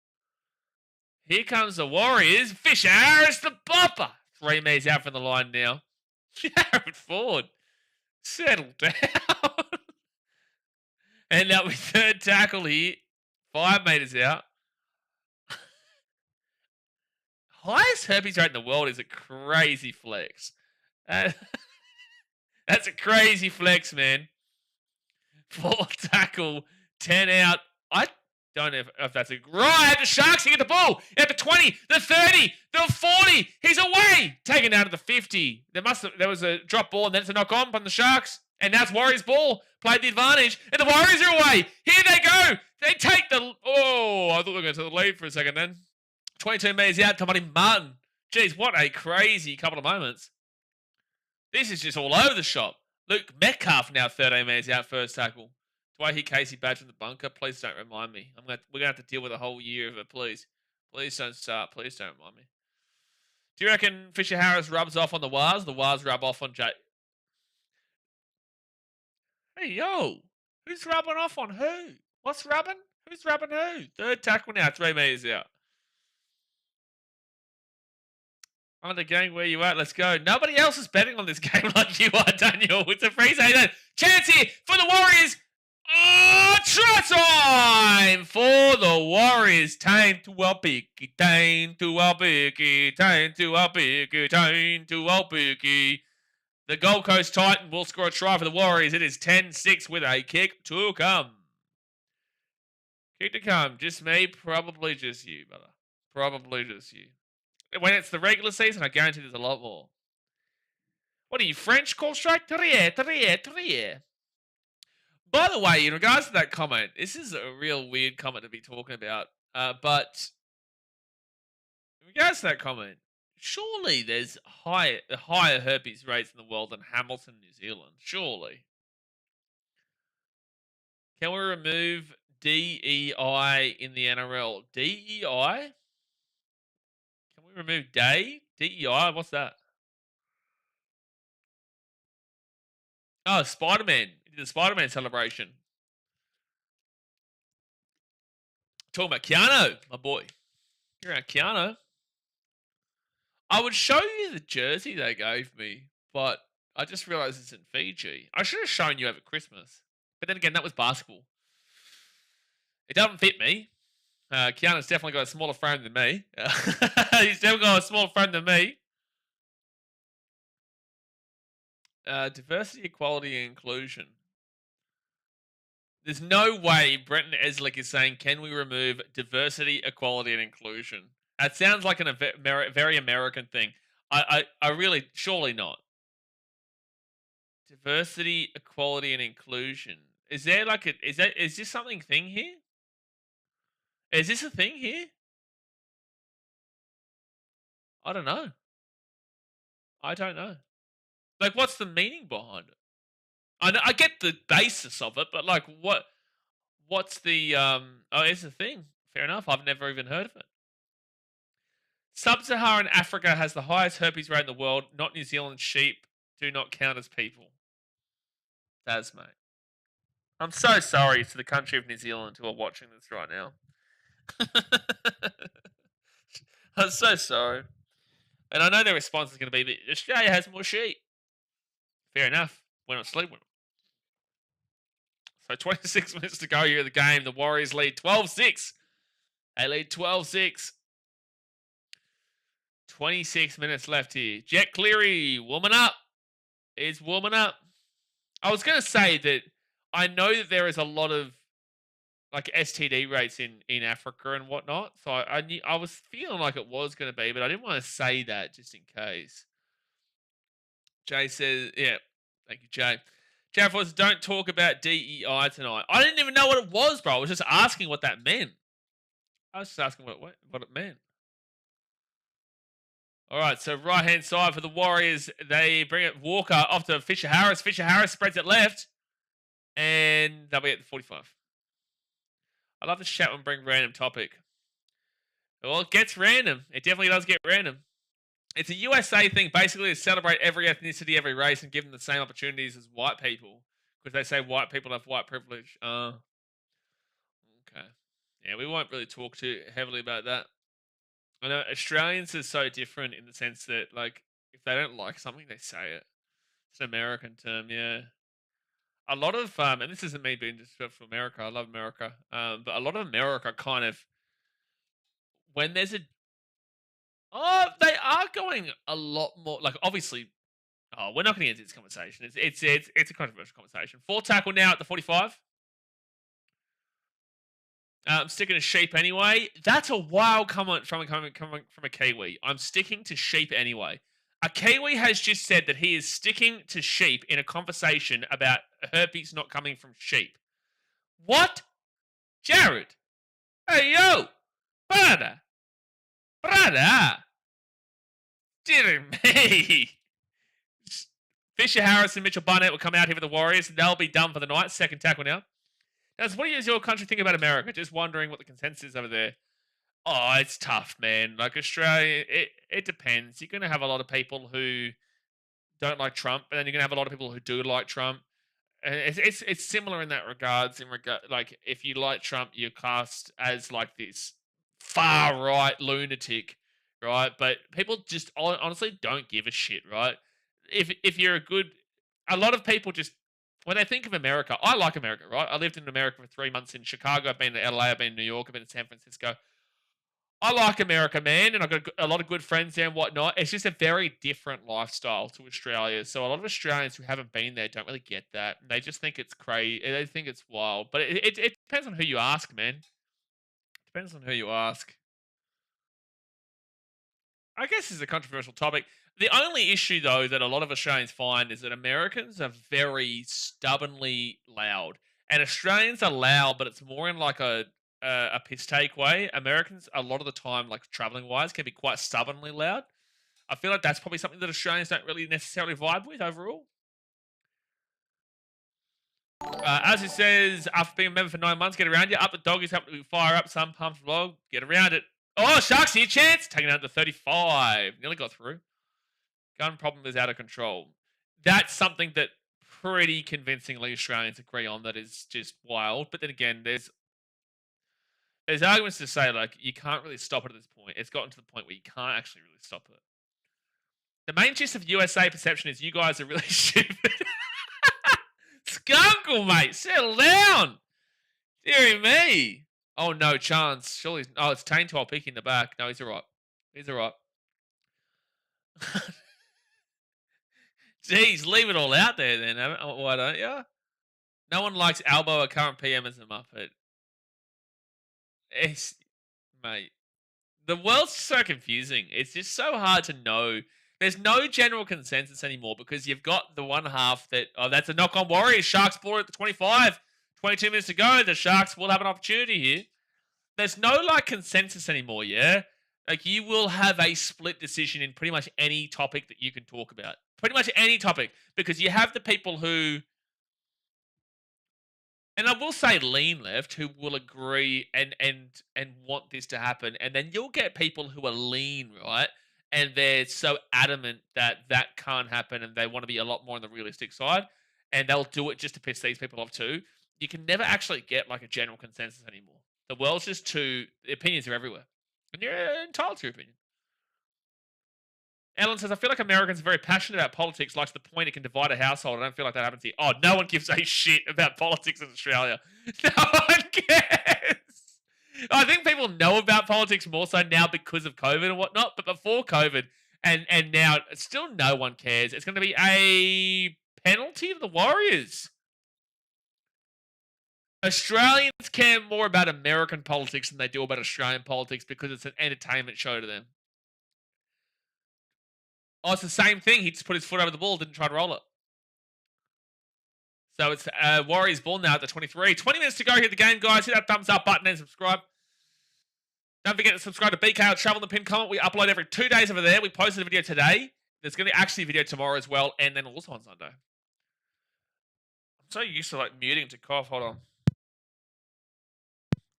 Here comes the Warriors. Fisher Harris, the bopper. 3 metres out from the line now. Jared Ford, settle down. And now with third tackle here. 5 metres out. Highest herpes rate in the world is a crazy flex. That's a crazy flex, man. 4th tackle, 10 out. I don't know if that's a... Right, the Sharks get the ball. At the 20, the 30, the 40. He's away. Taken out of the 50. There was a drop ball and then it's a knock on from the Sharks. And now it's Warriors ball. Played the advantage. And the Warriors are away. Here they go. They take the... Oh, I thought they were going to the lead for a second then. 22 metres out, Tommy Martin. Jeez, what a crazy couple of moments. This is just all over the shop. Luke Metcalf now 13 metres out, first tackle. Do I hear Casey Badge in the bunker? Please don't remind me. We're going to have to deal with a whole year of it, please. Please don't start. Please don't remind me. Do you reckon Fisher Harris rubs off on the Wars? The Wars rub off on Jay. Hey, yo. Who's rubbing off on who? What's rubbing? Who's rubbing who? Third tackle now, 3 metres out. On the game, where you at? Let's go. Nobody else is betting on this game like you are, Daniel. It's a Preseason chance here for the Warriors. Oh, try time for the Warriors. Time to a biggie, time to a biggie, time to a biggie, time to a biggie. The Gold Coast Titan will score a try for the Warriors. It is 10-6 with a kick to come. Kick to come. Just me, probably just you, brother. Probably just you. When it's the regular season, I guarantee there's a lot more. What are you, French? Call strike? Trier. By the way, in regards to that comment, this is a real weird comment to be talking about. But in regards to that comment, surely there's higher herpes rates in the world than Hamilton, New Zealand. Surely. Can we remove DEI in the NRL? DEI? Can we remove day? DEI? What's that? Oh, Spider-Man. The Spider-Man celebration. Talking about Keanu, my boy. You're around Keanu. I would show you the jersey they gave me, but I just realized it's in Fiji. I should have shown you over Christmas. But then again, that was basketball. It doesn't fit me. Keanu's definitely got a smaller frame than me. He's definitely got a smaller frame than me. Diversity, equality, and inclusion. There's no way Brenton Eslick is saying, can we remove diversity, equality, and inclusion? That sounds like a very American thing. I really, surely not. Diversity, equality, and inclusion. Is there like is this something thing here? Is this a thing here? I don't know. I don't know. Like, what's the meaning behind it? I get the basis of it, but like, what's the oh, it's a thing. Fair enough. I've never even heard of it. Sub-Saharan Africa has the highest herpes rate in the world. Not New Zealand. Sheep do not count as people. That's mate. I'm so sorry to the country of New Zealand who are watching this right now. I'm so sorry. And I know their response is going to be, Australia has more sheep. Fair enough. We're not sleeping with them. So 26 minutes to go here in the game. The Warriors lead 12-6. They lead 12-6. 26 minutes left here. Jet Cleary, warming up. Is warming up. I was going to say that I know that there is a lot of like STD rates in Africa and whatnot. So I was feeling like it was going to be, but I didn't want to say that just in case. Jay says, yeah, thank you, Jay. Jay says, don't talk about DEI tonight. I didn't even know what it was, bro. I was just asking what that meant. I was just asking what it meant. All right, so right-hand side for the Warriors. They bring it Walker off to Fisher Harris. Fisher Harris spreads it left. And they'll be at the 45. I love this chat when bring random topic. Well, it gets random. It definitely does get random. It's a USA thing, basically, to celebrate every ethnicity, every race, and give them the same opportunities as white people. Because they say white people have white privilege. Okay. Yeah, we won't really talk too heavily about that. I know Australians are so different in the sense that, like, if they don't like something, they say it. It's an American term, yeah. A lot of, and this isn't me being disrespectful to America, I love America, but a lot of America kind of, when there's they are going a lot more, like, obviously, we're not going to get into this conversation. It's a controversial conversation. 4 tackle now at the 45. I'm sticking to sheep anyway. That's a wild comment from a Kiwi. I'm sticking to sheep anyway. A Kiwi has just said that he is sticking to sheep in a conversation about herpes not coming from sheep. What? Jared? Hey, yo! Brother! Dear me! Fisher Harris and Mitchell Barnett will come out here for the Warriors. They'll be done for the night. Second tackle now. What does your country think about America? Just wondering what the consensus is over there. Oh, it's tough, man. Like Australia, it depends. You're going to have a lot of people who don't like Trump, and then you're going to have a lot of people who do like Trump. It's similar in that regards. Like if you like Trump, you're cast as like this far right lunatic, right? But people just honestly don't give a shit, right? If you're a lot of people just when they think of America, I like America, right? I lived in America for 3 months in Chicago. I've been to LA. I've been to New York. I've been to San Francisco. I like America, man, and I've got a lot of good friends there and whatnot. It's just a very different lifestyle to Australia. So a lot of Australians who haven't been there don't really get that. They just think it's crazy. They think it's wild. But it depends on who you ask, man. Depends on who you ask. I guess it's a controversial topic. The only issue, though, that a lot of Australians find is that Americans are very stubbornly loud, and Australians are loud, but it's more in like a piss take way. Americans, a lot of the time, like traveling wise, can be quite stubbornly loud. I feel like that's probably something that Australians don't really necessarily vibe with overall. As it says, after being a member for 9 months, get around you. Up the doggies, happen to fire up some pumps vlog. Get around it. Oh, Sharks here, chance. Taking it out to 35. Nearly got through. Gun problem is out of control. That's something that pretty convincingly Australians agree on that is just wild. But then again, there's arguments to say like you can't really stop it at this point. It's gotten to the point where you can't actually really stop it. The main gist of USA perception is you guys are really stupid. Skunkle, mate, settle down. Deary me. Oh no, chance. Surely. Oh, it's Taintor peeking the back. No, he's alright. He's alright. Jeez, leave it all out there then. Why don't you? No one likes Albo, a current PM, as a Muppet. It's, mate. The world's so confusing. It's just so hard to know. There's no general consensus anymore because you've got the one half that, oh, that's a knock on Warriors. Sharks ball at the 25. 22 minutes to go. The Sharks will have an opportunity here. There's no like consensus anymore, yeah? Like you will have a split decision in pretty much any topic that you can talk about. Pretty much any topic. Because you have the people who, and I will say lean left, who will agree and want this to happen. And then you'll get people who are lean, right? And they're so adamant that that can't happen and they want to be a lot more on the realistic side. And they'll do it just to piss these people off too. You can never actually get like a general consensus anymore. The world's just too, the opinions are everywhere. And you're entitled to your opinion. Ellen says, I feel like Americans are very passionate about politics, like to the point it can divide a household. I don't feel like that happens here. Oh, no one gives a shit about politics in Australia. No one cares. I think people know about politics more so now because of COVID and whatnot, but before COVID and now, still no one cares. It's going to be a penalty to the Warriors. Australians care more about American politics than they do about Australian politics because it's an entertainment show to them. Oh, it's the same thing. He just put his foot over the ball, didn't try to roll it. So it's Warriors ball now at the 23. 20 minutes to go here at the game, guys. Hit that thumbs up button and subscribe. Don't forget to subscribe to BKRtravel in the pinned comment. We upload every 2 days over there. We posted a video today. There's going to be actually a video tomorrow as well, and then also on Sunday. I'm so used to like muting to cough. Hold on.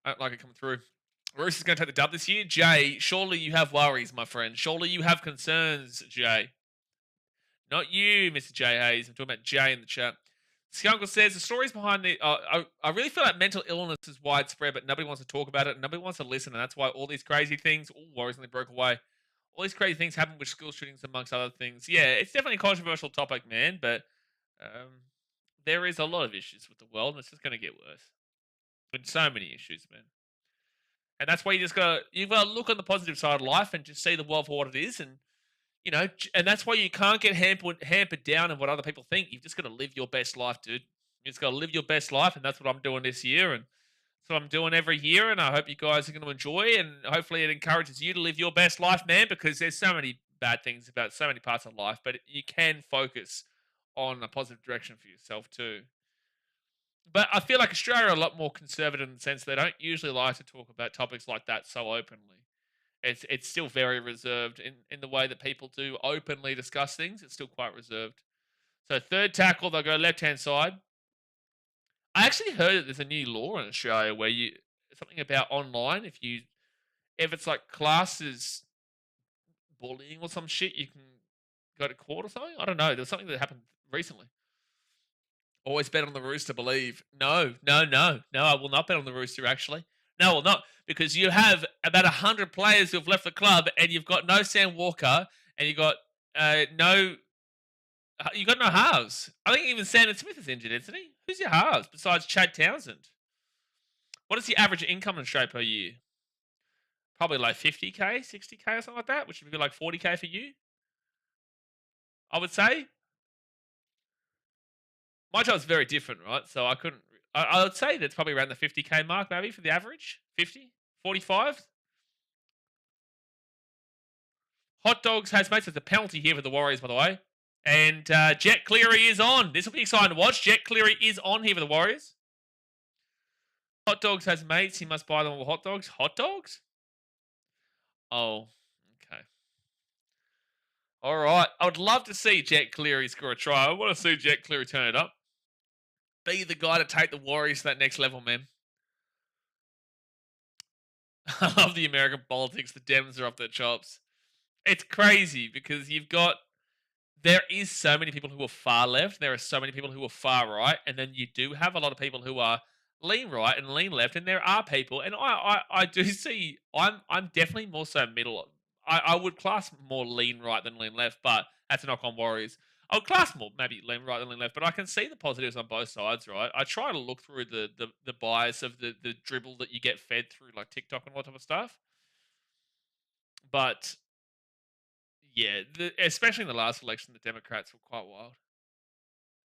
I don't like it coming through. Roos is going to take the dub this year. Jay, surely you have worries, my friend. Surely you have concerns, Jay. Not you, Mr. J. Hayes. I'm talking about Jay in the chat. Skunkle says, the stories behind the... I really feel like mental illness is widespread, but nobody wants to talk about it, and nobody wants to listen, and that's why all these crazy things... Oh, Warriors only broke away. All these crazy things happen with school shootings, amongst other things. Yeah, it's definitely a controversial topic, man, but there is a lot of issues with the world, and it's just going to get worse. With so many issues, man. And that's why you've got to look on the positive side of life and just see the world for what it is, and and that's why you can't get hampered down in what other people think. You've just got to live your best life, dude. You just got to live your best life, and that's what I'm doing this year, and that's what I'm doing every year, and I hope you guys are going to enjoy, and hopefully it encourages you to live your best life, man, because there's so many bad things about so many parts of life, but you can focus on a positive direction for yourself too. But I feel like Australia are a lot more conservative in the sense they don't usually like to talk about topics like that so openly. It's still very reserved in the way that people do openly discuss things. It's still quite reserved. So third tackle, they'll go left-hand side. I actually heard that there's a new law in Australia where something about online, if it's like classes bullying or some shit, you can go to court or something. I don't know. There was something that happened recently. Always bet on the Rooster, believe. No, no, no. No, I will not bet on the Rooster, actually. No, I will not. Because you have about 100 players who have left the club, and you've got no Sam Walker, and you've got no... You got no halves. I think even Sandon Smith is injured, isn't he? Who's your halves besides Chad Townsend? What is the average income in Australia per year? Probably like 50k, 60k or something like that, which would be like 40k for you, I would say. My job's very different, right? So I couldn't... I would say that's probably around the 50k mark, maybe, for the average. 50? 45? Hot Dogs has, mate, there's a penalty here for the Warriors, by the way. And Jet Cleary is on. This will be exciting to watch. Jet Cleary is on here for the Warriors. Hot Dogs has mates. He must buy them all hot dogs. Hot dogs? Oh, okay. All right. I would love to see Jet Cleary score a try. I want to see Jet Cleary turn it up. Be the guy to take the Warriors to that next level, man. I love the American politics. The Dems are off their chops. It's crazy because there is so many people who are far left. There are so many people who are far right. And then you do have a lot of people who are lean right and lean left. And there are people, and I do see, I'm definitely more so middle. I would class more lean right than lean left, but that's a knock on Warriors. I would class more maybe lean right than lean left, but I can see the positives on both sides, right? I try to look through the bias of the dribble that you get fed through like TikTok and all that type of stuff. But yeah, especially in the last election, the Democrats were quite wild.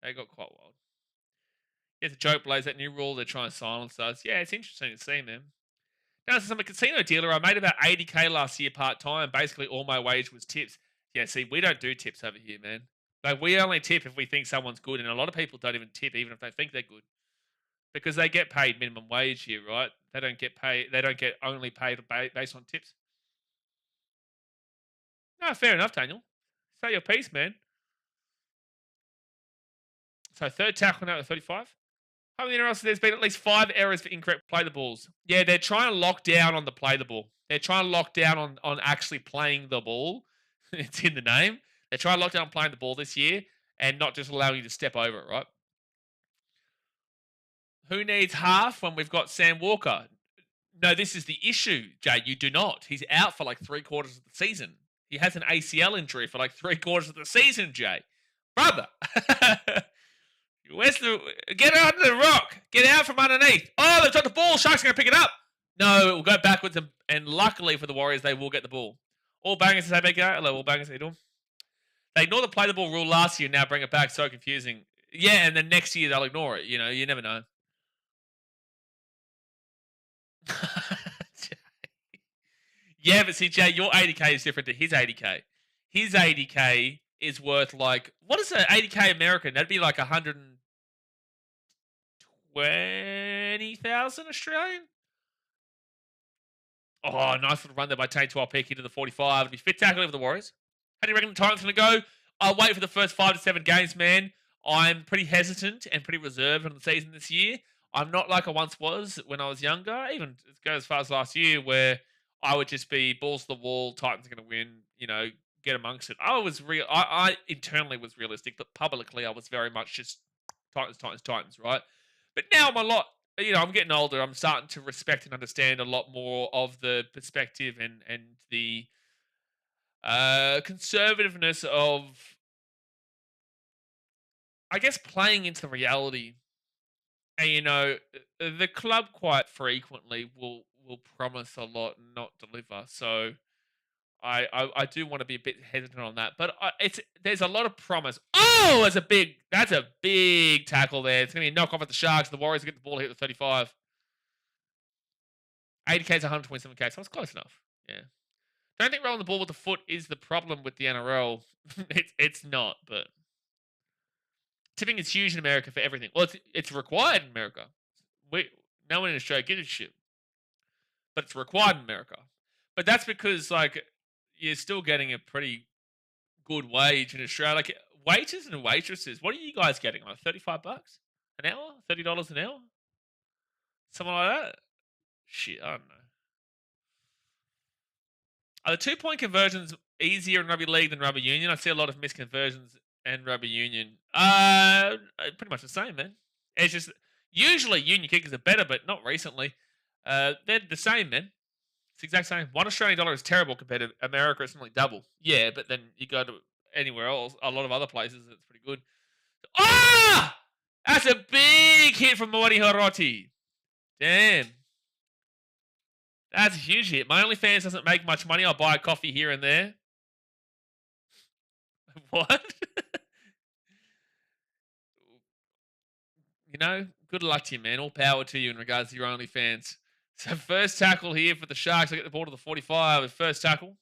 They got quite wild. Yeah, it's a joke, Blaze. That new rule, they're trying to silence us. Yeah, it's interesting to see, man. Now, since I'm a casino dealer, I made about 80k last year part-time. Basically, all my wage was tips. Yeah, see, we don't do tips over here, man. Like, we only tip if we think someone's good, and a lot of people don't even tip, even if they think they're good. Because they get paid minimum wage here, right? They don't get paid. They don't get only paid based on tips. No, fair enough, Daniel. Say your piece, man. So third tackle now at 35. How many NRL? There's been at least 5 errors for incorrect play the balls. Yeah, they're trying to lock down on the play the ball. They're trying to lock down on actually playing the ball. It's in the name. They're trying to lock down on playing the ball this year and not just allowing you to step over it, right? Who needs half when we've got Sam Walker? No, this is the issue, Jay. You do not. He's out for like 3/4 of the season. He has an ACL injury for like 3/4 of the season, Jay. Brother. Get under the rock. Get out from underneath. Oh, they've got the ball. Sharks are going to pick it up. No, it will go backwards. And luckily for the Warriors, they will get the ball. All bangers to say, BK. Hello, all bangers. How you doing? They ignore the play the ball rule last year. Now bring it back. So confusing. Yeah, and then next year they'll ignore it. You know, you never know. Yeah, but see, Jay, your 80k is different to his 80k. His 80k is worth like, what is an 80k American? That'd be like 120,000 Australian. Oh, nice little run there by Tate 12 peak into the 45. It'll be fit tackle over the Warriors. How do you reckon the Titans going to go? I'll wait for the first 5 to 7 games, man. I'm pretty hesitant and pretty reserved on the season this year. I'm not like I once was when I was younger. Even go as far as last year, where I would just be balls to the wall. Titans are going to win. You know, get amongst it. I internally was realistic, but publicly I was very much just Titans, right? But now I'm a lot. You know, I'm getting older. I'm starting to respect and understand a lot more of the perspective and the conservativeness of, I guess, playing into the reality. And, you know, the club quite frequently will promise a lot and not deliver. So I do want to be a bit hesitant on that. But there's a lot of promise. Oh, that's a big tackle there. It's going to be a knock off at the Sharks. The Warriors get the ball here at the 35. 80k is 127k, so it's close enough. Yeah. Don't think rolling the ball with the foot is the problem with the NRL. It's not, but tipping is huge in America for everything. Well, it's required in America. No one in Australia gives a shit, but it's required in America. But that's because like you're still getting a pretty good wage in Australia. Like waiters and waitresses, what are you guys getting? Like $35 an hour, $30 an hour, something like that. Shit, I don't know. Are the 2-point conversions easier in rugby league than rugby union? I see a lot of misconversions and rugby union. Pretty much the same, man. It's just usually union kickers are better, but not recently. They're the same, man. It's the exact same. $1 is terrible compared to America. It's only double. Yeah, but then you go to anywhere else, a lot of other places, it's pretty good. Ah! That's a big hit from Morty Hiroti. Damn. That's a huge hit. My OnlyFans doesn't make much money. I'll buy a coffee here and there. What? You know, good luck to you, man. All power to you in regards to your OnlyFans. So first tackle here for the Sharks. I get the ball to the 45 with first tackle.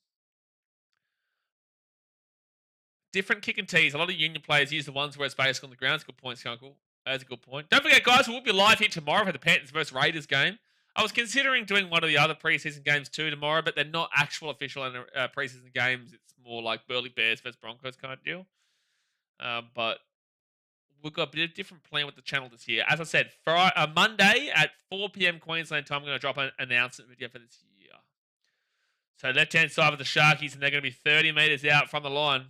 Different kick and tees. A lot of union players use the ones where it's based on the ground. That's a good point, Skunkle. That's a good point. Don't forget, guys, we'll be live here tomorrow for the Panthers versus Raiders game. I was considering doing one of the other preseason games too tomorrow, but they're not actual official preseason games. It's more like Burley Bears versus Broncos kind of deal. But we've got a bit of a different plan with the channel this year. As I said, Monday at 4 p.m. Queensland time, I'm going to drop an announcement video for this year. So left-hand side of the Sharkies, and they're going to be 30 metres out from the line.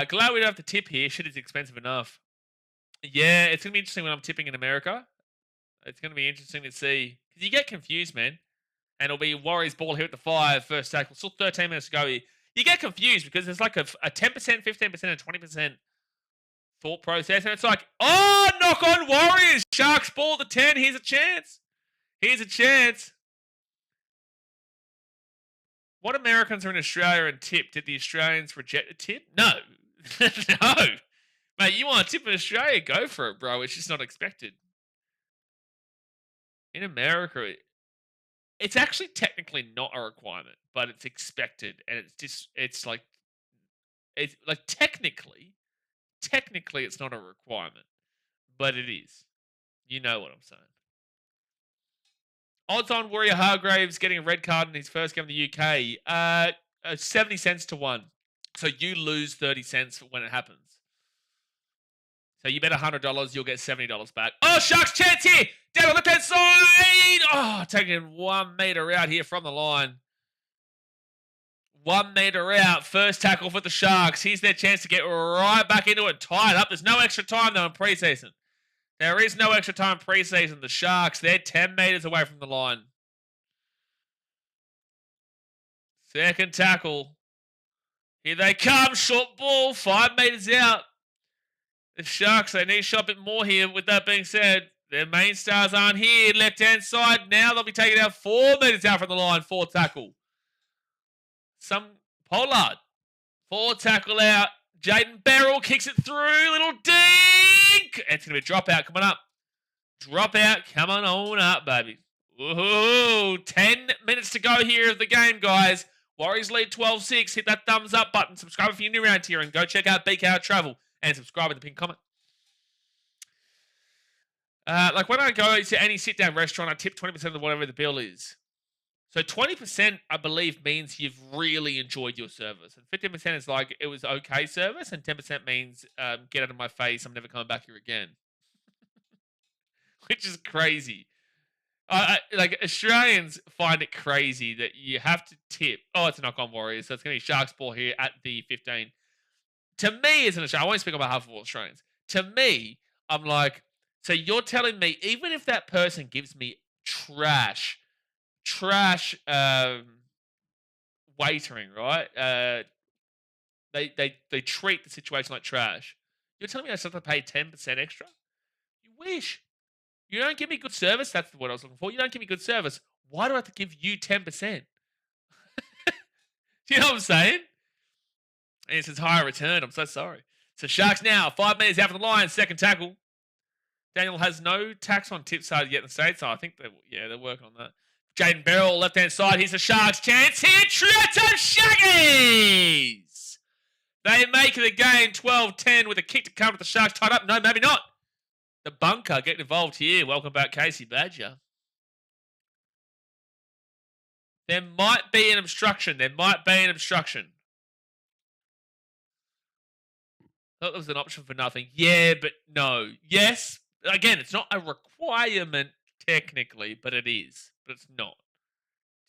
Glad we don't have to tip here. Shit is expensive enough. Yeah, it's going to be interesting when I'm tipping in America. It's going to be interesting to see. Because you get confused, man. And it'll be Warriors ball here at the 5, first tackle. Still 13 minutes to go here. You get confused because there's like a 10%, 15%, and 20% thought process. And it's like, oh, knock on Warriors. Sharks ball to 10. Here's a chance. Here's a chance. What Americans are in Australia and tip? Did the Australians reject the tip? No. No. Mate, you want to tip in Australia? Go for it, bro. It's just not expected. In America, it's actually technically not a requirement, but it's expected. And it's like technically it's not a requirement, but it is. You know what I'm saying. Odds on Warrior Hargraves getting a red card in his first game in the UK. 70 cents to 1. So you lose 30 cents when it happens. So you bet $100, you'll get $70 back. Oh, Sharks chance here. Down on the left-hand side. Oh, taking 1 meter out here from the line. 1 meter out. First tackle for the Sharks. Here's their chance to get right back into it. Tied up. There's no extra time, though, in preseason. There is no extra time in preseason. The Sharks, they're 10 meters away from the line. Second tackle. Here they come. Short ball. 5 meters out. The Sharks, they need to shot a bit more here. With that being said, their main stars aren't here. Left-hand side. Now they'll be taking out 4 meters out from the line. 4 tackle. Pollard. 4 tackle out. Jaden Beryl kicks it through. Little dink. It's going to be a dropout coming up. Dropout coming on up, baby. Woohoo. 10 minutes to go here of the game, guys. Warriors lead 12-6. Hit that thumbs up button. Subscribe if you're new around here. And go check out BKRtravel. And subscribe in the pinned comment. Like when I go to any sit-down restaurant, I tip 20% of whatever the bill is. So 20%, I believe, means you've really enjoyed your service. And 15% is like, it was okay service. And 10% means, get out of my face, I'm never coming back here again. Which is crazy. Like, Australians find it crazy that you have to tip. Oh, it's a knock-on Warriors. So it's going to be Sharks ball here at the 15. To me, as an Australian, I won't speak on behalf of all Australians. To me, I'm like, so you're telling me, even if that person gives me trash waitering, right? They treat the situation like trash. You're telling me I still have to pay 10% extra? You wish. You don't give me good service. That's the word I was looking for. You don't give me good service. Why do I have to give you 10%? Do you know what I'm saying? And it says higher return. I'm so sorry. So Sharks now, 5 meters out from the line, second tackle. Daniel has no tax on tip side yet in the States, so I think they're working on that. Jaden Beryl, left-hand side. Here's the Sharks chance here. Trioto Shaggies! They make the game 12-10 with a kick to come with the Sharks tied up. No, maybe not. The bunker getting involved here. Welcome back, Casey Badger. There might be an obstruction. Thought there was an option for nothing. Yeah, but no. Yes. Again, it's not a requirement technically, but it is. But it's not.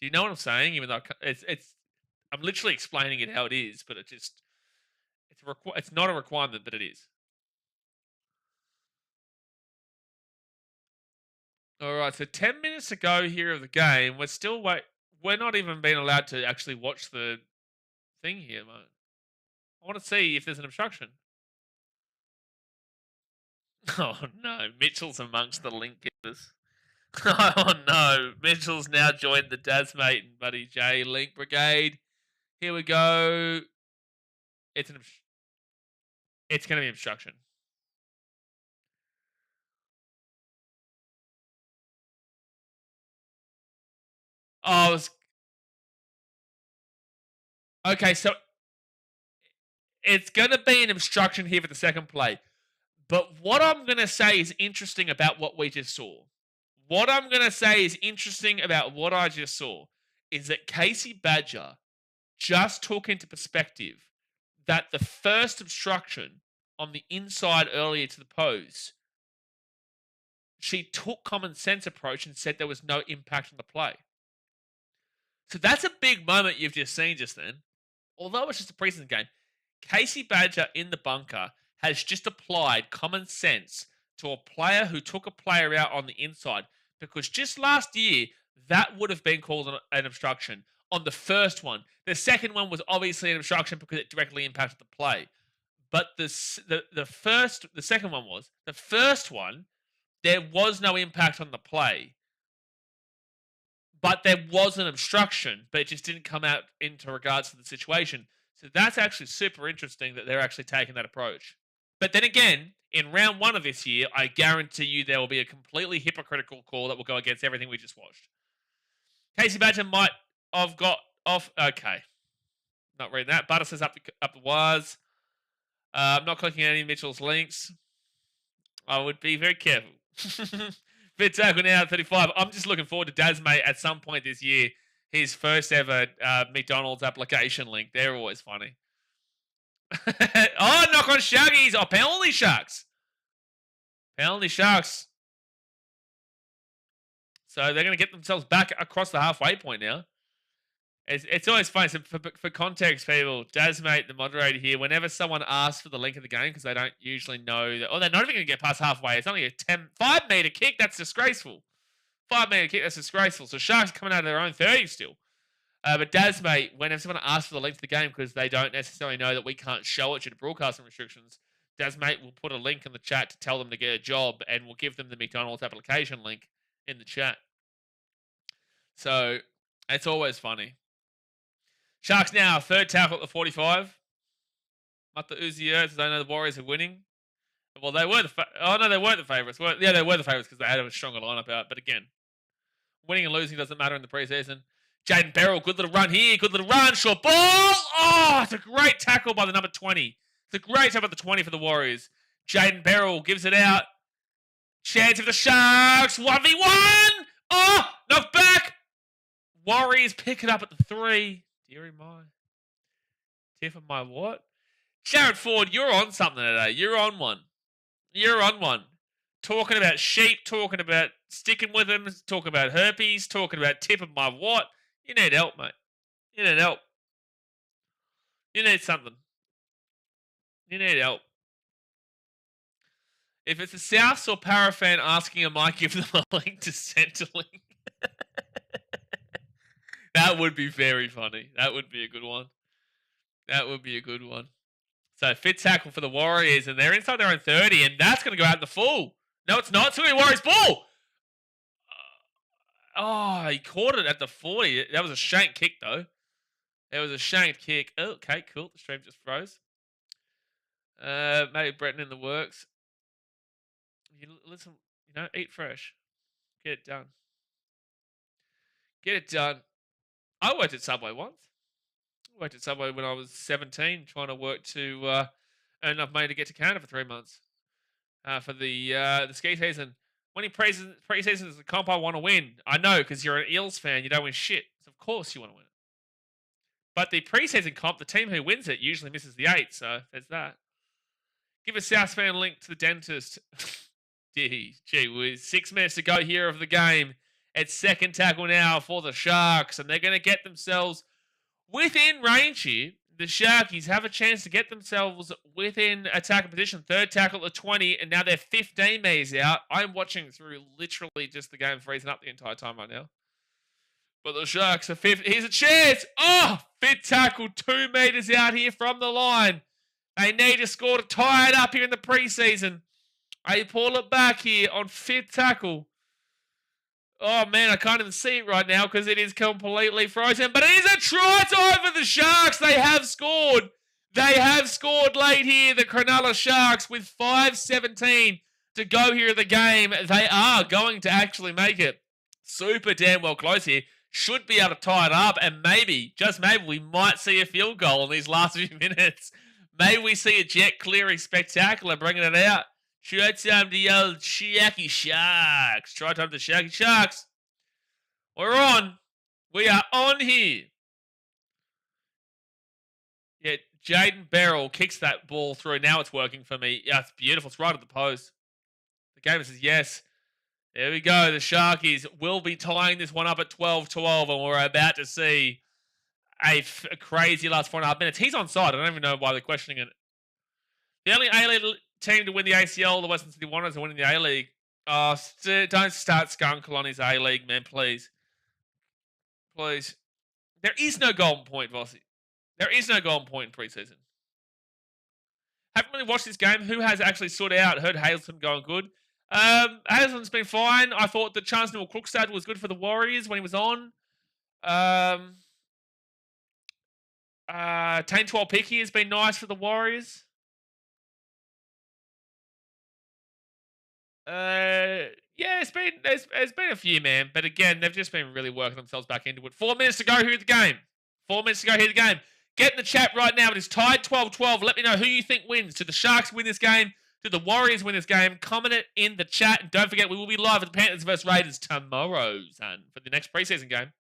Do you know what I'm saying? Even though I'm literally explaining it how it is, but it just It's not a requirement, but it is. All right, so 10 minutes to go here of the game. We're not even being allowed to actually watch the thing here, mate. I want to see if there's an obstruction. Oh no, Mitchell's amongst the link givers. Oh no, Mitchell's now joined the Dasmate and Buddy J Link Brigade. Here we go. It's going to be obstruction. Oh, okay, so it's going to be an obstruction here for the second play. But what I'm going to say is interesting about what we just saw. What I'm going to say is interesting about what I just saw is that Casey Badger just took into perspective that the first obstruction on the inside earlier to the pose, she took common sense approach and said there was no impact on the play. So that's a big moment you've just seen just then. Although it's just a preseason game, Casey Badger in the bunker has just applied common sense to a player who took a player out on the inside, because just last year, that would have been called an obstruction on the first one. The second one was obviously an obstruction because it directly impacted the play. But the second one was. The first one, there was no impact on the play. But there was an obstruction, but it just didn't come out into regards to the situation. So that's actually super interesting that they're actually taking that approach. But then again, in round 1 of this year, I guarantee you there will be a completely hypocritical call that will go against everything we just watched. Casey Badger might have got off. Okay. Not reading that. Butter says up the wires. I'm not clicking any of Mitchell's links. I would be very careful. Fit tackle now at 35. I'm just looking forward to Dasmate at some point this year. His first ever McDonald's application link. They're always funny. Oh, knock on Shaggies. Oh, penalty Sharks. Penalty Sharks. So they're going to get themselves back across the halfway point now. It's always funny. So for context, people, Dasmate, the moderator here, whenever someone asks for the link of the game because they don't usually know that, they're not even going to get past halfway. It's only a 5-meter kick. That's disgraceful. 5-meter kick. That's disgraceful. So Sharks coming out of their own 30 still. But Dasmate, whenever someone asks for the link to the game because they don't necessarily know that we can't show it due to broadcasting restrictions, Dasmate will put a link in the chat to tell them to get a job, and we'll give them the McDonald's application link in the chat. So it's always funny. Sharks now, third tackle at the 45. Mata Uzier says, I know the Warriors are winning. Well, they were they weren't the favourites. Well, yeah, they were the favourites because they had a stronger lineup out. But again, winning and losing doesn't matter in the preseason. Jaden Beryl, good little run here. Good little run. Short ball. Oh, it's a great tackle by the number 20. It's a great tackle by the 20 for the Warriors. Jaden Beryl gives it out. Chance of the Sharks. 1v1. Oh, knocked back. Warriors pick it up at the 3. Deary my. Tiff of my what? Jared Ford, you're on something today. You're on one. You're on one. Talking about sheep, talking about sticking with them, talking about herpes, talking about tip of my what. You need help, mate. You need help. You need something. You need help. If it's a Souths or Para fan asking, I might give them a link to Centrelink. That would be very funny. That would be a good one. That would be a good one. So fit tackle for the Warriors, and they're inside their own 30, and that's going to go out in the full. No, it's not. It's going to be Warriors ball. Oh, he caught it at the 40. That was a shank kick, though. It was a shanked kick. Oh, okay, cool. The stream just froze. Maybe Breton in the works. Listen, eat fresh. Get it done. Get it done. I worked at Subway once. I worked at Subway when I was 17, trying to work to earn enough money to get to Canada for 3 months for the ski season. Winning preseason is the comp I want to win. I know, because you're an Eels fan, you don't win shit. So of course you want to win it. But the preseason comp, the team who wins it usually misses the 8, so there's that. Give a South fan link to the dentist. Gee whiz. 6 minutes to go here of the game. It's second tackle now for the Sharks, and they're going to get themselves within range here. the Sharkies have a chance to get themselves within attacking position. Third tackle at 20, and now they're 15 meters out. I'm watching through literally just the game freezing up the entire time right now. But the Sharks are fifth. Here's a chance. Oh, fifth tackle, 2 meters out here from the line. They need to score to tie it up here in the preseason. They pull it back here on fifth tackle. Oh, man, I can't even see it right now because it is completely frozen. But it is a try time for the Sharks. They have scored. They have scored late here, the Cronulla Sharks, with 5:17 to go here in the game. They are going to actually make it super damn well close here. Should be able to tie it up, and maybe, just maybe, we might see a field goal in these last few minutes. Maybe we see a jet clearing spectacular bringing it out. Try time to the old Shacky Sharks. Try time to the Shacky Sharks. We're on. We are on here. Yeah, Jaden Beryl kicks that ball through. Now it's working for me. Yeah, it's beautiful. It's right at the post. The gamer says yes. There we go. The Sharkies will be tying this one up at 12-12, and we're about to see a crazy last 4.5 minutes. He's onside. I don't even know why they're questioning it. The only A-League team to win the ACL, the Western Sydney Wanderers, are winning the A-League. Oh, don't start Skunkle on his A-League, man, please. Please. There is no golden point, Vossi. There is no golden point in preseason. Haven't really watched this game. Who has actually stood out? Heard Hazelton going good. Hazelton's been fine. I thought that Chance Newell Crookstad was good for the Warriors when he was on. Tane Tuolpiki has been nice for the Warriors. Yeah, it's been a few, man. But again, they've just been really working themselves back into it. 4 minutes to go here at the game. 4 minutes to go here at the game. Get in the chat right now. It is tied 12-12. Let me know who you think wins. Do the Sharks win this game? Do the Warriors win this game? Comment it in the chat. And don't forget, we will be live at the Panthers vs Raiders tomorrow, son, for the next preseason game.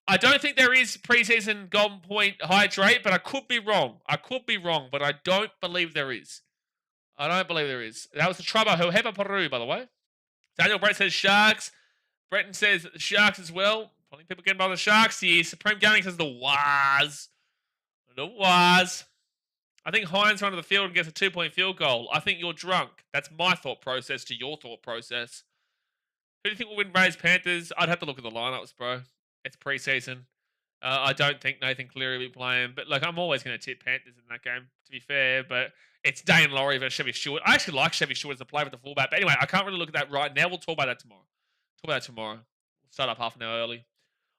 I don't think there is preseason golden point hydrate, but I could be wrong. But I don't believe there is. That was the trouble. However, Peru, by the way. Daniel Brett says Sharks. Breton says Sharks as well. Plenty of people getting by the Sharks here. Supreme Gaming says the Waz. The Waz. I think Hines runs to the field and gets a 2-point field goal. I think you're drunk. That's my thought process to your thought process. Who do you think will win Rays Panthers? I'd have to look at the lineups, bro. It's preseason. I don't think Nathan Cleary will be playing. But, look, I'm always going to tip Panthers in that game, to be fair. But it's Dane Laurie versus Chevy Stewart. I actually like Chevy Stewart as a player with the fullback. But anyway, I can't really look at that right now. We'll talk about that tomorrow. We'll start up half an hour early.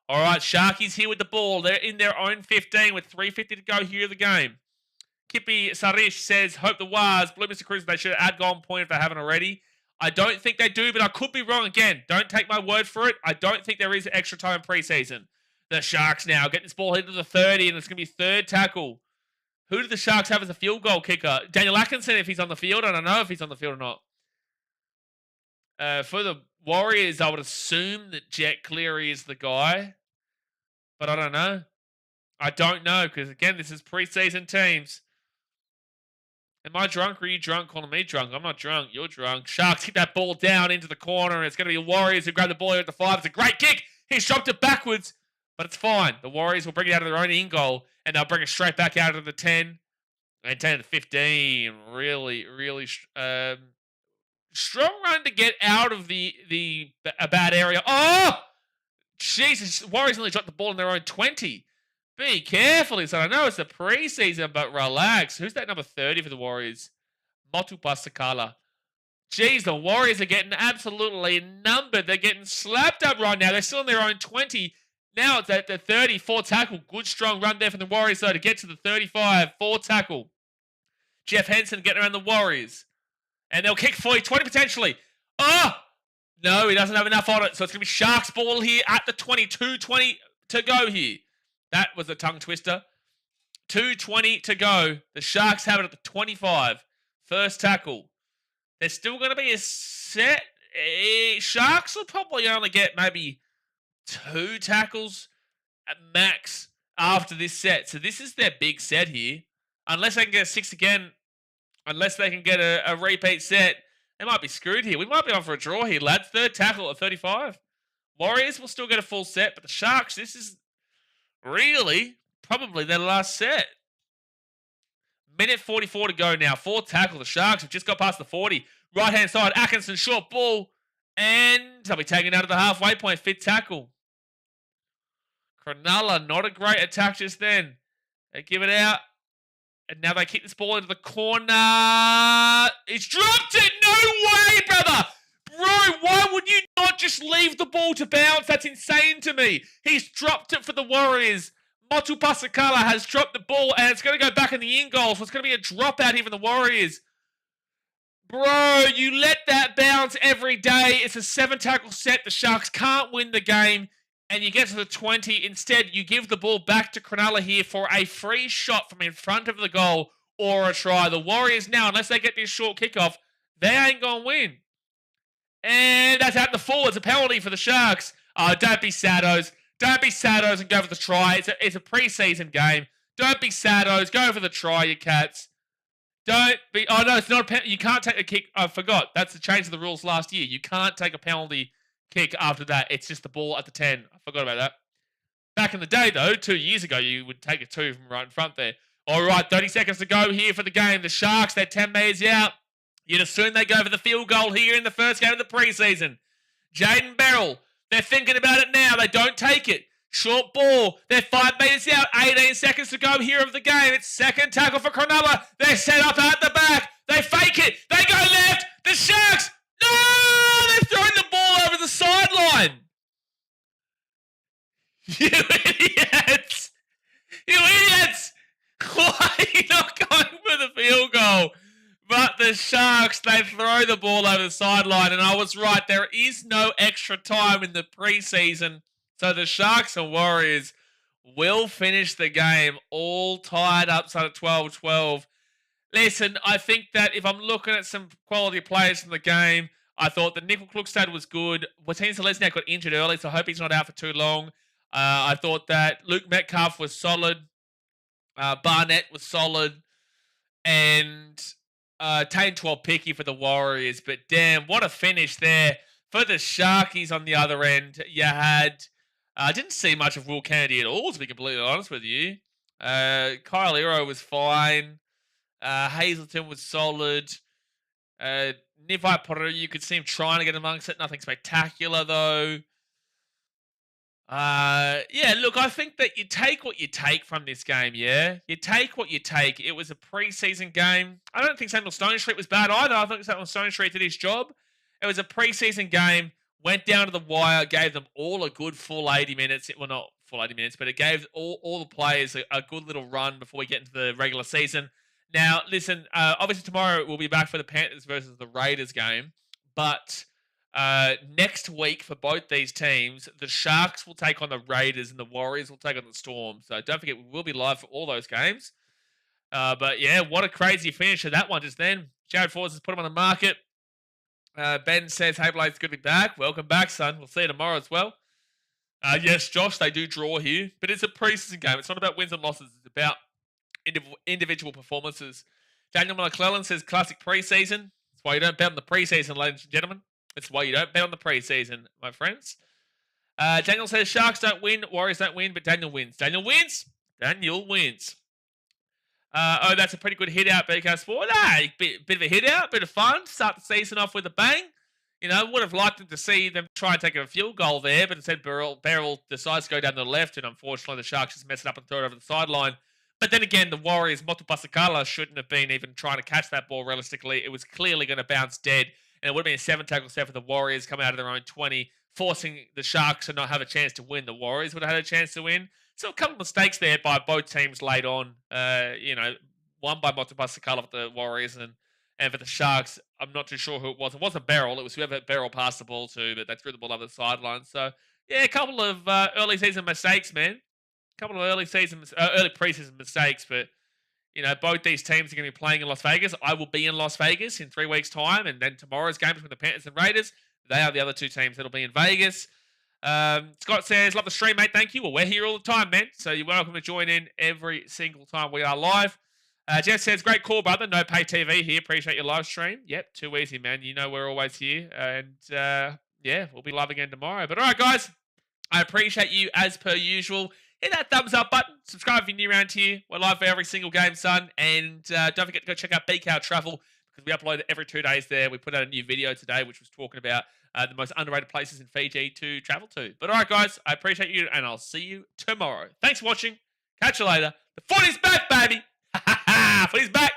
All right, Sharkies here with the ball. They're in their own 15 with 3:50 to go here in the game. Kippy Sarish says, hope the Wars, Blue Mr. Cruz, they should add golden point if they haven't already. I don't think they do, but I could be wrong again. Don't take my word for it. I don't think there is extra time preseason. The Sharks now get this ball into the 30, and it's going to be third tackle. Who do the Sharks have as a field goal kicker? Daniel Atkinson, if he's on the field. I don't know if he's on the field or not. For the Warriors, I would assume that Jet Cleary is the guy. But I don't know. Because, again, this is preseason teams. Am I drunk or are you drunk calling me drunk? I'm not drunk. You're drunk. Sharks kick that ball down into the corner, and it's going to be Warriors who grab the ball here at the 5. It's a great kick. He's dropped it backwards, but it's fine. The Warriors will bring it out of their own in goal, and they'll bring it straight back out of the 10. And 10 to 15. Really, really strong run to get out of a bad area. Oh! Jesus. Warriors only dropped the ball in their own 20. Be careful, he said. I know it's the preseason, but relax. Who's that number 30 for the Warriors? Motu Pasakala. Jeez, the Warriors are getting absolutely numbered. They're getting slapped up right now. They're still in their own 20. Now it's at the 34 tackle. Good strong run there from the Warriors, though, to get to the 35. 4 tackle. Jeff Henson getting around the Warriors. And they'll kick 40-20 potentially. Oh! No, he doesn't have enough on it. So it's going to be Sharks ball here at the 22-20 to go here. That was a tongue twister. 2:20 to go. The Sharks have it at the 25. First tackle. There's still going to be a set. Sharks will probably only get maybe 2 tackles at max after this set. So this is their big set here. Unless they can get a 6 again. Unless they can get a repeat set. They might be screwed here. We might be on for a draw here, lads. Third tackle at 35. Warriors will still get a full set. But the Sharks, this is... Really? probably their last set. Minute 44 to go now. 4 tackle. The Sharks have just got past the 40. Right-hand side, Atkinson, short ball. And they'll be taken out of the halfway point. Fit tackle. Cronulla, not a great attack just then. They give it out. And now they kick this ball into the corner. He's dropped it. No way, brother. Bro, why would you not just leave the ball to bounce? That's insane to me. He's dropped it for the Warriors. Motu Pasakala has dropped the ball, and it's going to go back in the in goal, so it's going to be a dropout here for the Warriors. Bro, you let that bounce every day. It's a 7-tackle set. The Sharks can't win the game, and you get to the 20. Instead, you give the ball back to Cronulla here for a free shot from in front of the goal or a try. The Warriors now, unless they get this short kickoff, they ain't going to win. And that's out the full. It's a penalty for the Sharks. Oh, don't be saddos. Don't be saddos and go for the try. It's a preseason game. Don't be saddos. Go for the try, you cats. Don't be... Oh, no, it's not a penalty. You can't take a kick. I forgot. That's the change of the rules last year. You can't take a penalty kick after that. It's just the ball at the 10. I forgot about that. Back in the day, though, 2 years ago, you would take a 2 from right in front there. All right, 30 seconds to go here for the game. The Sharks, they're 10 metres out. You'd assume they go for the field goal here in the first game of the preseason. Jaden Beryl, they're thinking about it now. They don't take it. Short ball. They're 5 metres out. 18 seconds to go here of the game. It's second tackle for Cronulla. They're set up at the back. They fake it. They go left. The Sharks. No! They've thrown the ball over the sideline. You idiots. You idiots. Why are you not going for the field goal? But the Sharks, they throw the ball over the sideline. And I was right. There is no extra time in the preseason. So the Sharks and Warriors will finish the game all tied up so at 12-12. Listen, I think that if I'm looking at some quality players from the game, I thought that Nickel Klukstad was good. Watine Selesniak got injured early, so I hope he's not out for too long. I thought that Luke Metcalf was solid. Barnett was solid. And Tane 12 picky for the Warriors. But damn, what a finish there. For the Sharkies on the other end, you had... I didn't see much of Will Kennedy at all, to be completely honest with you. Kyle Iro was fine. Hazleton was solid. Nivai Potter, you could see him trying to get amongst it. Nothing spectacular, though. Yeah, look, I think that you take what you take from this game, yeah? You take what you take. It was a preseason game. I don't think Samuel Stonestreet was bad either. I think Samuel Stonestreet did his job. It was a preseason game. Went down to the wire, gave them all a good full 80 minutes. Well, not full 80 minutes, but it gave all the players a good little run before we get into the regular season. Now, listen, obviously tomorrow we'll be back for the Panthers versus the Raiders game. But next week for both these teams, the Sharks will take on the Raiders and the Warriors will take on the Storm. So don't forget, we will be live for all those games. But yeah, what a crazy finish of that one just then. Jared Force has put him on the market. Ben says, hey, Blade's good to be back. Welcome back, son. We'll see you tomorrow as well. Yes, Josh, they do draw here, but it's a preseason game. It's not about wins and losses. It's about individual performances. Daniel McClellan says, classic preseason. That's why you don't bet on the preseason, ladies and gentlemen. That's why you don't bet on the preseason, my friends. Daniel says, Sharks don't win, Warriors don't win, but Daniel wins. Daniel wins. Daniel wins. Oh, that's a pretty good hit out, BK Sport. Bit of a hit out, bit of fun. Start the season off with a bang. You know, would have liked to see them try and take a field goal there, but instead Beryl decides to go down the left, and unfortunately the Sharks just mess it up and throw it over the sideline. But then again, the Warriors, Motu Pasakala, shouldn't have been even trying to catch that ball realistically. It was clearly going to bounce dead, and it would have been a 7-tackle set for the Warriors coming out of their own 20, forcing the Sharks to not have a chance to win. The Warriors would have had a chance to win. So a couple of mistakes there by both teams late on. One by Motu Pasakala for the Warriors, and for the Sharks, I'm not too sure who it was. It wasn't Beryl. It was whoever Beryl passed the ball to, but they threw the ball over the sideline. So, yeah, a couple of early season mistakes, man. A couple of early preseason mistakes, but, both these teams are going to be playing in Las Vegas. I will be in Las Vegas in 3 weeks' time, and then tomorrow's game between the Panthers and Raiders. They are the other two teams that'll be in Vegas. Scott says, love the stream, mate. Thank you. Well, we're here all the time, man. So you're welcome to join in every single time we are live. Jeff says, great call, brother. No pay TV here. Appreciate your live stream. Yep, too easy, man. You know we're always here. And, yeah, we'll be live again tomorrow. But, all right, guys, I appreciate you as per usual. hit that thumbs up button. Subscribe if you're new around here. We're live for every single game, son. And don't forget to go check out BKRtravel because we upload it every 2 days there. We put out a new video today, which was talking about the most underrated places in Fiji to travel to. But all right, guys, I appreciate you, and I'll see you tomorrow. Thanks for watching. Catch you later. The footy's back, baby. Footy's back.